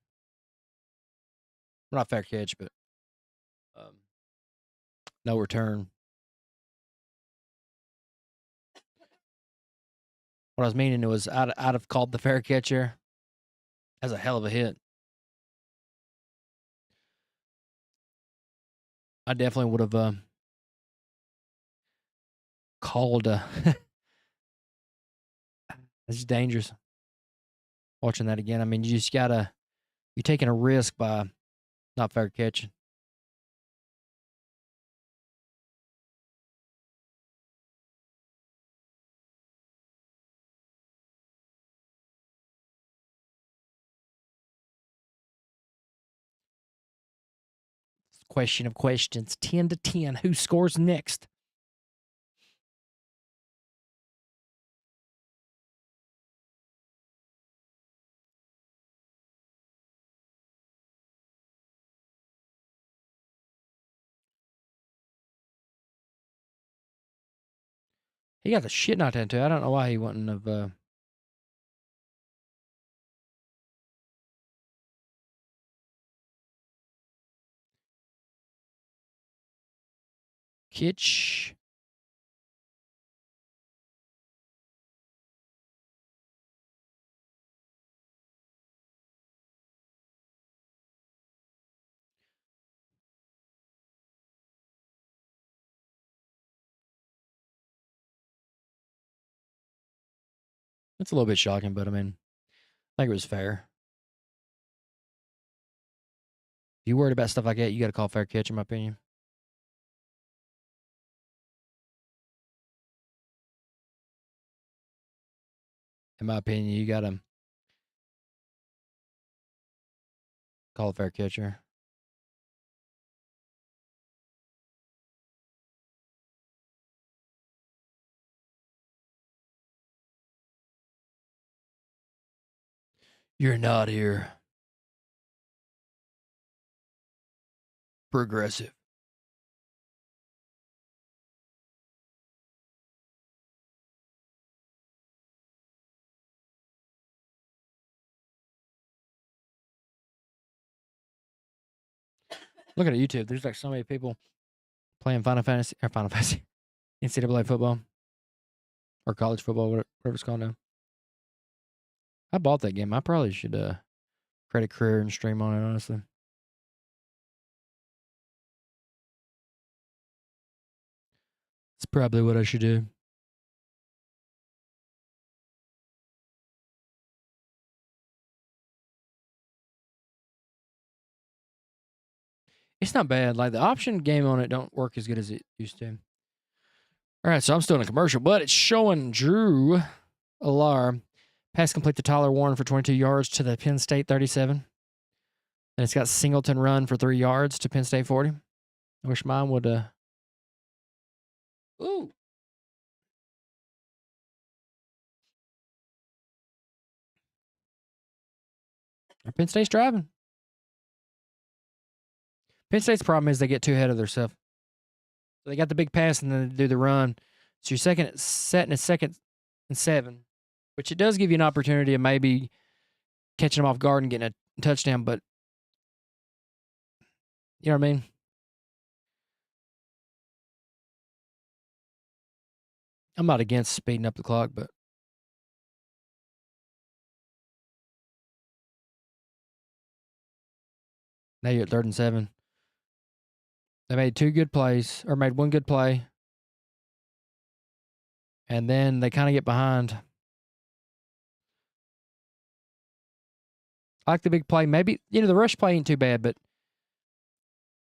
Well, not fair catch, but no return. What I was meaning was I'd have called the fair catch here. That's a hell of a hit. I definitely would have called. It's dangerous. Watching that again, I mean, you're taking a risk by not fair catching. Question of questions, 10-10. Who scores next? He got the shit knocked into. I don't know why he wouldn't have. Kitch. It's a little bit shocking, but I mean, I think it was fair. If you worried about stuff like that, you got to call fair catch, in my opinion. In my opinion, you got to call a fair catcher. You're not here. Progressive. Look at YouTube. There's like so many people playing Final Fantasy, NCAA football, or college football, whatever it's called now. I bought that game. I probably should create a career and stream on it, honestly. It's probably what I should do. It's not bad. Like the option game on it don't work as good as it used to. All right, so I'm still in a commercial, but it's showing Drew Alar pass complete to Tyler Warren for 22 yards to the Penn State 37. And it's got Singleton run for 3 yards to Penn State 40. I wish mine would ooh. Penn State's driving. Penn State's problem is they get too ahead of themselves. So they got the big pass and then they do the run. So you're setting a second and 7, which it does give you an opportunity of maybe catching them off guard and getting a touchdown, but you know what I mean? I'm not against speeding up the clock, but now you're at 3rd and 7. They made 2 good plays, or made 1 good play, and then they kind of get behind. I like the big play. Maybe, the rush play ain't too bad, but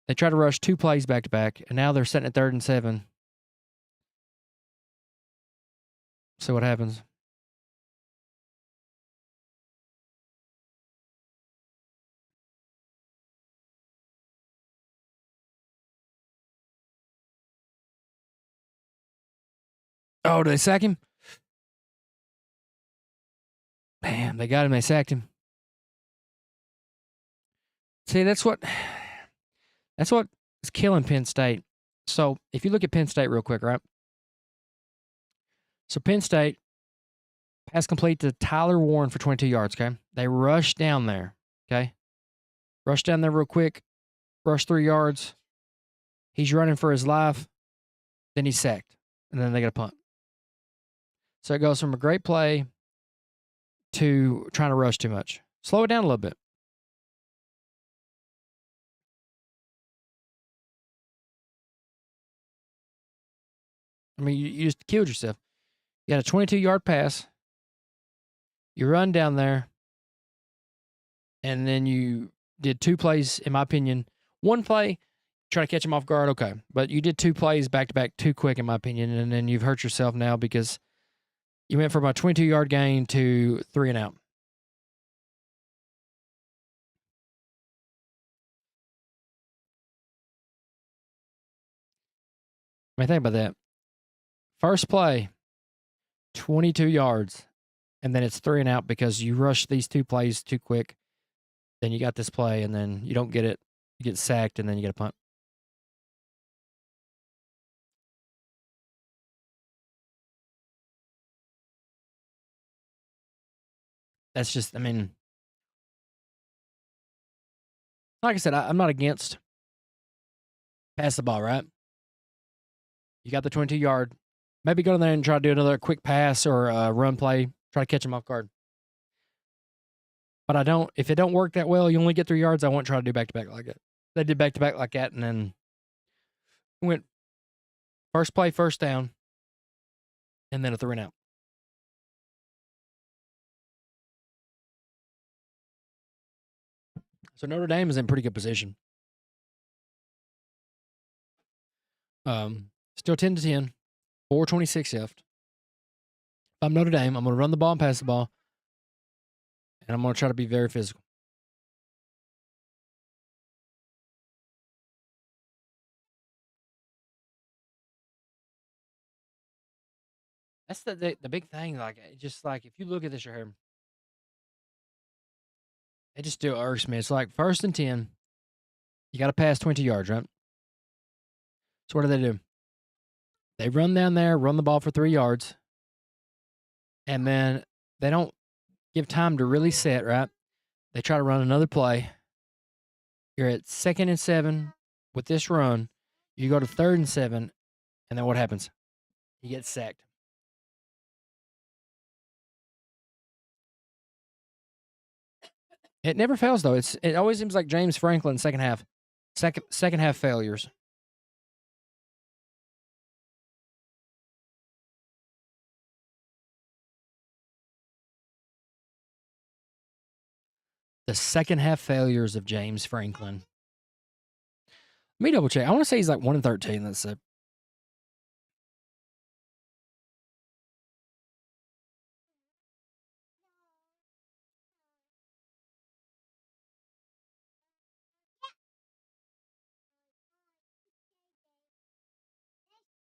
they try to rush 2 plays back to back, and now they're sitting at 3rd and 7. So what happens? Oh, did they sack him? Man, they got him. They sacked him. See, that's what is killing Penn State. So if you look at Penn State real quick, right? So Penn State pass complete to Tyler Warren for 22 yards, okay? They rush down there, okay? Rush down there real quick, rush 3 yards. He's running for his life. Then he's sacked. And then they got a punt. So it goes from a great play to trying to rush too much. Slow it down a little bit. I mean, you just killed yourself. You got a 22-yard pass. You run down there. And then you did 2 plays, in my opinion. 1 play, try to catch him off guard, okay. But you did 2 plays back-to-back too quick, in my opinion. And then you've hurt yourself now because you went from a 22-yard gain to 3 and out. I mean, think about that. First play, 22 yards, and then it's 3 and out because you rushed these 2 plays too quick. Then you got this play, and then you don't get it. You get sacked, and then you get a punt. that's just, I mean, like I said, I'm not against pass the ball, right? You got the 22-yard. Maybe go in there and try to do another quick pass or a run play. Try to catch them off guard. But I don't. If it don't work that well, you only get 3 yards. I won't try to do back to back like that. They did back to back like that, and then went first play, first down, and then a 3 and out. So Notre Dame is in pretty good position. Still 10-10, 4:26 left. If I'm Notre Dame, I'm going to run the ball and pass the ball, and I'm going to try to be very physical. That's the big thing. Like, just like if you look at this right here, it just still irks me. It's like 1st and 10. You got to pass 20 yards, right? So what do? They run down there, run the ball for 3 yards, and then they don't give time to really set, right? They try to run another play. You're at 2nd and 7 with this run. You go to 3rd and 7, and then what happens? You get sacked. It never fails though. It always seems like James Franklin second half failures. The second half failures of James Franklin. Let me double check. I want to say he's like 1-13. Let's see.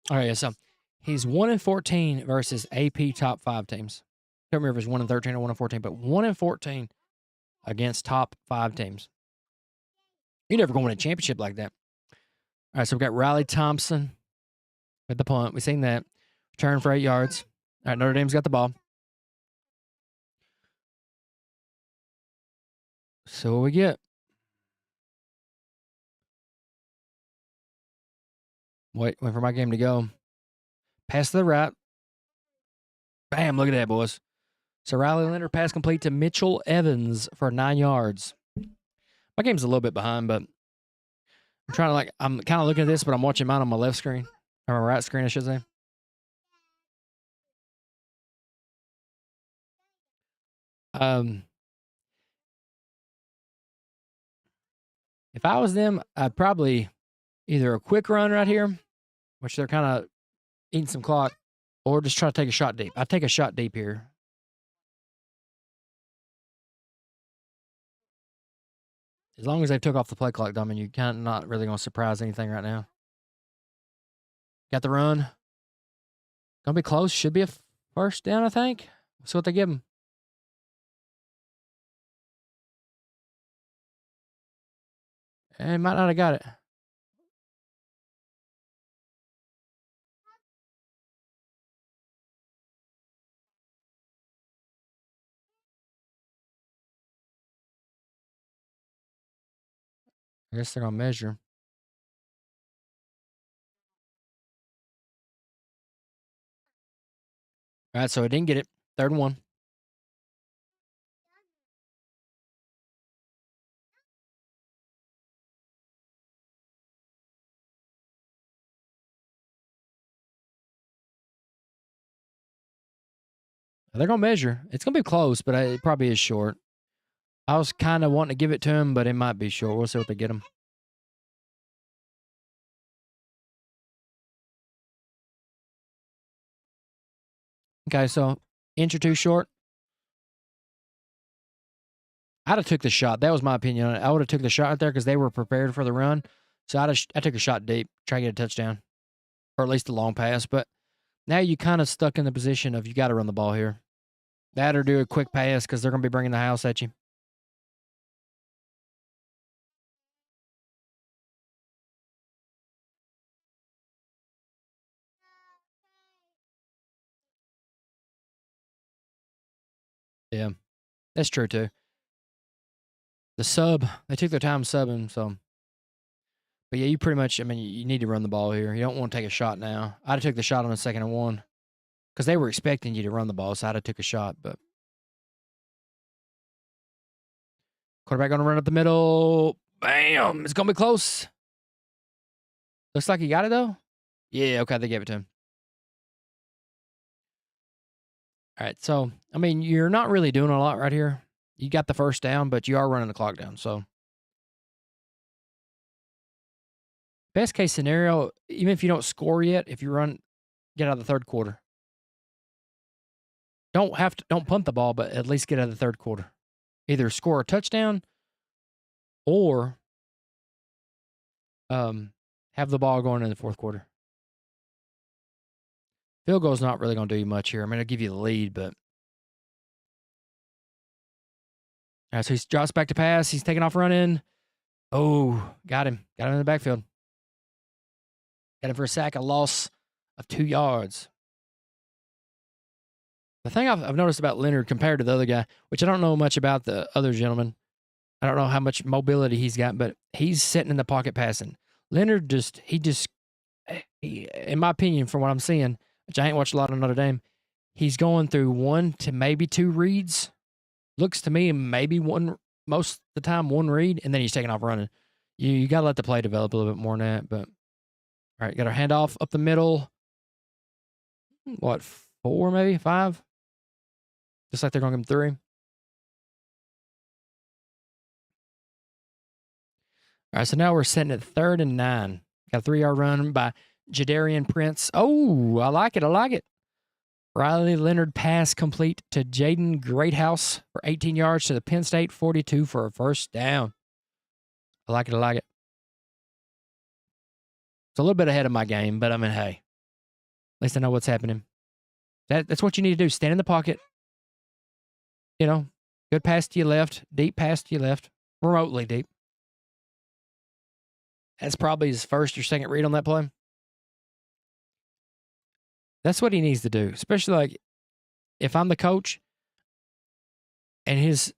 All right, yeah, so he's 1-14 versus AP top 5 teams. Can't remember if it's 1-13 or 1-14, but 1-14 against top 5 teams. You never go win a championship like that. All right, so we've got Riley Thompson at the punt. We've seen that. Return for 8 yards. All right, Notre Dame's got the ball. So what we get? Wait for my game to go. Pass to the right. Bam, look at that, boys. So Riley Leonard pass complete to Mitchell Evans for 9 yards. My game's a little bit behind, but I'm kind of looking at this, but I'm watching mine on my left screen, or my right screen, I should say. If I was them, I'd probably either a quick run right here, which they're kind of eating some clock, or just try to take a shot deep. I'd take a shot deep here. As long as they took off the play clock, Domin, you kind of not really going to surprise anything right now. Got the run. Going to be close. Should be a first down, I think. Let's see what they give him. And might not have got it. I guess they're going to measure. All right, so I didn't get it. 3rd and 1. They're going to measure. It's going to be close, but it probably is short. I was kind of wanting to give it to him, but it might be short. We'll see what they get him. Okay, so inch or two short. I'd have took the shot. That was my opinion on it. I would have took the shot right there because they were prepared for the run. So I took a shot deep, try to get a touchdown, or at least a long pass. But now you kind of stuck in the position of you got to run the ball here. That or do a quick pass because they're going to be bringing the house at you. Yeah. That's true too. The sub, they took their time subbing, so. But yeah, you pretty much, I mean, you need to run the ball here. You don't want to take a shot now. I'd have took the shot on the 2nd and 1 because they were expecting you to run the ball, so I'd have took a shot. But quarterback going to run up the middle. Bam! It's going to be close. Looks like he got it, though. Yeah, okay, they gave it to him. All right, so, I mean, you're not really doing a lot right here. You got the first down, but you are running the clock down, so. Best case scenario, even if you don't score yet, if you get out of the third quarter. Don't punt the ball, but at least get out of the third quarter. Either score a touchdown or have the ball going in the fourth quarter. Field goal's not really going to do you much here. I mean, it'll give you the lead, but. All right, so he drops back to pass. He's taking off running. Oh, got him. Got him in the backfield. Got him for a sack, a loss of 2 yards. The thing I've noticed about Leonard compared to the other guy, which I don't know much about the other gentleman. I don't know how much mobility he's got, but he's sitting in the pocket passing. Leonard in my opinion, from what I'm seeing, which I ain't watched a lot of Notre Dame, he's going through 1 to maybe 2 reads. Looks to me maybe one, most of the time, 1 read, and then he's taking off running. You got to let the play develop a little bit more than that. But, all right, got our handoff up the middle. What, 4 maybe? 5? Just like they're going to give him 3. All right, so now we're sitting at 3rd and 9. Got a 3-yard run by Jadarian Prince. Oh, I like it. I like it. Riley Leonard pass complete to Jaden Greathouse for 18 yards to the Penn State 42 for a first down. I like it. I like it. It's a little bit ahead of my game, but I mean, hey, at least I know what's happening. That's what you need to do. Stand in the pocket. You know, good pass to your left, deep pass to your left, remotely deep. That's probably his first or second read on that play. That's what he needs to do, especially like if I'm the coach and he's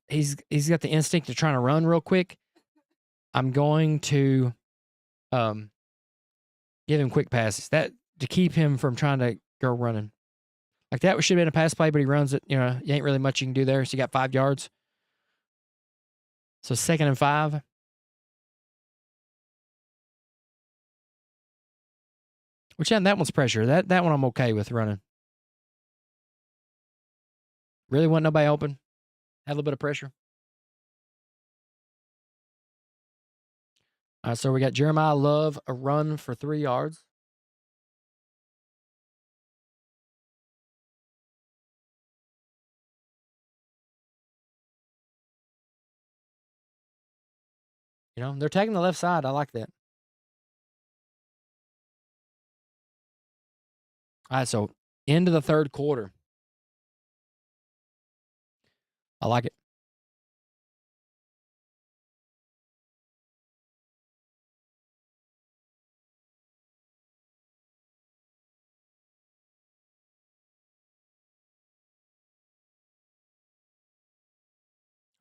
got the instinct to try to run real quick. I'm going to give him quick passes that to keep him from trying to go running. Like that should have been a pass play, but he runs it. You know, you ain't really much you can do there. So you got 5 yards. So 2nd and 5. Which that one's pressure. That one I'm okay with running. Really wasn't nobody open. Had a little bit of pressure. All right, so we got Jeremiah Love, a run for 3 yards. You know, they're taking the left side. I like that. All right, so into the third quarter. I like it.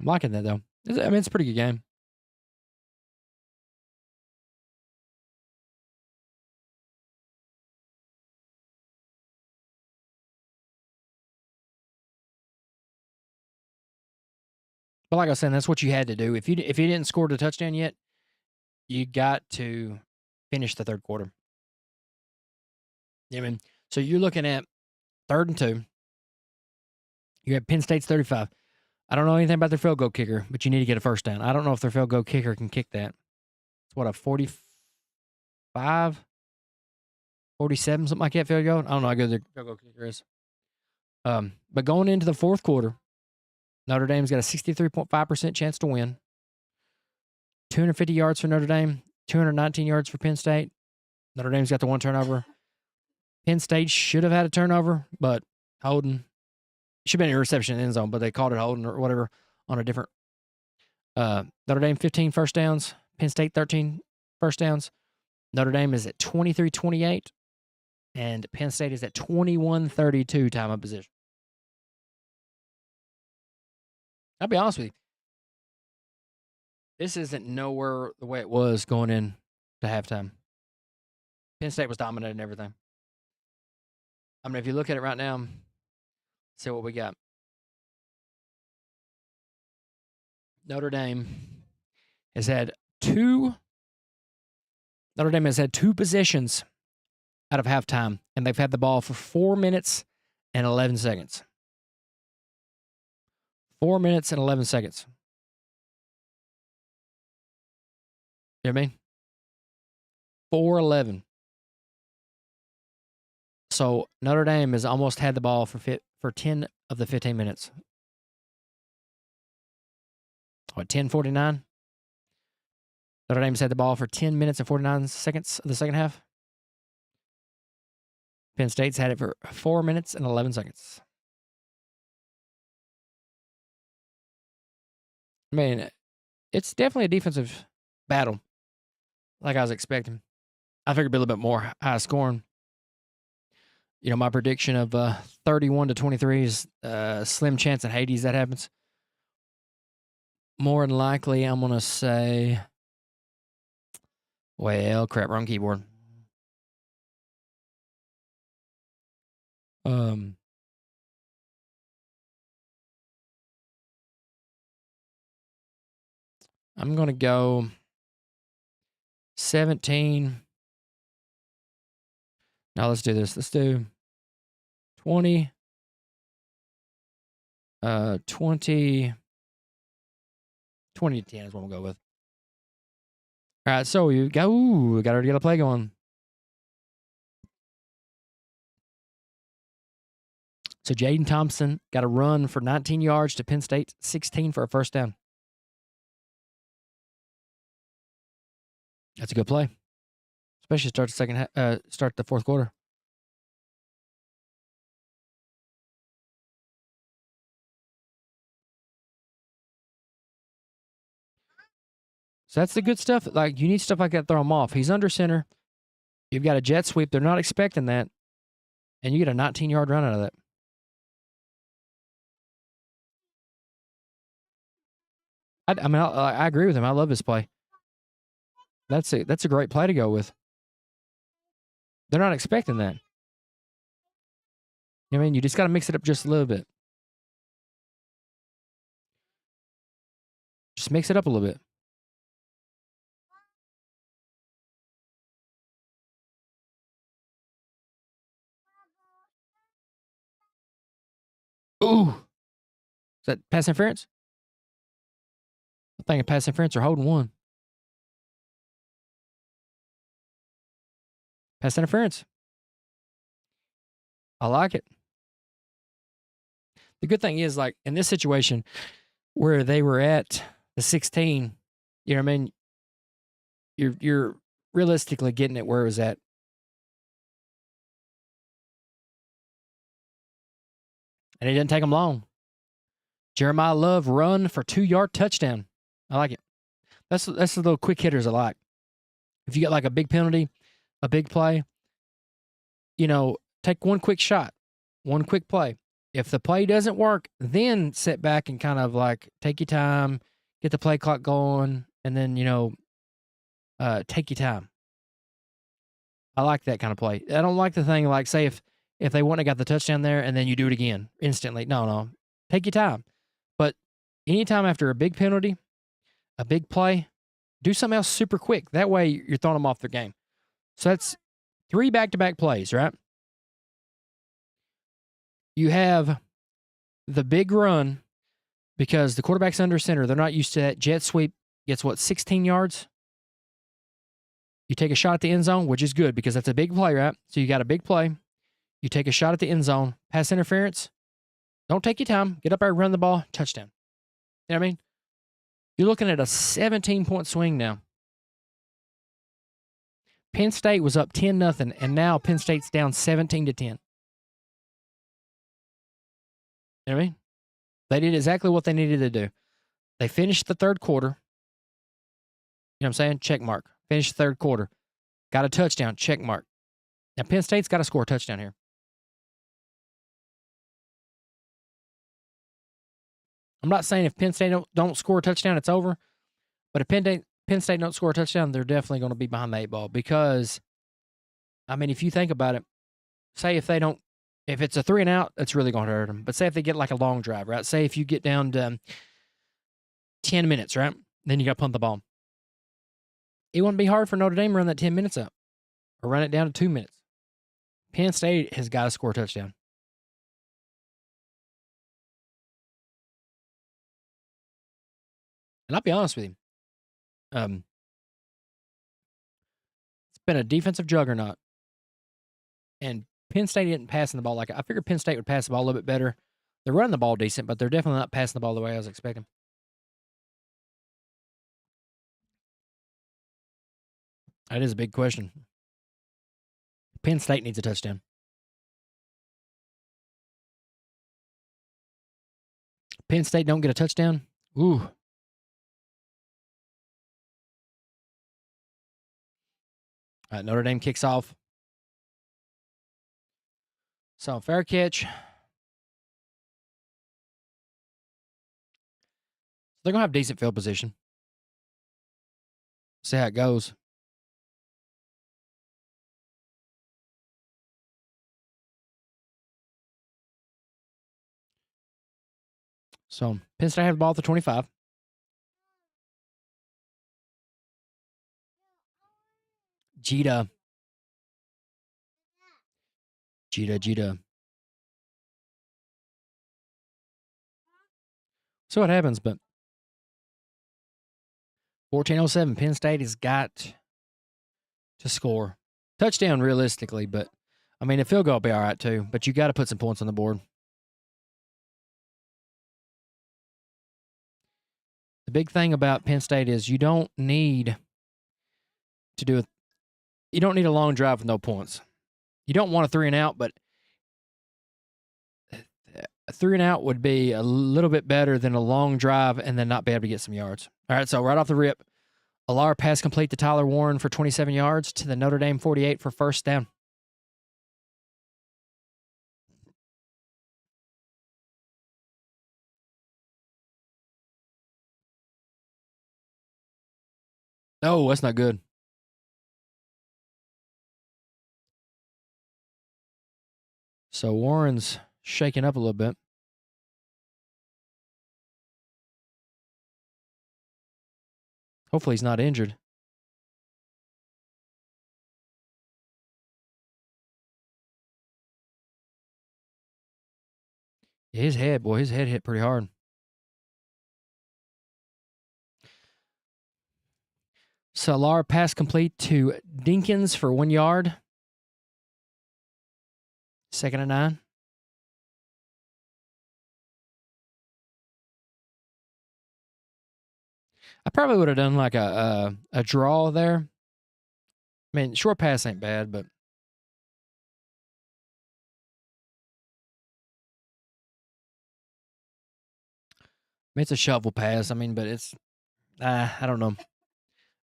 I'm liking that, though. I mean, it's a pretty good game. But like I was saying, that's what you had to do. If you didn't score the touchdown yet, you got to finish the third quarter. I mean, so you're looking at 3rd and 2. You're at Penn State's 35. I don't know anything about their field goal kicker, but you need to get a first down. I don't know if their field goal kicker can kick that. It's what, a 45, 47, something like that field goal? I don't know how good their field goal kicker is. But going into the fourth quarter, Notre Dame's got a 63.5% chance to win. 250 yards for Notre Dame, 219 yards for Penn State. Notre Dame's got the 1 turnover. Penn State should have had a turnover, but holding. Should have been an interception in the end zone, but they called it holding or whatever on a different. Notre Dame 15 first downs. Penn State 13 first downs. Notre Dame is at 23-28, and Penn State is at 21-32 time of possession. I'll be honest with you. This isn't nowhere the way it was going in to halftime. Penn State was dominating everything. I mean, if you look at it right now, see what we got. Notre Dame has had two possessions out of halftime, and they've had the ball for 4 minutes and 11 seconds. 4 minutes and 11 seconds. You know what I mean? 4:11. So Notre Dame has almost had the ball for 10 of the 15 minutes. What, 10:49? Notre Dame's had the ball for 10 minutes and 49 seconds of the second half. Penn State's had it for 4 minutes and 11 seconds. I mean, it's definitely a defensive battle, like I was expecting. I figured it'd be a little bit more high scoring. You know, my prediction of 31-23 is slim chance in Hades that happens. More than likely, I'm going to say, well, crap, wrong keyboard. I'm going to go 17. Now let's do this. Let's do 20. 20 to 10 is what we'll go with. All right, so we already got a play going. So Jaden Thompson got a run for 19 yards to Penn State 16 for a first down. That's a good play, especially start the fourth quarter. So that's the good stuff. Like, you need stuff like that to throw him off. He's under center. You've got a jet sweep. They're not expecting that. And you get a 19-yard run out of that. I agree with him. I love his play. That's a great play to go with. They're not expecting that. You know what I mean? You just got to mix it up just a little bit. Just mix it up a little bit. Ooh. Is that pass interference? I think a pass interference or holding one. Pass interference. I like it. The good thing is, like, in this situation where they were at the 16, you know what I mean? You're realistically getting it where it was at. And it didn't take them long. Jeremiah Love run for 2-yard touchdown. I like it. That's the little quick hitters I like. If you get like a big penalty, a big play, you know, take one quick shot, one quick play. If the play doesn't work, then sit back and kind of like take your time, get the play clock going, and then, you know, take your time. I like that kind of play. I don't like the thing like, say, if they wouldn't have got the touchdown there and then you do it again instantly. No. Take your time. But anytime after a big penalty, a big play, do something else super quick. That way you're throwing them off their game. So that's 3 back-to-back plays, right? You have the big run because the quarterback's under center. They're not used to that. Jet sweep gets, 16 yards? You take a shot at the end zone, which is good because that's a big play, right? So you got a big play. You take a shot at the end zone. Pass interference. Don't take your time. Get up there, run the ball, touchdown. You know what I mean? You're looking at a 17-point swing now. Penn State was up 10-0, and now Penn State's down 17-10. You know what I mean? They did exactly what they needed to do. They finished the third quarter. You know what I'm saying? Check mark. Finished the third quarter. Got a touchdown. Check mark. Now, Penn State's got to score a touchdown here. I'm not saying if Penn State don't score a touchdown, it's over. But if Penn State don't score a touchdown, they're definitely going to be behind the 8 ball because, I mean, if you think about it, say if they don't, if it's a 3 and out, it's really going to hurt them. But say if they get like a long drive, right? Say if you get down to 10 minutes, right? Then you got to punt the ball. It wouldn't be hard for Notre Dame to run that 10 minutes up or run it down to 2 minutes. Penn State has got to score a touchdown. And I'll be honest with you. It's been a defensive juggernaut. And Penn State isn't passing the ball like I figured Penn State would pass the ball a little bit better. They're running the ball decent, but they're definitely not passing the ball the way I was expecting. That is a big question. Penn State needs a touchdown. Penn State don't get a touchdown. Ooh. All right, Notre Dame kicks off. So, fair catch. They're going to have decent field position. See how it goes. So, Penn State have the ball at the 25. Jeter. So what happens, but 14:07, Penn State has got to score. Touchdown realistically, but I mean, a field goal will be all right too, but you got to put some points on the board. The big thing about Penn State is you don't need a long drive with no points. You don't want a 3 and out, but a 3 and out would be a little bit better than a long drive and then not be able to get some yards. All right, so right off the rip, Alar pass complete to Tyler Warren for 27 yards to the Notre Dame 48 for first down. Oh, that's not good. So Warren's shaking up a little bit. Hopefully he's not injured. His head hit pretty hard. Salar pass complete to Dinkins for 1 yard. 2nd and 9. I probably would have done like a draw there. I mean, short pass ain't bad, but I mean, it's a shovel pass. I mean, but it's I don't know.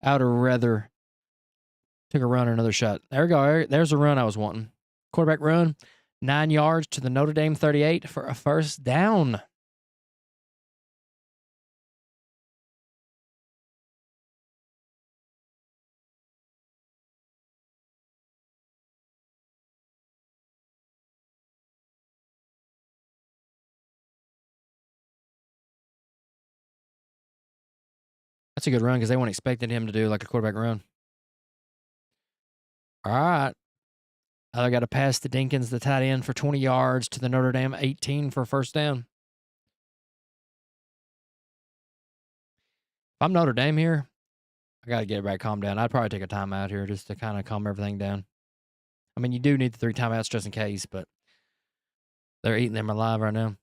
I would have rather took a run or another shot. There we go. There's the run I was wanting. Quarterback run, 9 yards to the Notre Dame 38 for a first down. That's a good run because they weren't expecting him to do like a quarterback run. All right. I got to pass to Dinkins, the tight end, for 20 yards to the Notre Dame 18 for first down. If I'm Notre Dame here, I got to get everybody calm down. I'd probably take a timeout here just to kind of calm everything down. I mean, you do need the 3 timeouts just in case, but they're eating them alive right now.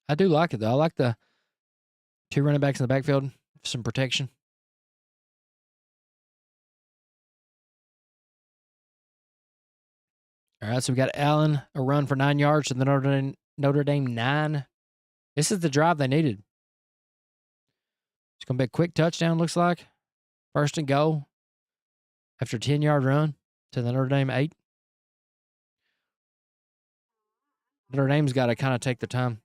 I do like it, though. I like the 2 running backs in the backfield, some protection. All right, so we got Allen, a run for 9 yards to the Notre Dame 9. This is the drive they needed. It's going to be a quick touchdown, looks like. First and goal after a 10-yard run to the Notre Dame 8. Notre Dame's got to kind of take their time.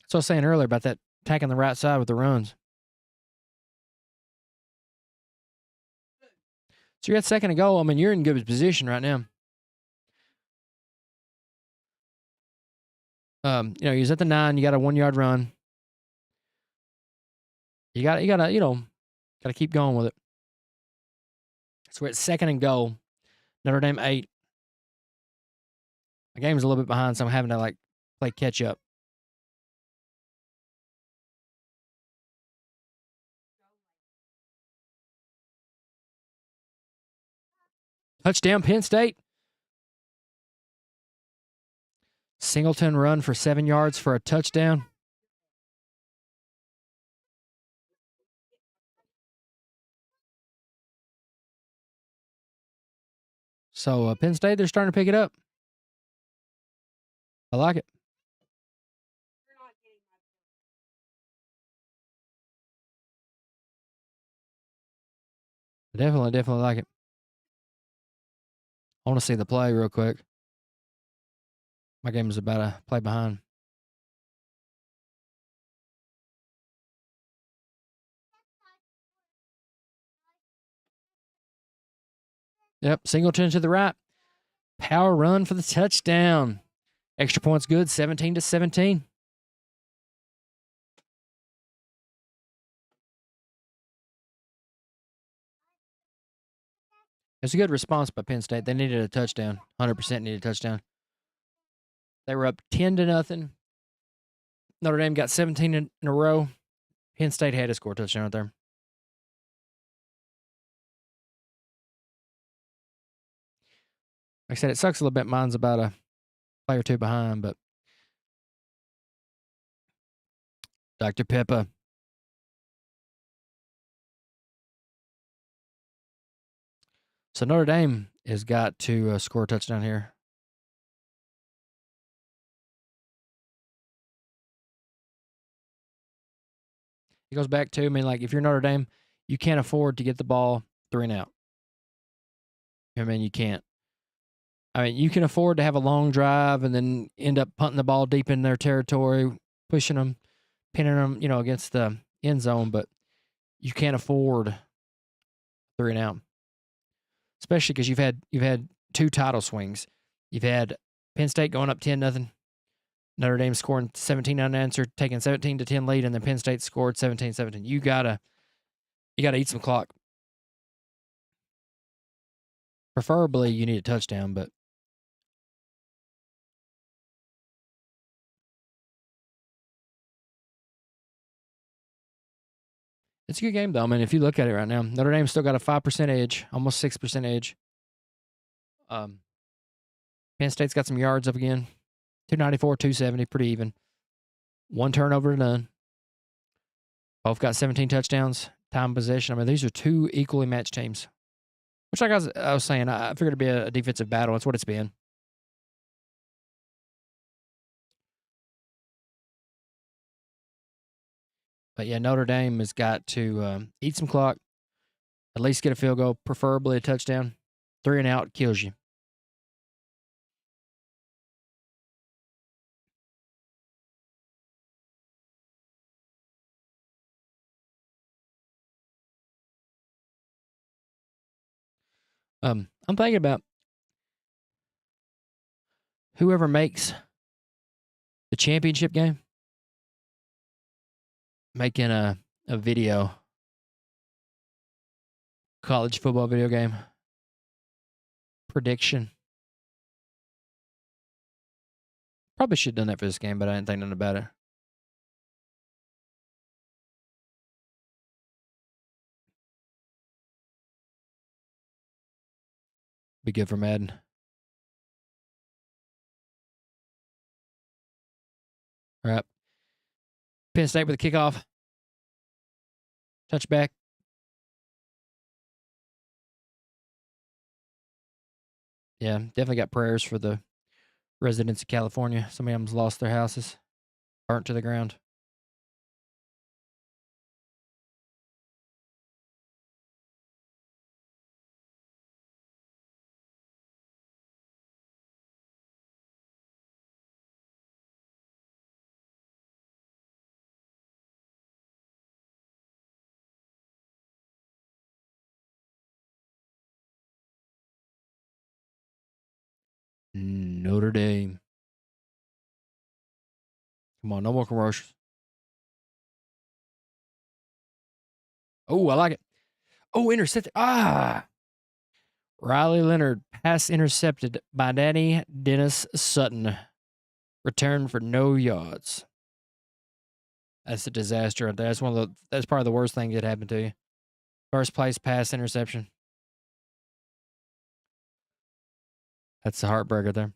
That's what I was saying earlier about that attacking the right side with the runs. So you're at second and goal. I mean, you're in good position right now. He's at the 9. You got a 1-yard run. You gotta keep going with it. So we're at second and goal. Notre Dame 8. My game's a little bit behind, so I'm having to play catch up. Touchdown, Penn State. Singleton run for 7 yards for a touchdown. So Penn State, they're starting to pick it up. I like it. Definitely like it. I want to see the play real quick. My game is about to play behind. Yep, Singleton to the right. Power run for the touchdown. Extra points good, 17-17. It's a good response by Penn State. They needed a touchdown. 100% needed a touchdown. They were up 10-0. Notre Dame got 17 in a row. Penn State had to score a touchdown right there. Like I said, it sucks a little bit. Mine's about a play or two behind, but Dr. Peppa. So Notre Dame has got to score a touchdown here. It goes back to, if you're Notre Dame, you can't afford to get the ball 3 and out. You can't. You can afford to have a long drive and then end up punting the ball deep in their territory, pushing them, pinning them, against the end zone, but you can't afford 3 and out. Especially because you've had 2 title swings. You've had Penn State going up 10-0. Notre Dame scoring 17 unanswered, taking 17-10 lead, and then Penn State scored 17-17. You gotta eat some clock. Preferably, you need a touchdown, but it's a good game, though. If you look at it right now, Notre Dame's still got a 5% edge, almost 6% edge. Penn State's got some yards up again. 294, 270, pretty even. 1 turnover to none. Both got 17 touchdowns, time possession. These are 2 equally matched teams. Which, like I was saying, I figured it'd be a defensive battle. That's what it's been. But yeah, Notre Dame has got to eat some clock, at least get a field goal, preferably a touchdown. 3 and out kills you. I'm thinking about whoever makes the championship game, making a video, college football video game prediction. Probably should have done that for this game, but I didn't think nothing about it. Be good for Madden. All right. Penn State with a kickoff. Touchback. Yeah, definitely got prayers for the residents of California. Some of them's lost their houses, burnt to the ground. Notre Dame. Come on, no more commercials. Oh, I like it. Oh, intercepted. Riley Leonard, pass intercepted by Danny Dennis Sutton. Return for no yards. That's a disaster. That's that's probably the worst thing that happened to you. First place pass interception. That's the heartbreaker there.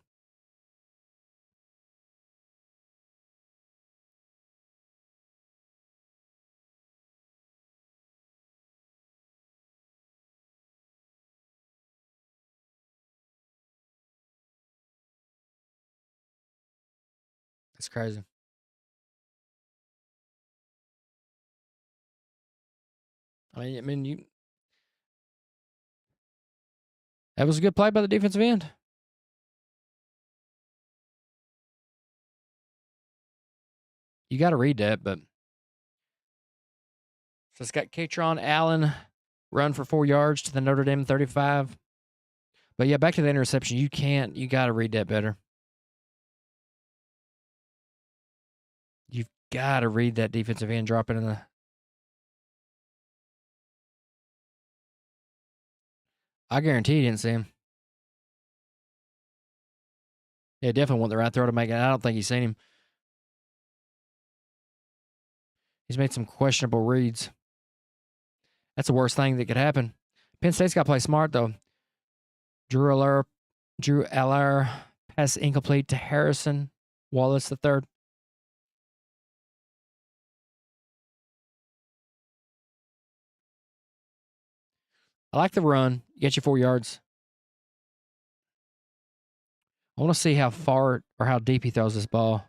That's crazy. That was a good play by the defensive end. You got to read that, but so it's got Katron Allen run for 4 yards to the Notre Dame 35. But yeah, back to the interception. You got to read that better. You've got to read that defensive end dropping in the. I guarantee you didn't see him. Yeah, definitely want the right throw to make it. I don't think he's seen him. He's made some questionable reads. That's the worst thing that could happen. Penn State's got to play smart, though. Drew Aller, pass incomplete to Harrison Wallace III. I like the run. Get you 4 yards. I want to see how far or how deep he throws this ball.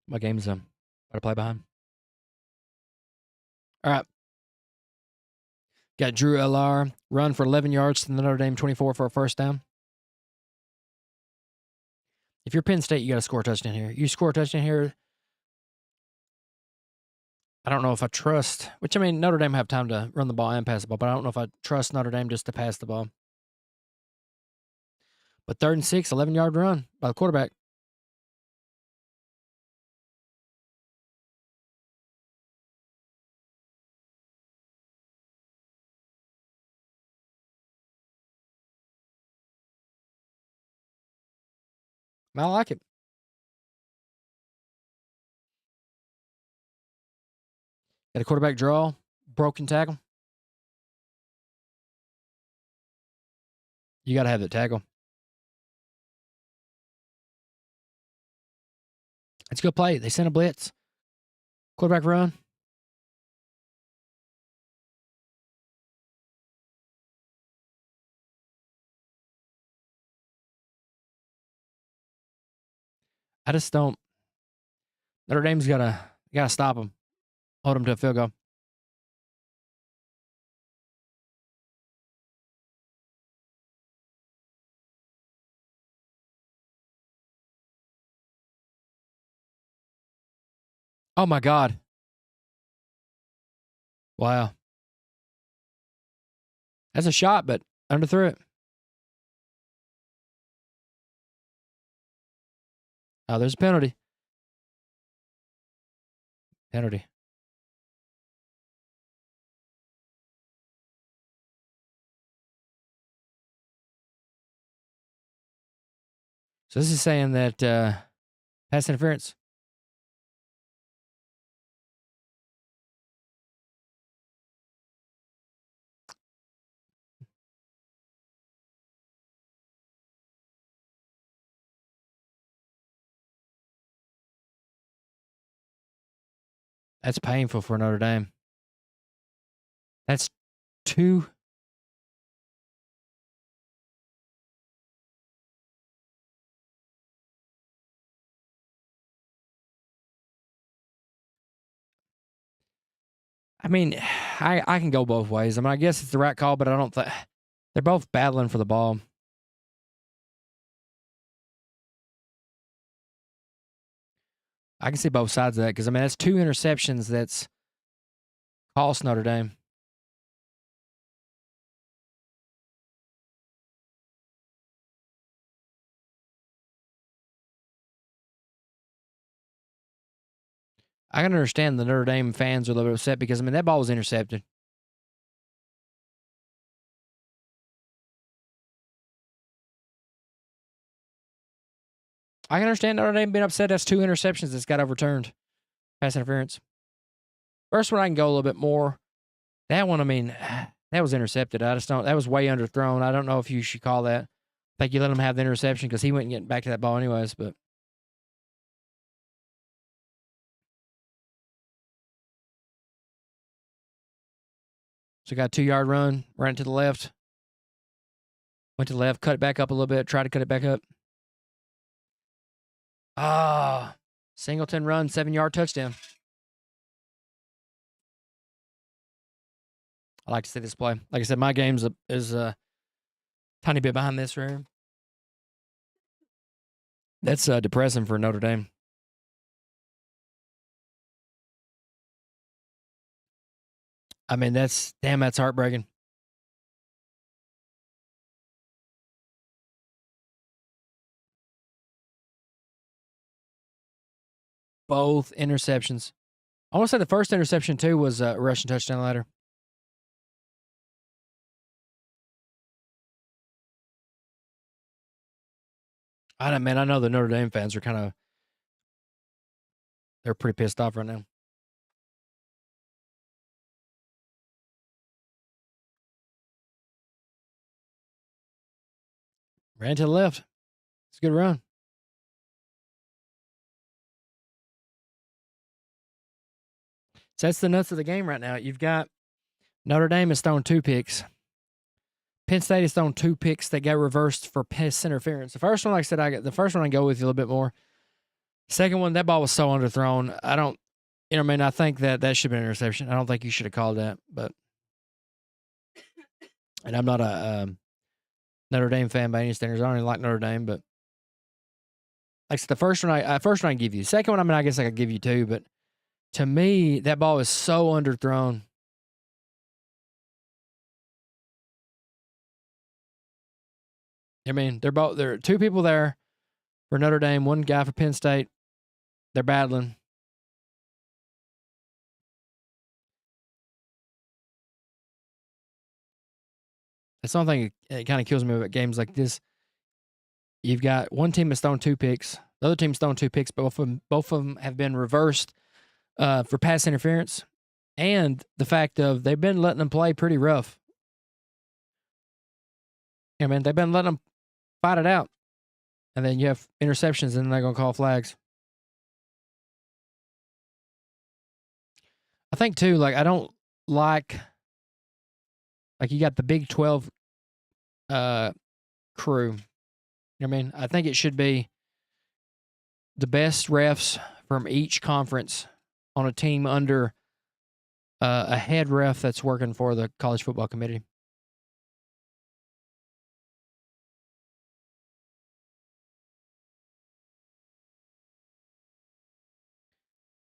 My game's done. Got to play behind. All right. Got Drew LR, run for 11 yards to the Notre Dame 24 for a first down. If you're Penn State, you got to score a touchdown here. You score a touchdown here, I don't know if I trust, which I mean, Notre Dame have time to run the ball and pass the ball, but I don't know if I trust Notre Dame just to pass the ball. But 3rd and 6, 11-yard run by the quarterback. I like it. Got a quarterback draw, broken tackle. You got to have the tackle. It's a good play. They sent a blitz. Quarterback run. I just don't. Notre Dame's got to stop them. Hold them to a field goal. Oh, my God. Wow. That's a shot, but underthrew it. Oh, there's a penalty. Penalty. So this is saying that pass interference. That's painful for Notre Dame. That's 2. I mean, I can go both ways. I mean, I guess it's the right call, but I don't think they're both battling for the ball. I can see both sides of that because, I mean, that's 2 interceptions that's cost Notre Dame. I can understand the Notre Dame fans are a little bit upset because, I mean, that ball was intercepted. I can understand Notre Dame being upset. That's 2 interceptions that's got overturned. Pass interference. First one, I can go a little bit more. That one, I mean, that was intercepted. I just don't. That was way underthrown. I don't know if you should call that. I think you let him have the interception because he wasn't getting back to that ball anyways. But so got a 2-yard run, ran to the left, went to the left, cut it back up a little bit, tried to cut it back up. Singleton run, 7-yard touchdown. I like to see this play. Like I said, my game is a tiny bit behind this room. That's depressing for Notre Dame. I mean, that's heartbreaking. Both interceptions. I want to say the first interception, too, was a rushing touchdown ladder. I know the Notre Dame fans are they're pretty pissed off right now. Ran to the left. It's a good run. So that's the nuts of the game right now. You've got Notre Dame has thrown 2 picks. Penn State has thrown 2 picks that got reversed for pass interference. The first one, like I said, I go with you a little bit more. Second one, that ball was so underthrown. I think that should have been an interception. I don't think you should have called that. But, and I'm not a Notre Dame fan by any standards. I don't even like Notre Dame, but like I said, the first one I can give you. The second one, I guess I could give you 2, but to me, that ball is so underthrown. I mean, there are 2 people there for Notre Dame, 1 guy for Penn State. They're battling. That's the only thing that kind of kills me about games like this. You've got one team that's thrown 2 picks. The other team's thrown 2 picks, but both of them have been reversed for pass interference. And the fact of they've been letting them play pretty rough. I mean, they've been letting them fight it out. And then you have interceptions, and they're going to call flags. I think, too, I don't like you got the Big 12 crew. I mean, I think it should be the best refs from each conference on a team under a head ref that's working for the College Football Committee.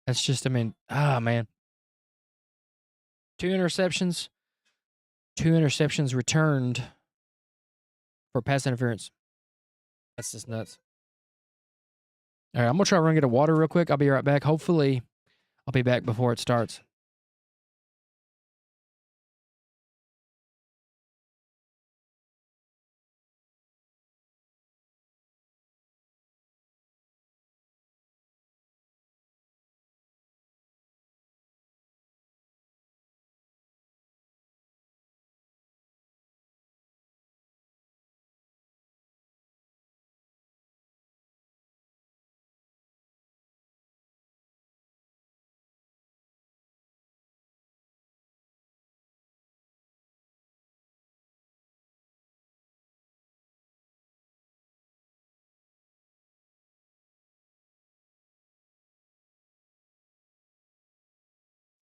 That's just, man. 2 interceptions. 2 interceptions returned for pass interference. That's just nuts. All right, I'm going to try to run get a water real quick. I'll be right back. Hopefully, I'll be back before it starts.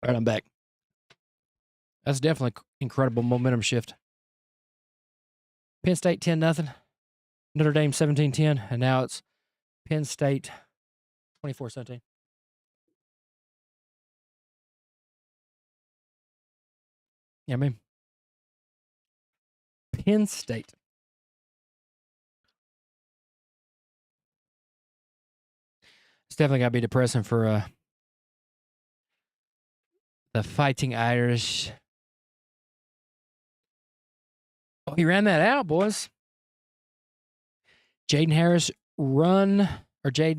All right, I'm back. That's definitely incredible momentum shift. Penn State 10-0. Notre Dame 17-10. And now it's Penn State 24-17. Yeah, I mean, Penn State. It's definitely got to be depressing for the Fighting Irish. Oh, he ran that out, boys. Jaden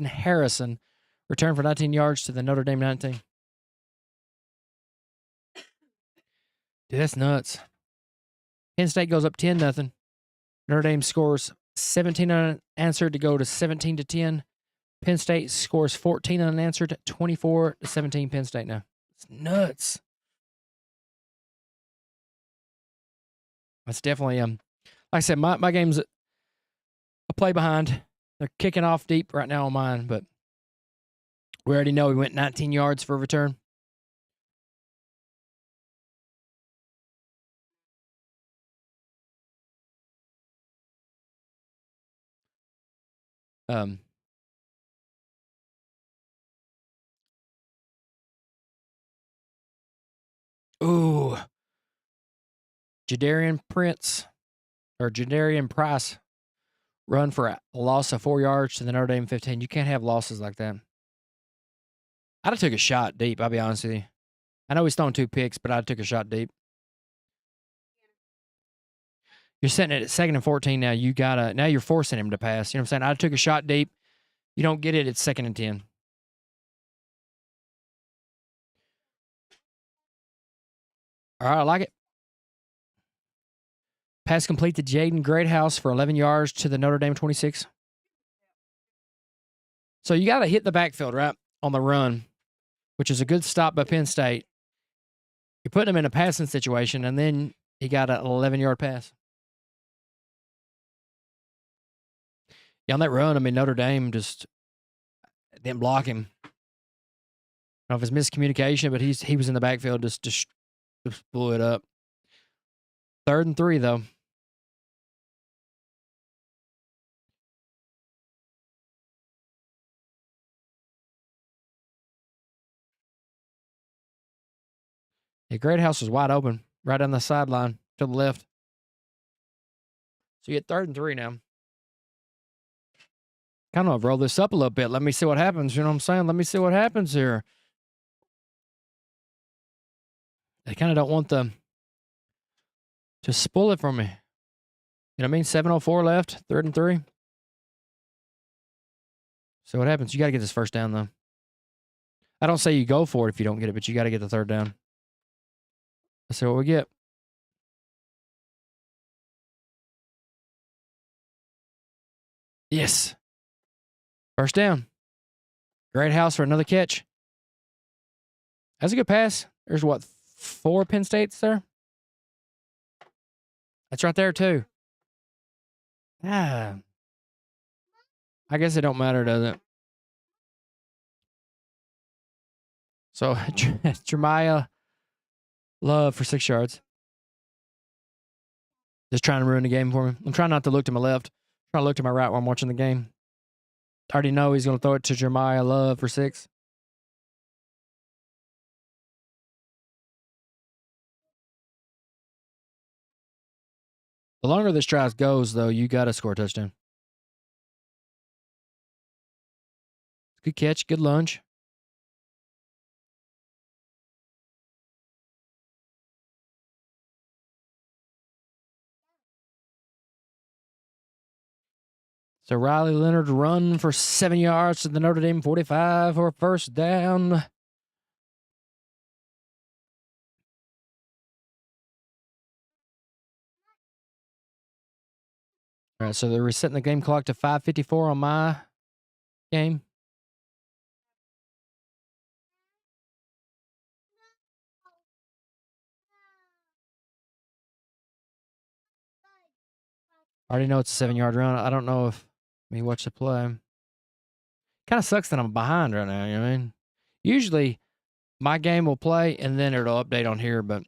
Harrison returned for 19 yards to the Notre Dame 19. Dude, that's nuts. Penn State goes up 10-0. Notre Dame scores 17 unanswered to go to 17-10. Penn State scores 14 unanswered, 24-17 Penn State now. It's nuts. That's definitely like I said, my game's a play behind. They're kicking off deep right now on mine, but we already know we went 19 yards for a return. Ooh. Jadarian Price run for a loss of 4 yards to the Notre Dame 15. You can't have losses like that. I'd have took a shot deep, I'll be honest with you. I know he's thrown 2 picks, but I'd took a shot deep. You're setting it at 2nd and 14 now. Now you're forcing him to pass. You know what I'm saying? I took a shot deep. You don't get it, it's 2nd and 10. All right, I like it. Pass complete to Jaden Greathouse for 11 yards to the Notre Dame 26. So you got to hit the backfield, right, on the run, which is a good stop by Penn State. You're putting him in a passing situation, and then he got an 11-yard pass. Yeah, on that run, I mean, Notre Dame just didn't block him. I don't know if it's miscommunication, but he was in the backfield, just blew it up. 3rd and 3, though. Yeah, Greathouse was wide open, right on the sideline to the left. So you get 3rd and 3 now. Kind of roll this up a little bit. Let me see what happens. You know what I'm saying? Let me see what happens here. They kind of don't want to spoil it for me. You know what I mean? 7:04 left, 3rd and 3. So what happens? You got to get this first down, though. I don't say you go for it if you don't get it, but you got to get the 3rd down. Let's see what we get. Yes. First down. Greathouse for another catch. That's a good pass. There's what, 4 Penn States there? That's right there, too. I guess it don't matter, does it? So, Jeremiah Love for 6 yards. Just trying to ruin the game for me. I'm trying not to look to my left. I'm trying to look to my right while I'm watching the game. I already know he's going to throw it to Jeremiah Love for 6. The longer this drive goes, though, you got to score a touchdown. Good catch, good lunge. So Riley Leonard run for 7 yards to the Notre Dame 45 for a first down. All right, so they're resetting the game clock to 5:54 on my game. I already know it's a 7-yard run. I don't know if watch the play. Kind of sucks that I'm behind right now, you know what I mean? Usually my game will play, and then it'll update on here, but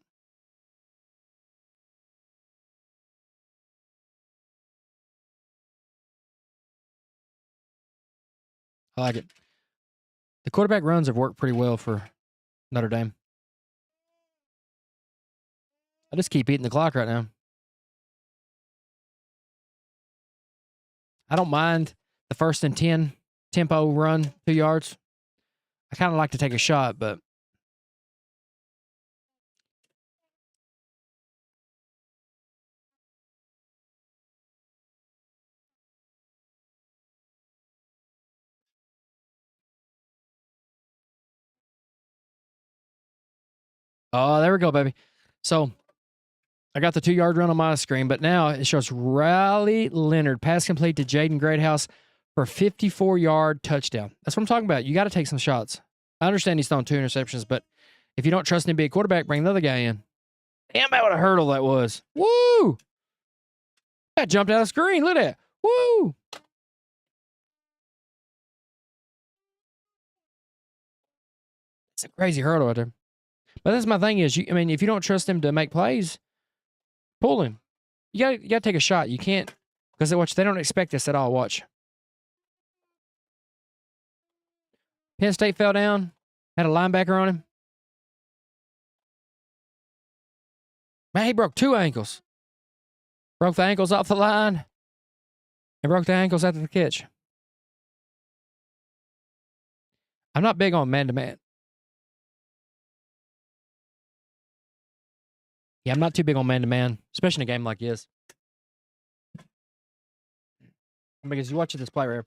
I like it. The quarterback runs have worked pretty well for Notre Dame. I just keep eating the clock right now. I don't mind the 1st and 10 tempo run, 2 yards. I kind of like to take a shot, but oh, there we go, baby. So I got the 2-yard run on my screen, but now it shows Riley Leonard, pass complete to Jaden Greathouse for a 54-yard touchdown. That's what I'm talking about. You got to take some shots. I understand he's thrown 2 interceptions, but if you don't trust him to be a quarterback, bring the other guy in. Damn, what a hurdle that was. Woo! That jumped out of the screen. Look at that. Woo! It's a crazy hurdle right there. But that's my thing is, if you don't trust him to make plays, pull him. You got to take a shot. You can't, because they don't expect this at all. Watch. Penn State fell down, had a linebacker on him. Man, he broke 2 ankles. Broke the ankles off the line and broke the ankles after the catch. I'm not big on man-to-man. Yeah, I'm not too big on man-to-man, especially in a game like this. Because you watch this play right here.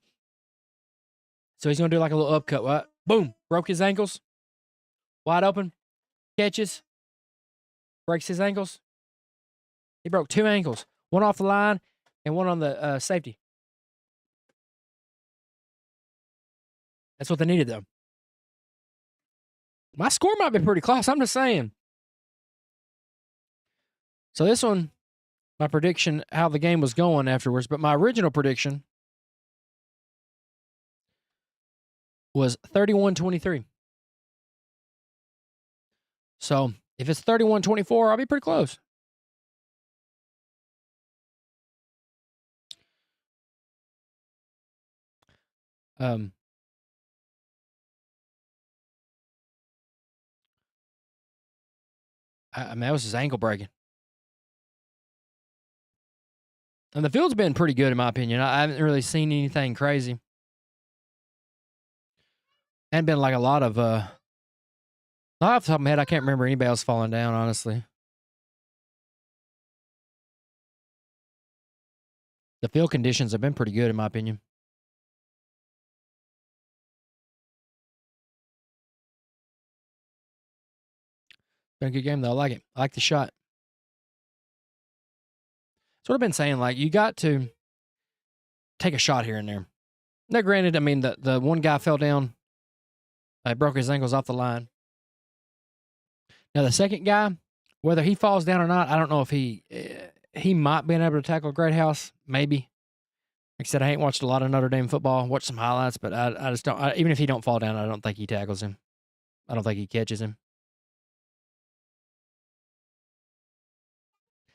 So he's going to do like a little upcut. What? Boom. Broke his ankles. Wide open. Catches. Breaks his ankles. He broke 2 ankles. One off the line and one on the safety. That's what they needed, though. My score might be pretty close. I'm just saying. So this one, my prediction, how the game was going afterwards, but my original prediction was 31-23. So if it's 31-24, I'll be pretty close. That was his ankle breaking. And the field's been pretty good, in my opinion. I haven't really seen anything crazy. And been like a lot of, off the top of my head, I can't remember anybody else falling down, honestly. The field conditions have been pretty good, in my opinion. Been a good game, though. I like it. I like the shot. That's what I've been saying. Like, you got to take a shot here and there. Now, granted, the one guy fell down. Broke his ankles off the line. Now, the second guy, whether he falls down or not, I don't know if he might be able to tackle Greathouse. Maybe. Like I said, I ain't watched a lot of Notre Dame football. Watched some highlights, but I just don't. Even if he don't fall down, I don't think he tackles him. I don't think he catches him.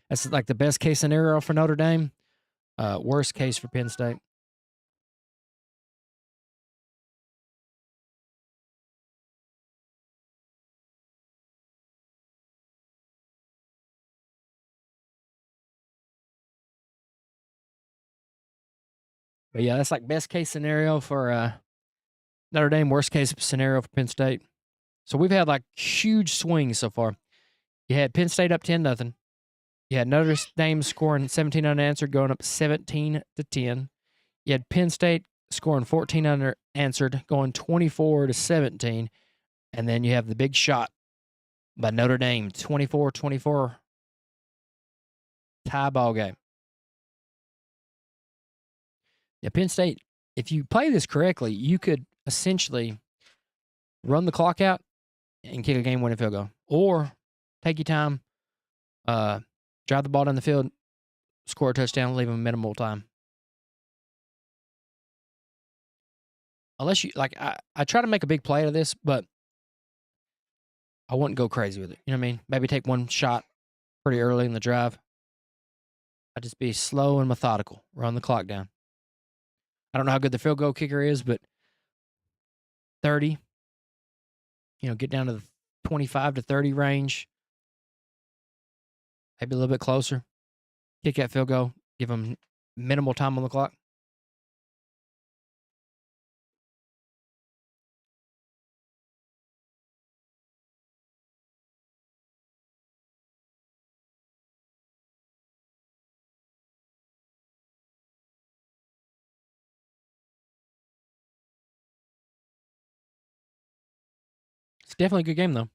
That's like the best case scenario for Notre Dame. Worst case for Penn State. But yeah, that's like best case scenario for Notre Dame, worst case scenario for Penn State. So we've had like huge swings so far. You had Penn State up 10-0. You had Notre Dame scoring 17 unanswered, going up 17-10. You had Penn State scoring 14 unanswered, going 24-17. And then you have the big shot by Notre Dame, 24-24 tie ball game. Yeah, Penn State, if you play this correctly, you could essentially run the clock out and kick a game-winning field goal. Or take your time, drive the ball down the field, score a touchdown, leave them minimal time. Unless you, like, I try to make a big play out of this, but I wouldn't go crazy with it. You know what I mean? Maybe take one shot pretty early in the drive. I'd just be slow and methodical, run the clock down. I don't know how good the field goal kicker is, but 30, get down to the 25 to 30 range, maybe a little bit closer. Kick that field goal, give them minimal time on the clock. It's definitely a good game, though.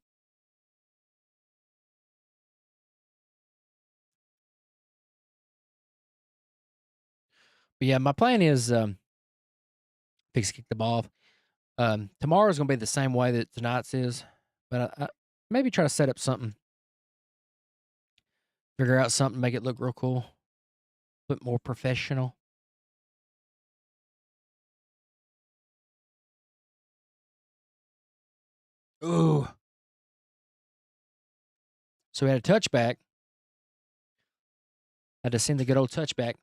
But yeah, my plan is fix kick the ball. Tomorrow's going to be the same way that tonight's is, but I maybe try to set up something, figure out something, make it look real cool, a bit more professional. Ooh. So we had a touchback. I just seen the good old touchback.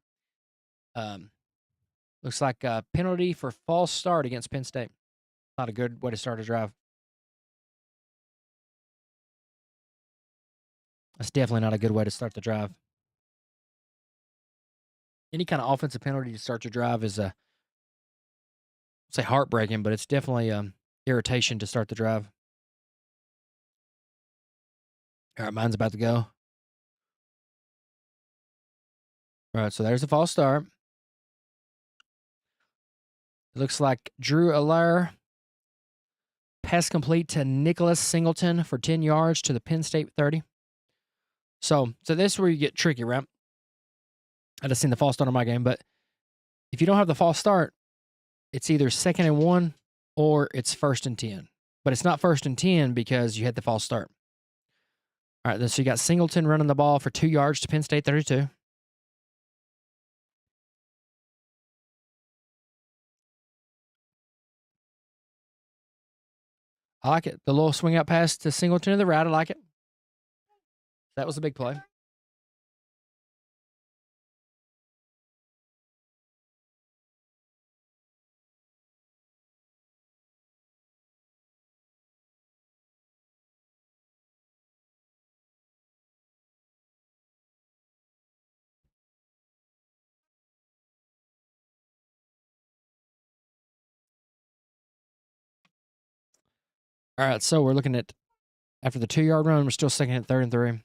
Looks like a penalty for false start against Penn State. Not a good way to start a drive. That's definitely not a good way to start the drive. Any kind of offensive penalty to start your drive is say heartbreaking, but it's definitely irritation to start the drive. All right, mine's about to go. All right, so there's the false start. It looks like Drew Allaire. Pass complete to Nicholas Singleton for 10 yards to the Penn State 30. So this is where you get tricky, right? I just seen the false start on my game, but if you don't have the false start, it's either 2nd and 1 or it's 1st and 10. But it's not 1st and 10 because you had the false start. All right, then so you got Singleton running the ball for 2 yards to Penn State 32. I like it. The little swing out pass to Singleton to the right. I like it. That was a big play. All right, so we're looking at, after the 2-yard run, we're still 2nd and 3rd and 3.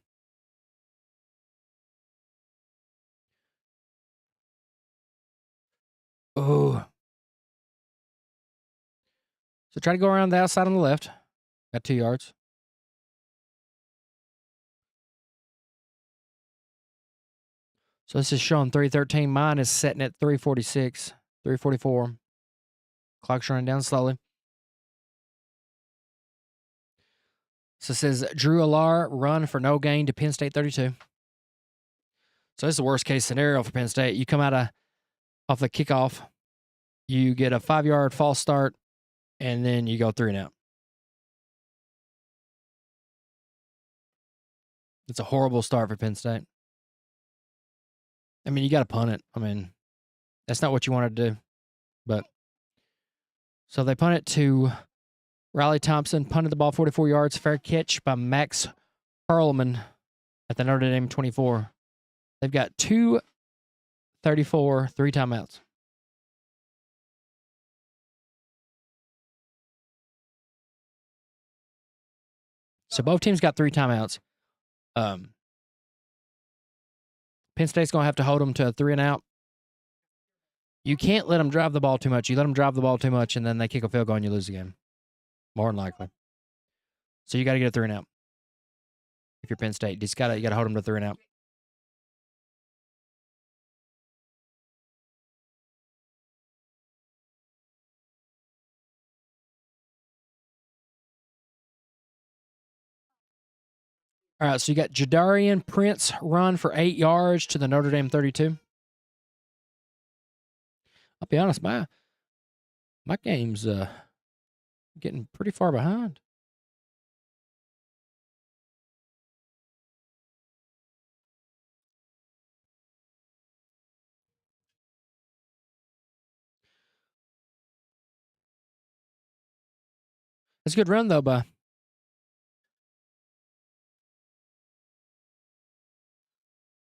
Oh. So try to go around the outside on the left. Got 2 yards. So this is showing 3:13. Mine is setting at 3:46, 3:44. Clock's running down slowly. So it says Drew Allaire run for no gain to Penn State 32. So this is the worst case scenario for Penn State. You come out off the kickoff, you get a 5-yard false start, and then you go 3 and out. It's a horrible start for Penn State. I mean, you got to punt it. I mean, that's not what you wanted to do. But so they punt it to Riley Thompson, punted the ball 44 yards, fair catch by Max Perlman at the Notre Dame 24. They've got 2:34, 3 timeouts. So both teams got 3 timeouts. Penn State's going to have to hold them to a 3 and out. You can't let them drive the ball too much. You let them drive the ball too much, and then they kick a field goal and you lose the game. More than likely. So you got to get a 3 and out. If you're Penn State, you got to hold them to 3 and out. All right, so you got Jadarian Prince run for 8 yards to the Notre Dame 32. I'll be honest, my game's getting pretty far behind. That's a good run, though, by.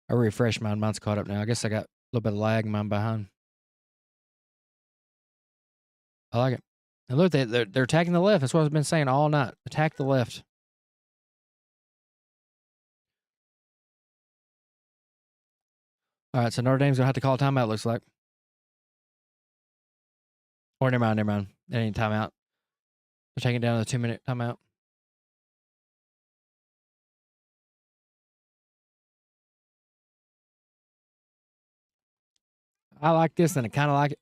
I refreshed mine. Mine's caught up now. I guess I got a little bit of lag in mine behind. I like it. And look, they're attacking the left. That's what I've been saying all night. Attack the left. All right, so Notre Dame's going to have to call a timeout, looks like. Or never mind. That ain't a timeout. They're taking down the 2-minute timeout. I like this, and I kind of like it.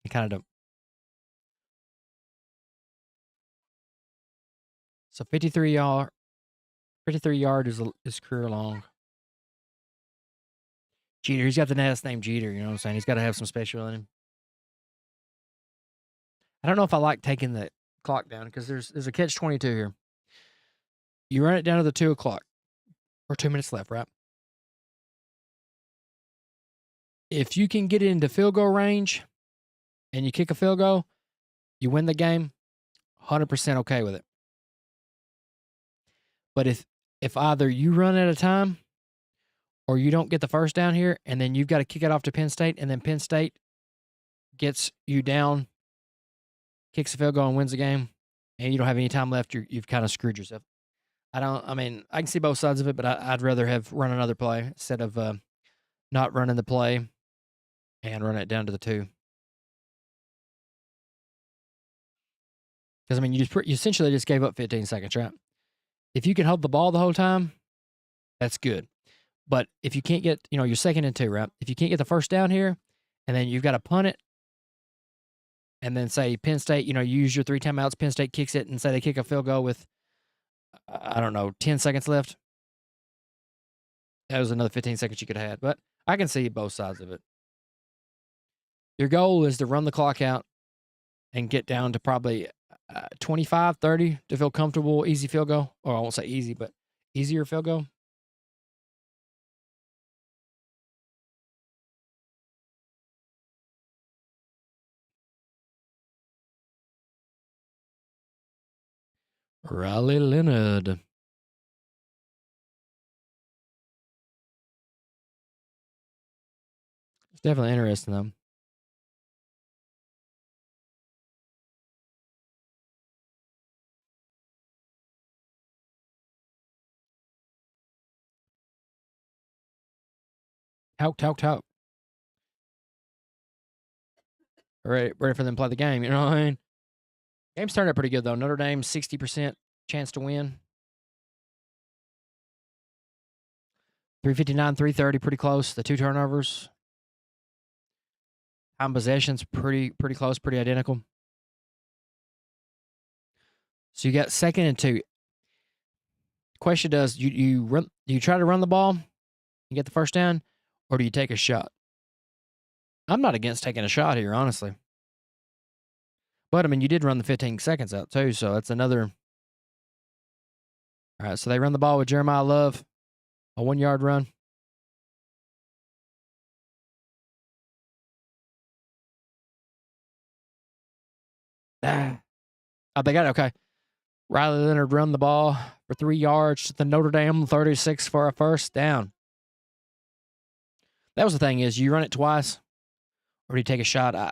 I kind of don't. So 53 yard is career long. Jeter, he's got the last name Jeter, you know what I'm saying? He's got to have some special in him. I don't know if I like taking the clock down because there's a catch-22 here. You run it down to the 2 o'clock, or 2 minutes left, right? If you can get it into field goal range and you kick a field goal, you win the game, 100% okay with it. But if either you run at a time or you don't get the first down here, and then you've got to kick it off to Penn State, and then Penn State gets you down, kicks a field goal and wins the game, and you don't have any time left, you've kind of screwed yourself. I can see both sides of it, but I'd rather have run another play instead of not running the play and run it down to the 2. Because, you essentially just gave up 15 seconds, right? If you can hold the ball the whole time, that's good. But if you can't get, you're 2nd and 2, right? If you can't get the first down here, and then you've got to punt it, and then say Penn State, you use your 3 timeouts, Penn State kicks it, and say they kick a field goal with, 10 seconds left. That was another 15 seconds you could have had. But I can see both sides of it. Your goal is to run the clock out and get down to probably 25, 30 to feel comfortable, easy field goal. Or I won't say easy, but easier field goal. Riley Leonard. It's definitely interesting, though. Talk. Ready for them to play the game, you know what I mean? Game's turned out pretty good, though. Notre Dame, 60% chance to win. 359, 330, pretty close. The 2 turnovers. Time possession's pretty close, pretty identical. So you got 2nd and 2. Question does you try to run the ball and get the first down, or do you take a shot? I'm not against taking a shot here, honestly. But, you did run the 15 seconds out, too, so that's another. All right, so they run the ball with Jeremiah Love, a 1-yard run. Oh, they got it, okay. Riley Leonard run the ball for 3 yards to the Notre Dame 36 for a first down. That was the thing is, you run it twice, or do you take a shot? I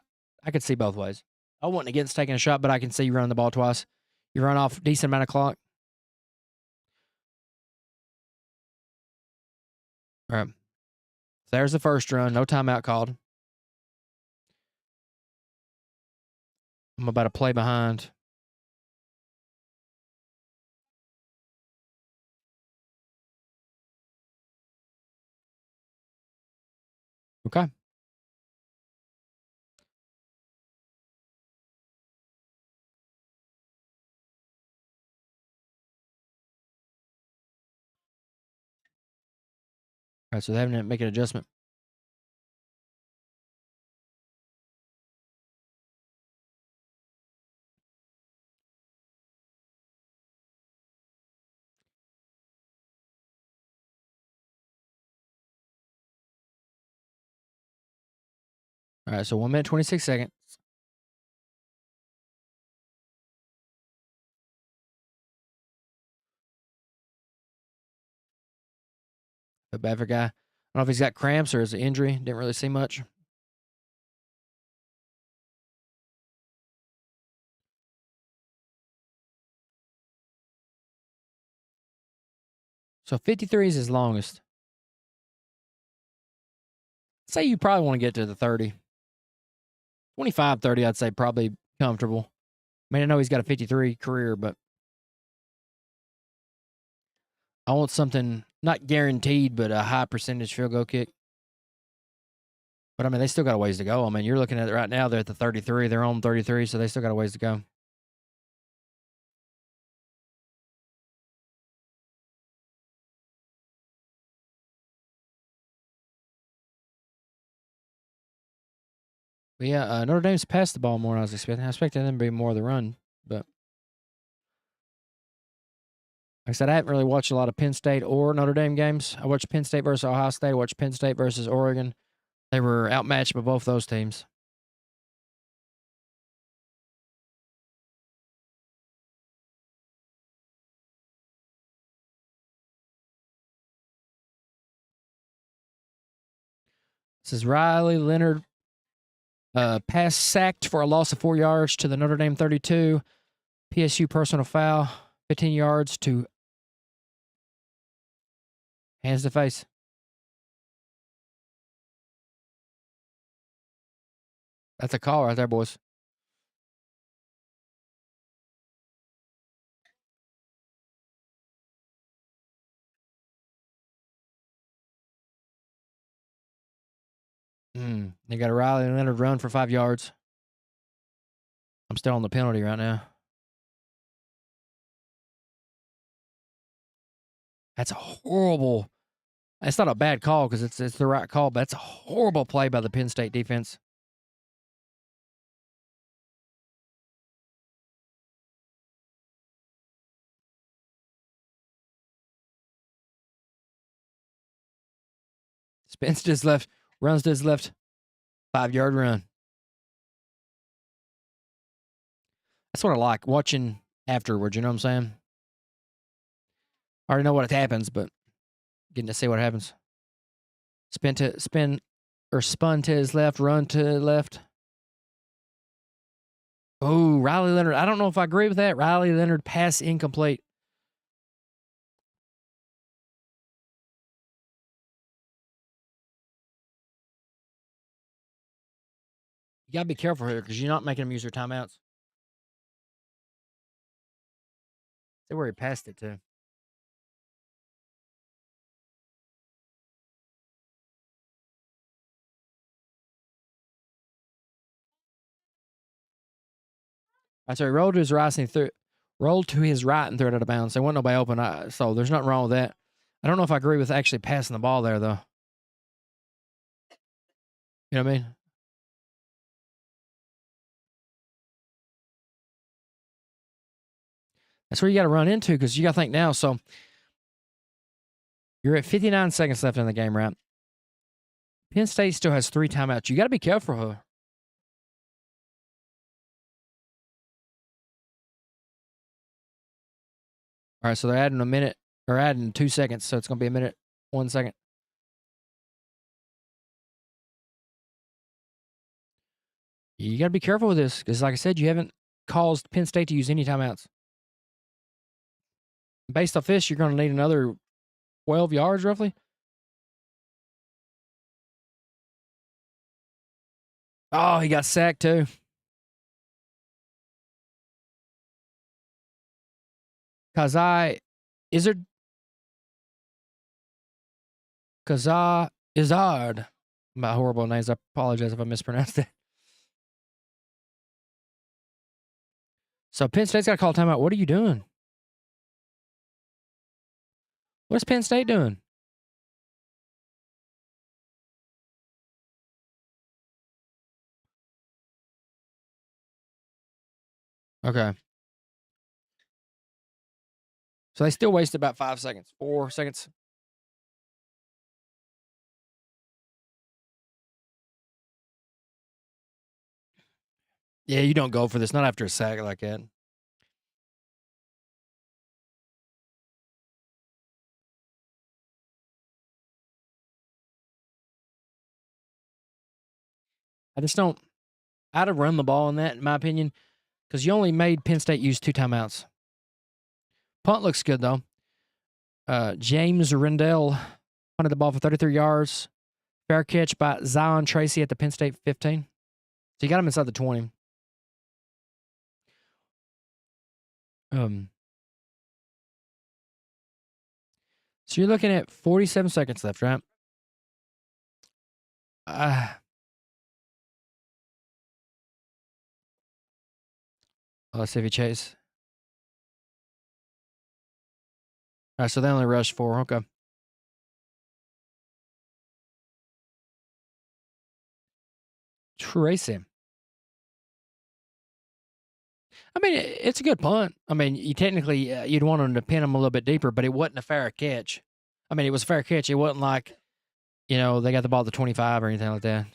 could see both ways. I wasn't against taking a shot, but I can see you running the ball twice. You run off a decent amount of clock. All right. So there's the first run. No timeout called. I'm about to play behind. Okay. All right, so they're having to make an adjustment. All right, so 1 minute, 26 seconds. Feel bad for the guy. I don't know if he's got cramps or is it injury. Didn't really see much. So 53 is his longest. Say you probably want to get to the 30. 25, 30, I'd say probably comfortable. I mean, I know he's got a 53 career, but I want something not guaranteed, but a high percentage field goal kick. But I mean, they still got a ways to go. I mean, you're looking at it right now. They're at the 33. They're on 33, so they still got a ways to go. But yeah, Notre Dame's passed the ball more than I was expecting. I expected them to be more of the run, but like I said, I haven't really watched a lot of Penn State or Notre Dame games. I watched Penn State versus Ohio State. I watched Penn State versus Oregon. They were outmatched by both those teams. This is Riley Leonard. Pass sacked for a loss of 4 yards to the Notre Dame 32. PSU personal foul, 15 yards to hands to face. That's a call right there, boys. They got a Riley Leonard run for 5 yards. I'm still on the penalty right now. That's a horrible. It's not a bad call because it's the right call, but that's a horrible play by the Penn State defense. Spins to his left, runs to his left, 5-yard run. That's what I like watching afterwards. You know what I'm saying? I already know what happens, but getting to see what happens. Spun to his left, run to the left. Oh, Riley Leonard. I don't know if I agree with that. Riley Leonard pass incomplete. You got to be careful here because you're not making them use their timeouts. See where he passed it to. So he rolled to his right and threw it out of bounds. There wasn't nobody open, so there's nothing wrong with that. I don't know if I agree with actually passing the ball there, though. You know what I mean? That's where you got to run into because you got to think now. So you're at 59 seconds left in the game, right? Penn State still has 3 timeouts. You got to be careful here. All right, so they're adding a minute or adding 2 seconds, so it's going to be a minute, 1 second. You got to be careful with this because, like I said, you haven't caused Penn State to use any timeouts. Based off this, you're going to need another 12 yards roughly. Oh, he got sacked too. Kazai Izard. My horrible names. I apologize if I mispronounced it. So Penn State's got to call timeout. What are you doing? What's Penn State doing? Okay. So they still wasted about 5 seconds, 4 seconds. Yeah, you don't go for this. Not after a sack like that. I just don't. I'd have run the ball in that, in my opinion, because you only made Penn State use 2 timeouts. Punt looks good, though. James Rendell punted the ball for 33 yards. Fair catch by Zion Tracy at the Penn State 15. So you got him inside the 20. So you're looking at 47 seconds left, right? Let's see if he chase. All right, so they only rushed 4. Okay. Tracy. I mean, it's a good punt. I mean, you technically, you'd want them to pin him a little bit deeper, but it wasn't a fair catch. I mean, it was a fair catch. It wasn't like, they got the ball at the 25 or anything like that.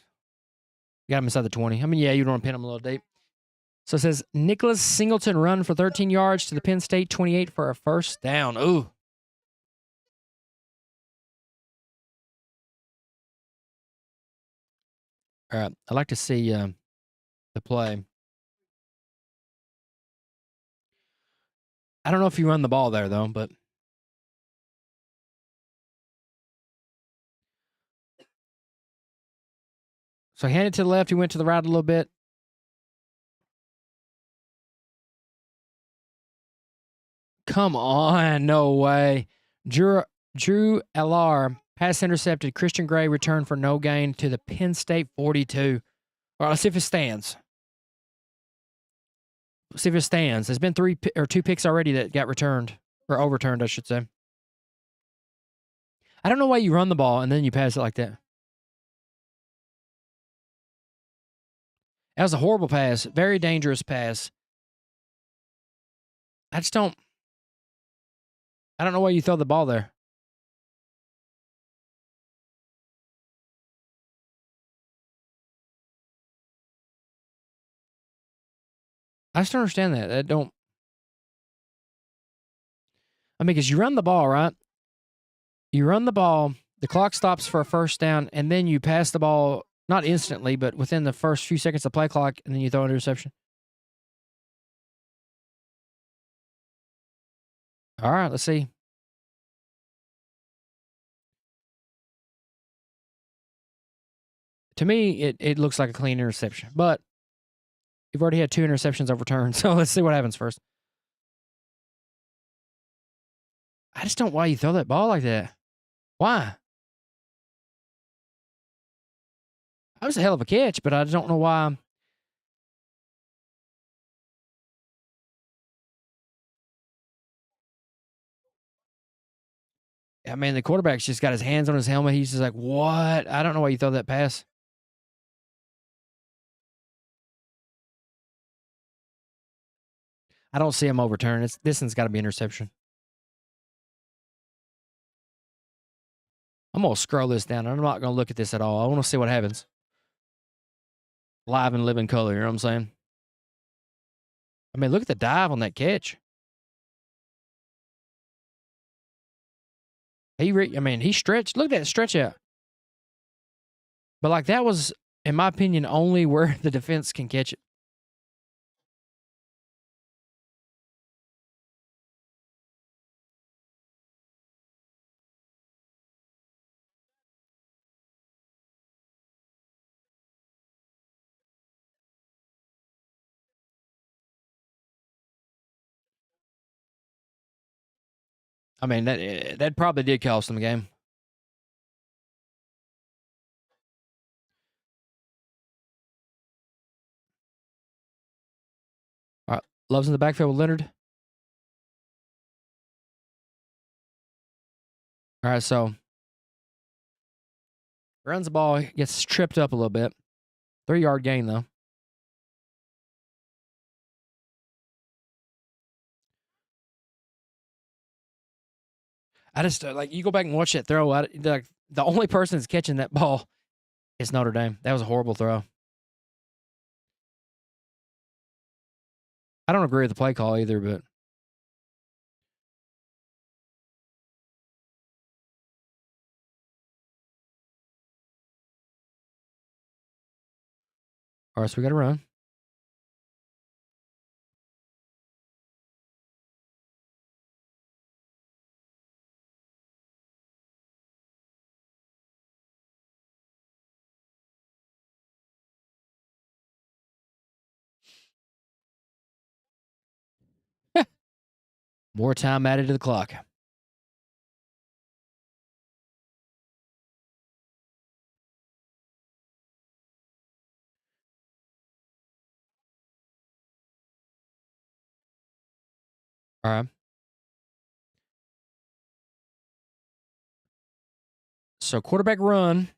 You got him inside the 20. I mean, yeah, you'd want to pin him a little deep. So it says, Nicholas Singleton run for 13 yards to the Penn State 28 for a first down. Ooh. All right. I'd like to see the play. I don't know if you run the ball there, though, but. So he handed to the left. He went to the right a little bit. Come on. No way. Drew L.R. pass intercepted. Christian Gray returned for no gain to the Penn State 42. All right, let's see if it stands. Let's see if it stands. There's been 2 picks already that got returned, or overturned, I should say. I don't know why you run the ball and then you pass it like that. That was a horrible pass. Very dangerous pass. I don't know why you throw the ball there. I just don't understand that. Because you run the ball, right? You run the ball, the clock stops for a first down, and then you pass the ball, not instantly, but within the first few seconds of play clock, and then you throw an interception. All right, let's see. To me, it looks like a clean interception, but you've already had 2 interceptions overturned, so let's see what happens first. I just don't know why you throw that ball like that. Why? That was a hell of a catch, but I don't know why. I mean, the quarterback's just got his hands on his helmet. He's just like, what? I don't know why you throw that pass. I don't see him overturn. This one's got to be interception. I'm going to scroll this down. I'm not going to look at this at all. I want to see what happens. Live and live in color, you know what I'm saying? I mean, look at the dive on that catch. He stretched. Look at that stretch out. But like that was, in my opinion, only where the defense can catch it. I mean, that probably did cost them the game. All right, Love's in the backfield with Leonard. All right, so runs the ball, gets tripped up a little bit. 3-yard gain, though. I just, you go back and watch that throw. The only person that's catching that ball is Notre Dame. That was a horrible throw. I don't agree with the play call either, but. All right, so we got to run. More time added to the clock. All right. So quarterback run.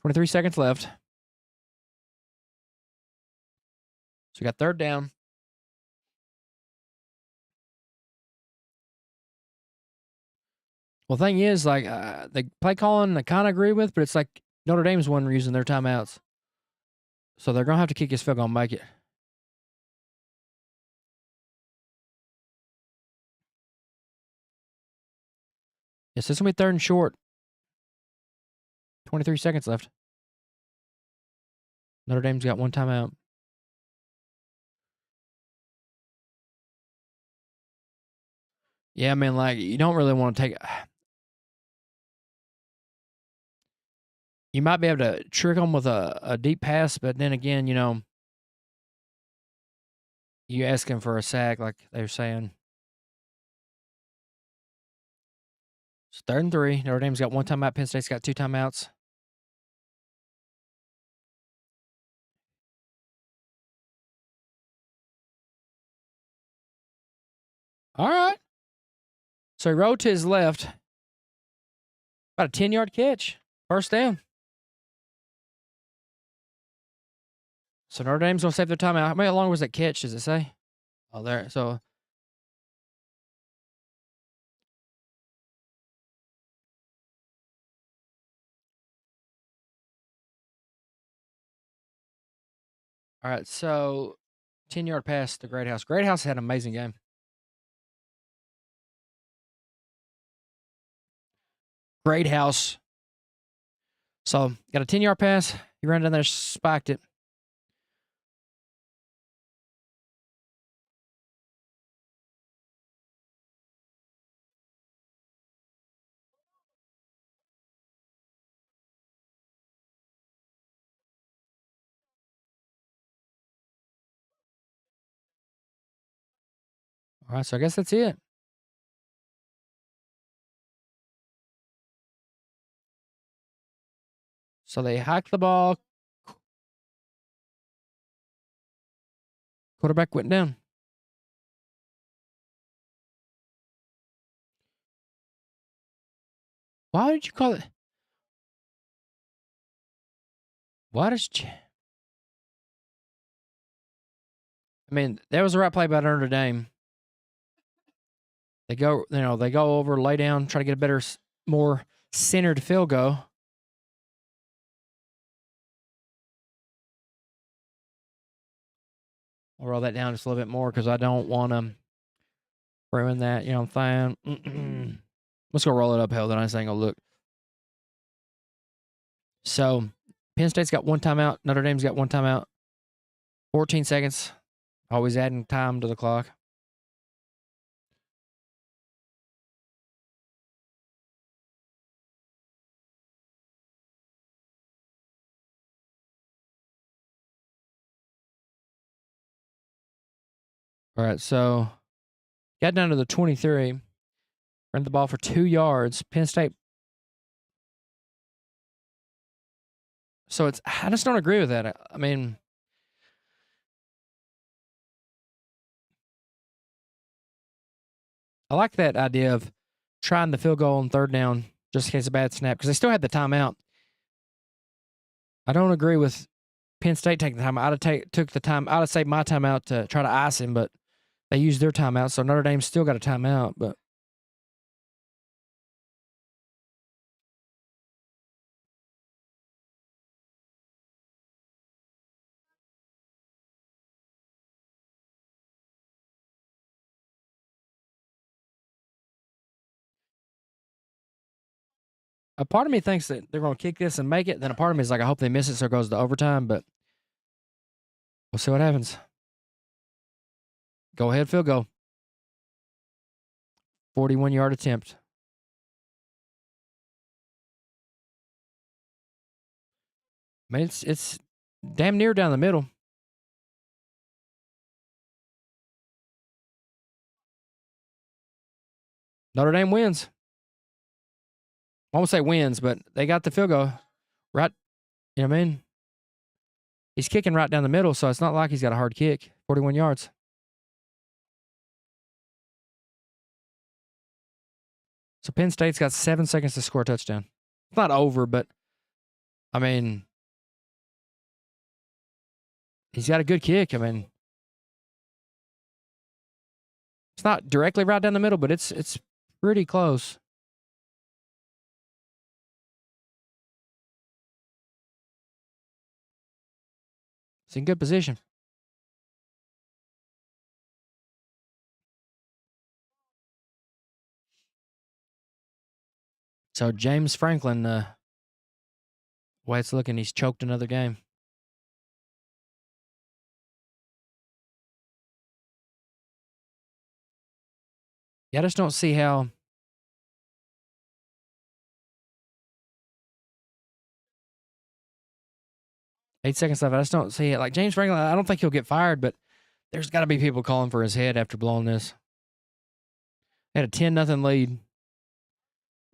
23 seconds left. So we got third down. Well, thing is, like, the play calling I kind of agree with, but it's like Notre Dame's one using their timeouts. So they're going to have to kick his field goal and make it. Yes, this is going to be third and short. 23 seconds left. Notre Dame's got one timeout. Yeah, I mean, like, you don't really want to take. You might be able to trick them with a deep pass, but then again, you know, you ask him for a sack, like they were saying. It's third and 3. Notre Dame's got one timeout. Penn State's got 2 timeouts. All right. So he rolled to his left. About a 10-yard catch. First down. So Notre Dame's going to save their timeout. How long was that catch, does it say? Oh, there. So, all right. So, 10-yard pass to Greathouse. Greathouse had an amazing game. Greathouse. So, got a 10-yard pass. He ran down there, spiked it. All right. So, I guess that's it. So, they hiked the ball. Quarterback went down. Why did you call it? Why does? I mean, that was the right play by Notre Dame. They go, they go over, lay down, try to get a better, more centered field goal. I'll roll that down just a little bit more because I don't want to ruin that. You know what I'm saying? Let's go roll it uphill. Then I just ain't gonna look. So, Penn State's got one timeout. Notre Dame's got one timeout. 14 seconds. Always adding time to the clock. All right, so got down to the 23. Ran the ball for 2 yards. Penn State. So I just don't agree with that. I mean, I like that idea of trying the field goal on third down just in case of a bad snap because they still had the timeout. I don't agree with Penn State taking the time. Took the time. I'd have saved my timeout to try to ice him, but they used their timeout, so Notre Dame still got a timeout. But A part of me thinks that they're going to kick this and make it. Then a part of me is like, I hope they miss it so it goes to overtime. But we'll see what happens. Go ahead, field goal. 41-yard attempt. I mean, it's damn near down the middle. Notre Dame wins. I won't say wins, but they got the field goal right. You know what I mean? He's kicking right down the middle, so it's not like he's got a hard kick. 41 yards. So Penn State's got 7 seconds to score a touchdown. It's not over, but I mean, he's got a good kick. I mean, it's not directly right down the middle, but it's pretty close. It's in good position. So James Franklin, the way it's looking, he's choked another game. Yeah, I just don't see how. Eight seconds left. I just don't see it. Like James Franklin, I don't think he'll get fired, but there's got to be people calling for his head after blowing this. They had a 10-0 lead.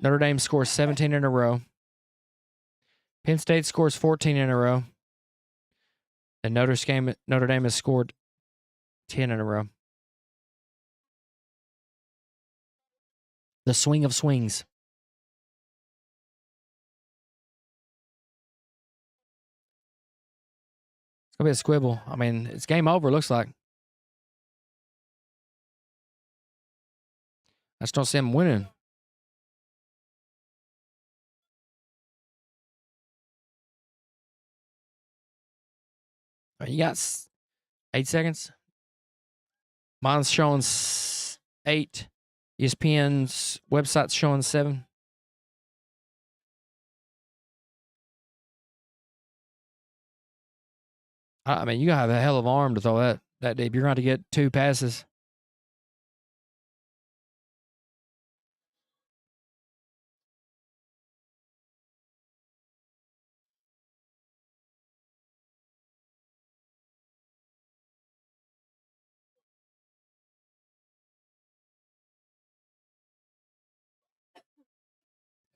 Notre Dame scores 17 in a row. Penn State scores 14 in a row. And Notre Dame has scored 10 in a row. The swing of swings. It's going to be a squibble. I mean, it's game over, looks like. I just don't see him winning. You got 8 seconds. Mine's showing 8. ESPN's website's showing 7. I mean, you gotta have a hell of an arm to throw that deep. You're going to get 2 passes.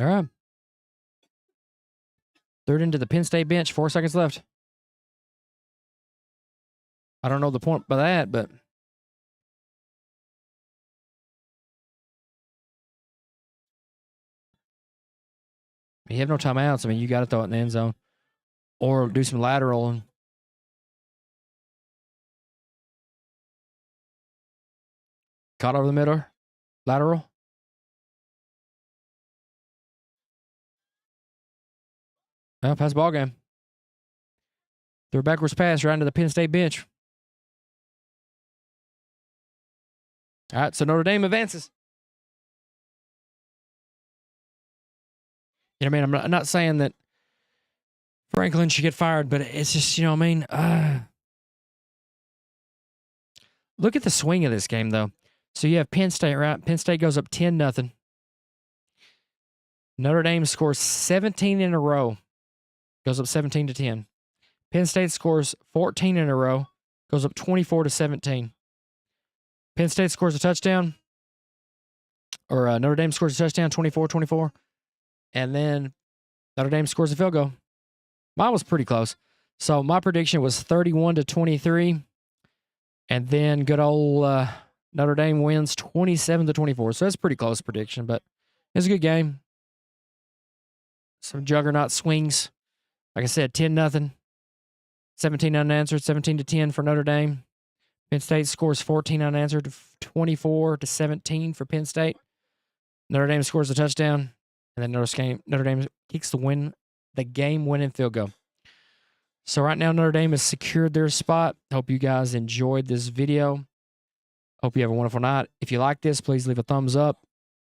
All right. Third into the Penn State bench. 4 seconds left. I don't know the point by that, but you have no timeouts. I mean, you got to throw it in the end zone or do some lateral. And caught over the middle. Lateral. Well, pass the ball game. Threw a backwards pass right into the Penn State bench. All right, so Notre Dame advances. You know what I mean? I'm not saying that Franklin should get fired, but it's just, you know what I mean? Look at the swing of this game, though. So you have Penn State, right? Penn State goes up 10-0. Notre Dame scores 17 in a row. Goes up 17-10. Penn State scores 14 in a row. Goes up 24-17. Penn State scores a touchdown. Or Notre Dame scores a touchdown, 24-24. And then Notre Dame scores a field goal. Mine was pretty close. So my prediction was 31-23. And then good old Notre Dame wins 27-24. So that's a pretty close prediction, but it was a good game. Some juggernaut swings. Like I said, 10-0. 17 unanswered, 17-10 for Notre Dame. Penn State scores 14 unanswered, 24-17 for Penn State. Notre Dame scores a touchdown, and then Notre Dame kicks the game-winning field goal. So right now, Notre Dame has secured their spot. Hope you guys enjoyed this video. Hope you have a wonderful night. If you like this, please leave a thumbs up.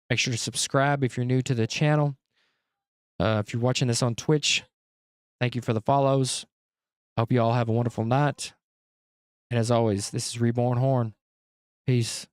Make sure to subscribe if you're new to the channel. If you're watching this on Twitch, thank you for the follows. Hope you all have a wonderful night. And as always, this is Reborn Horn. Peace.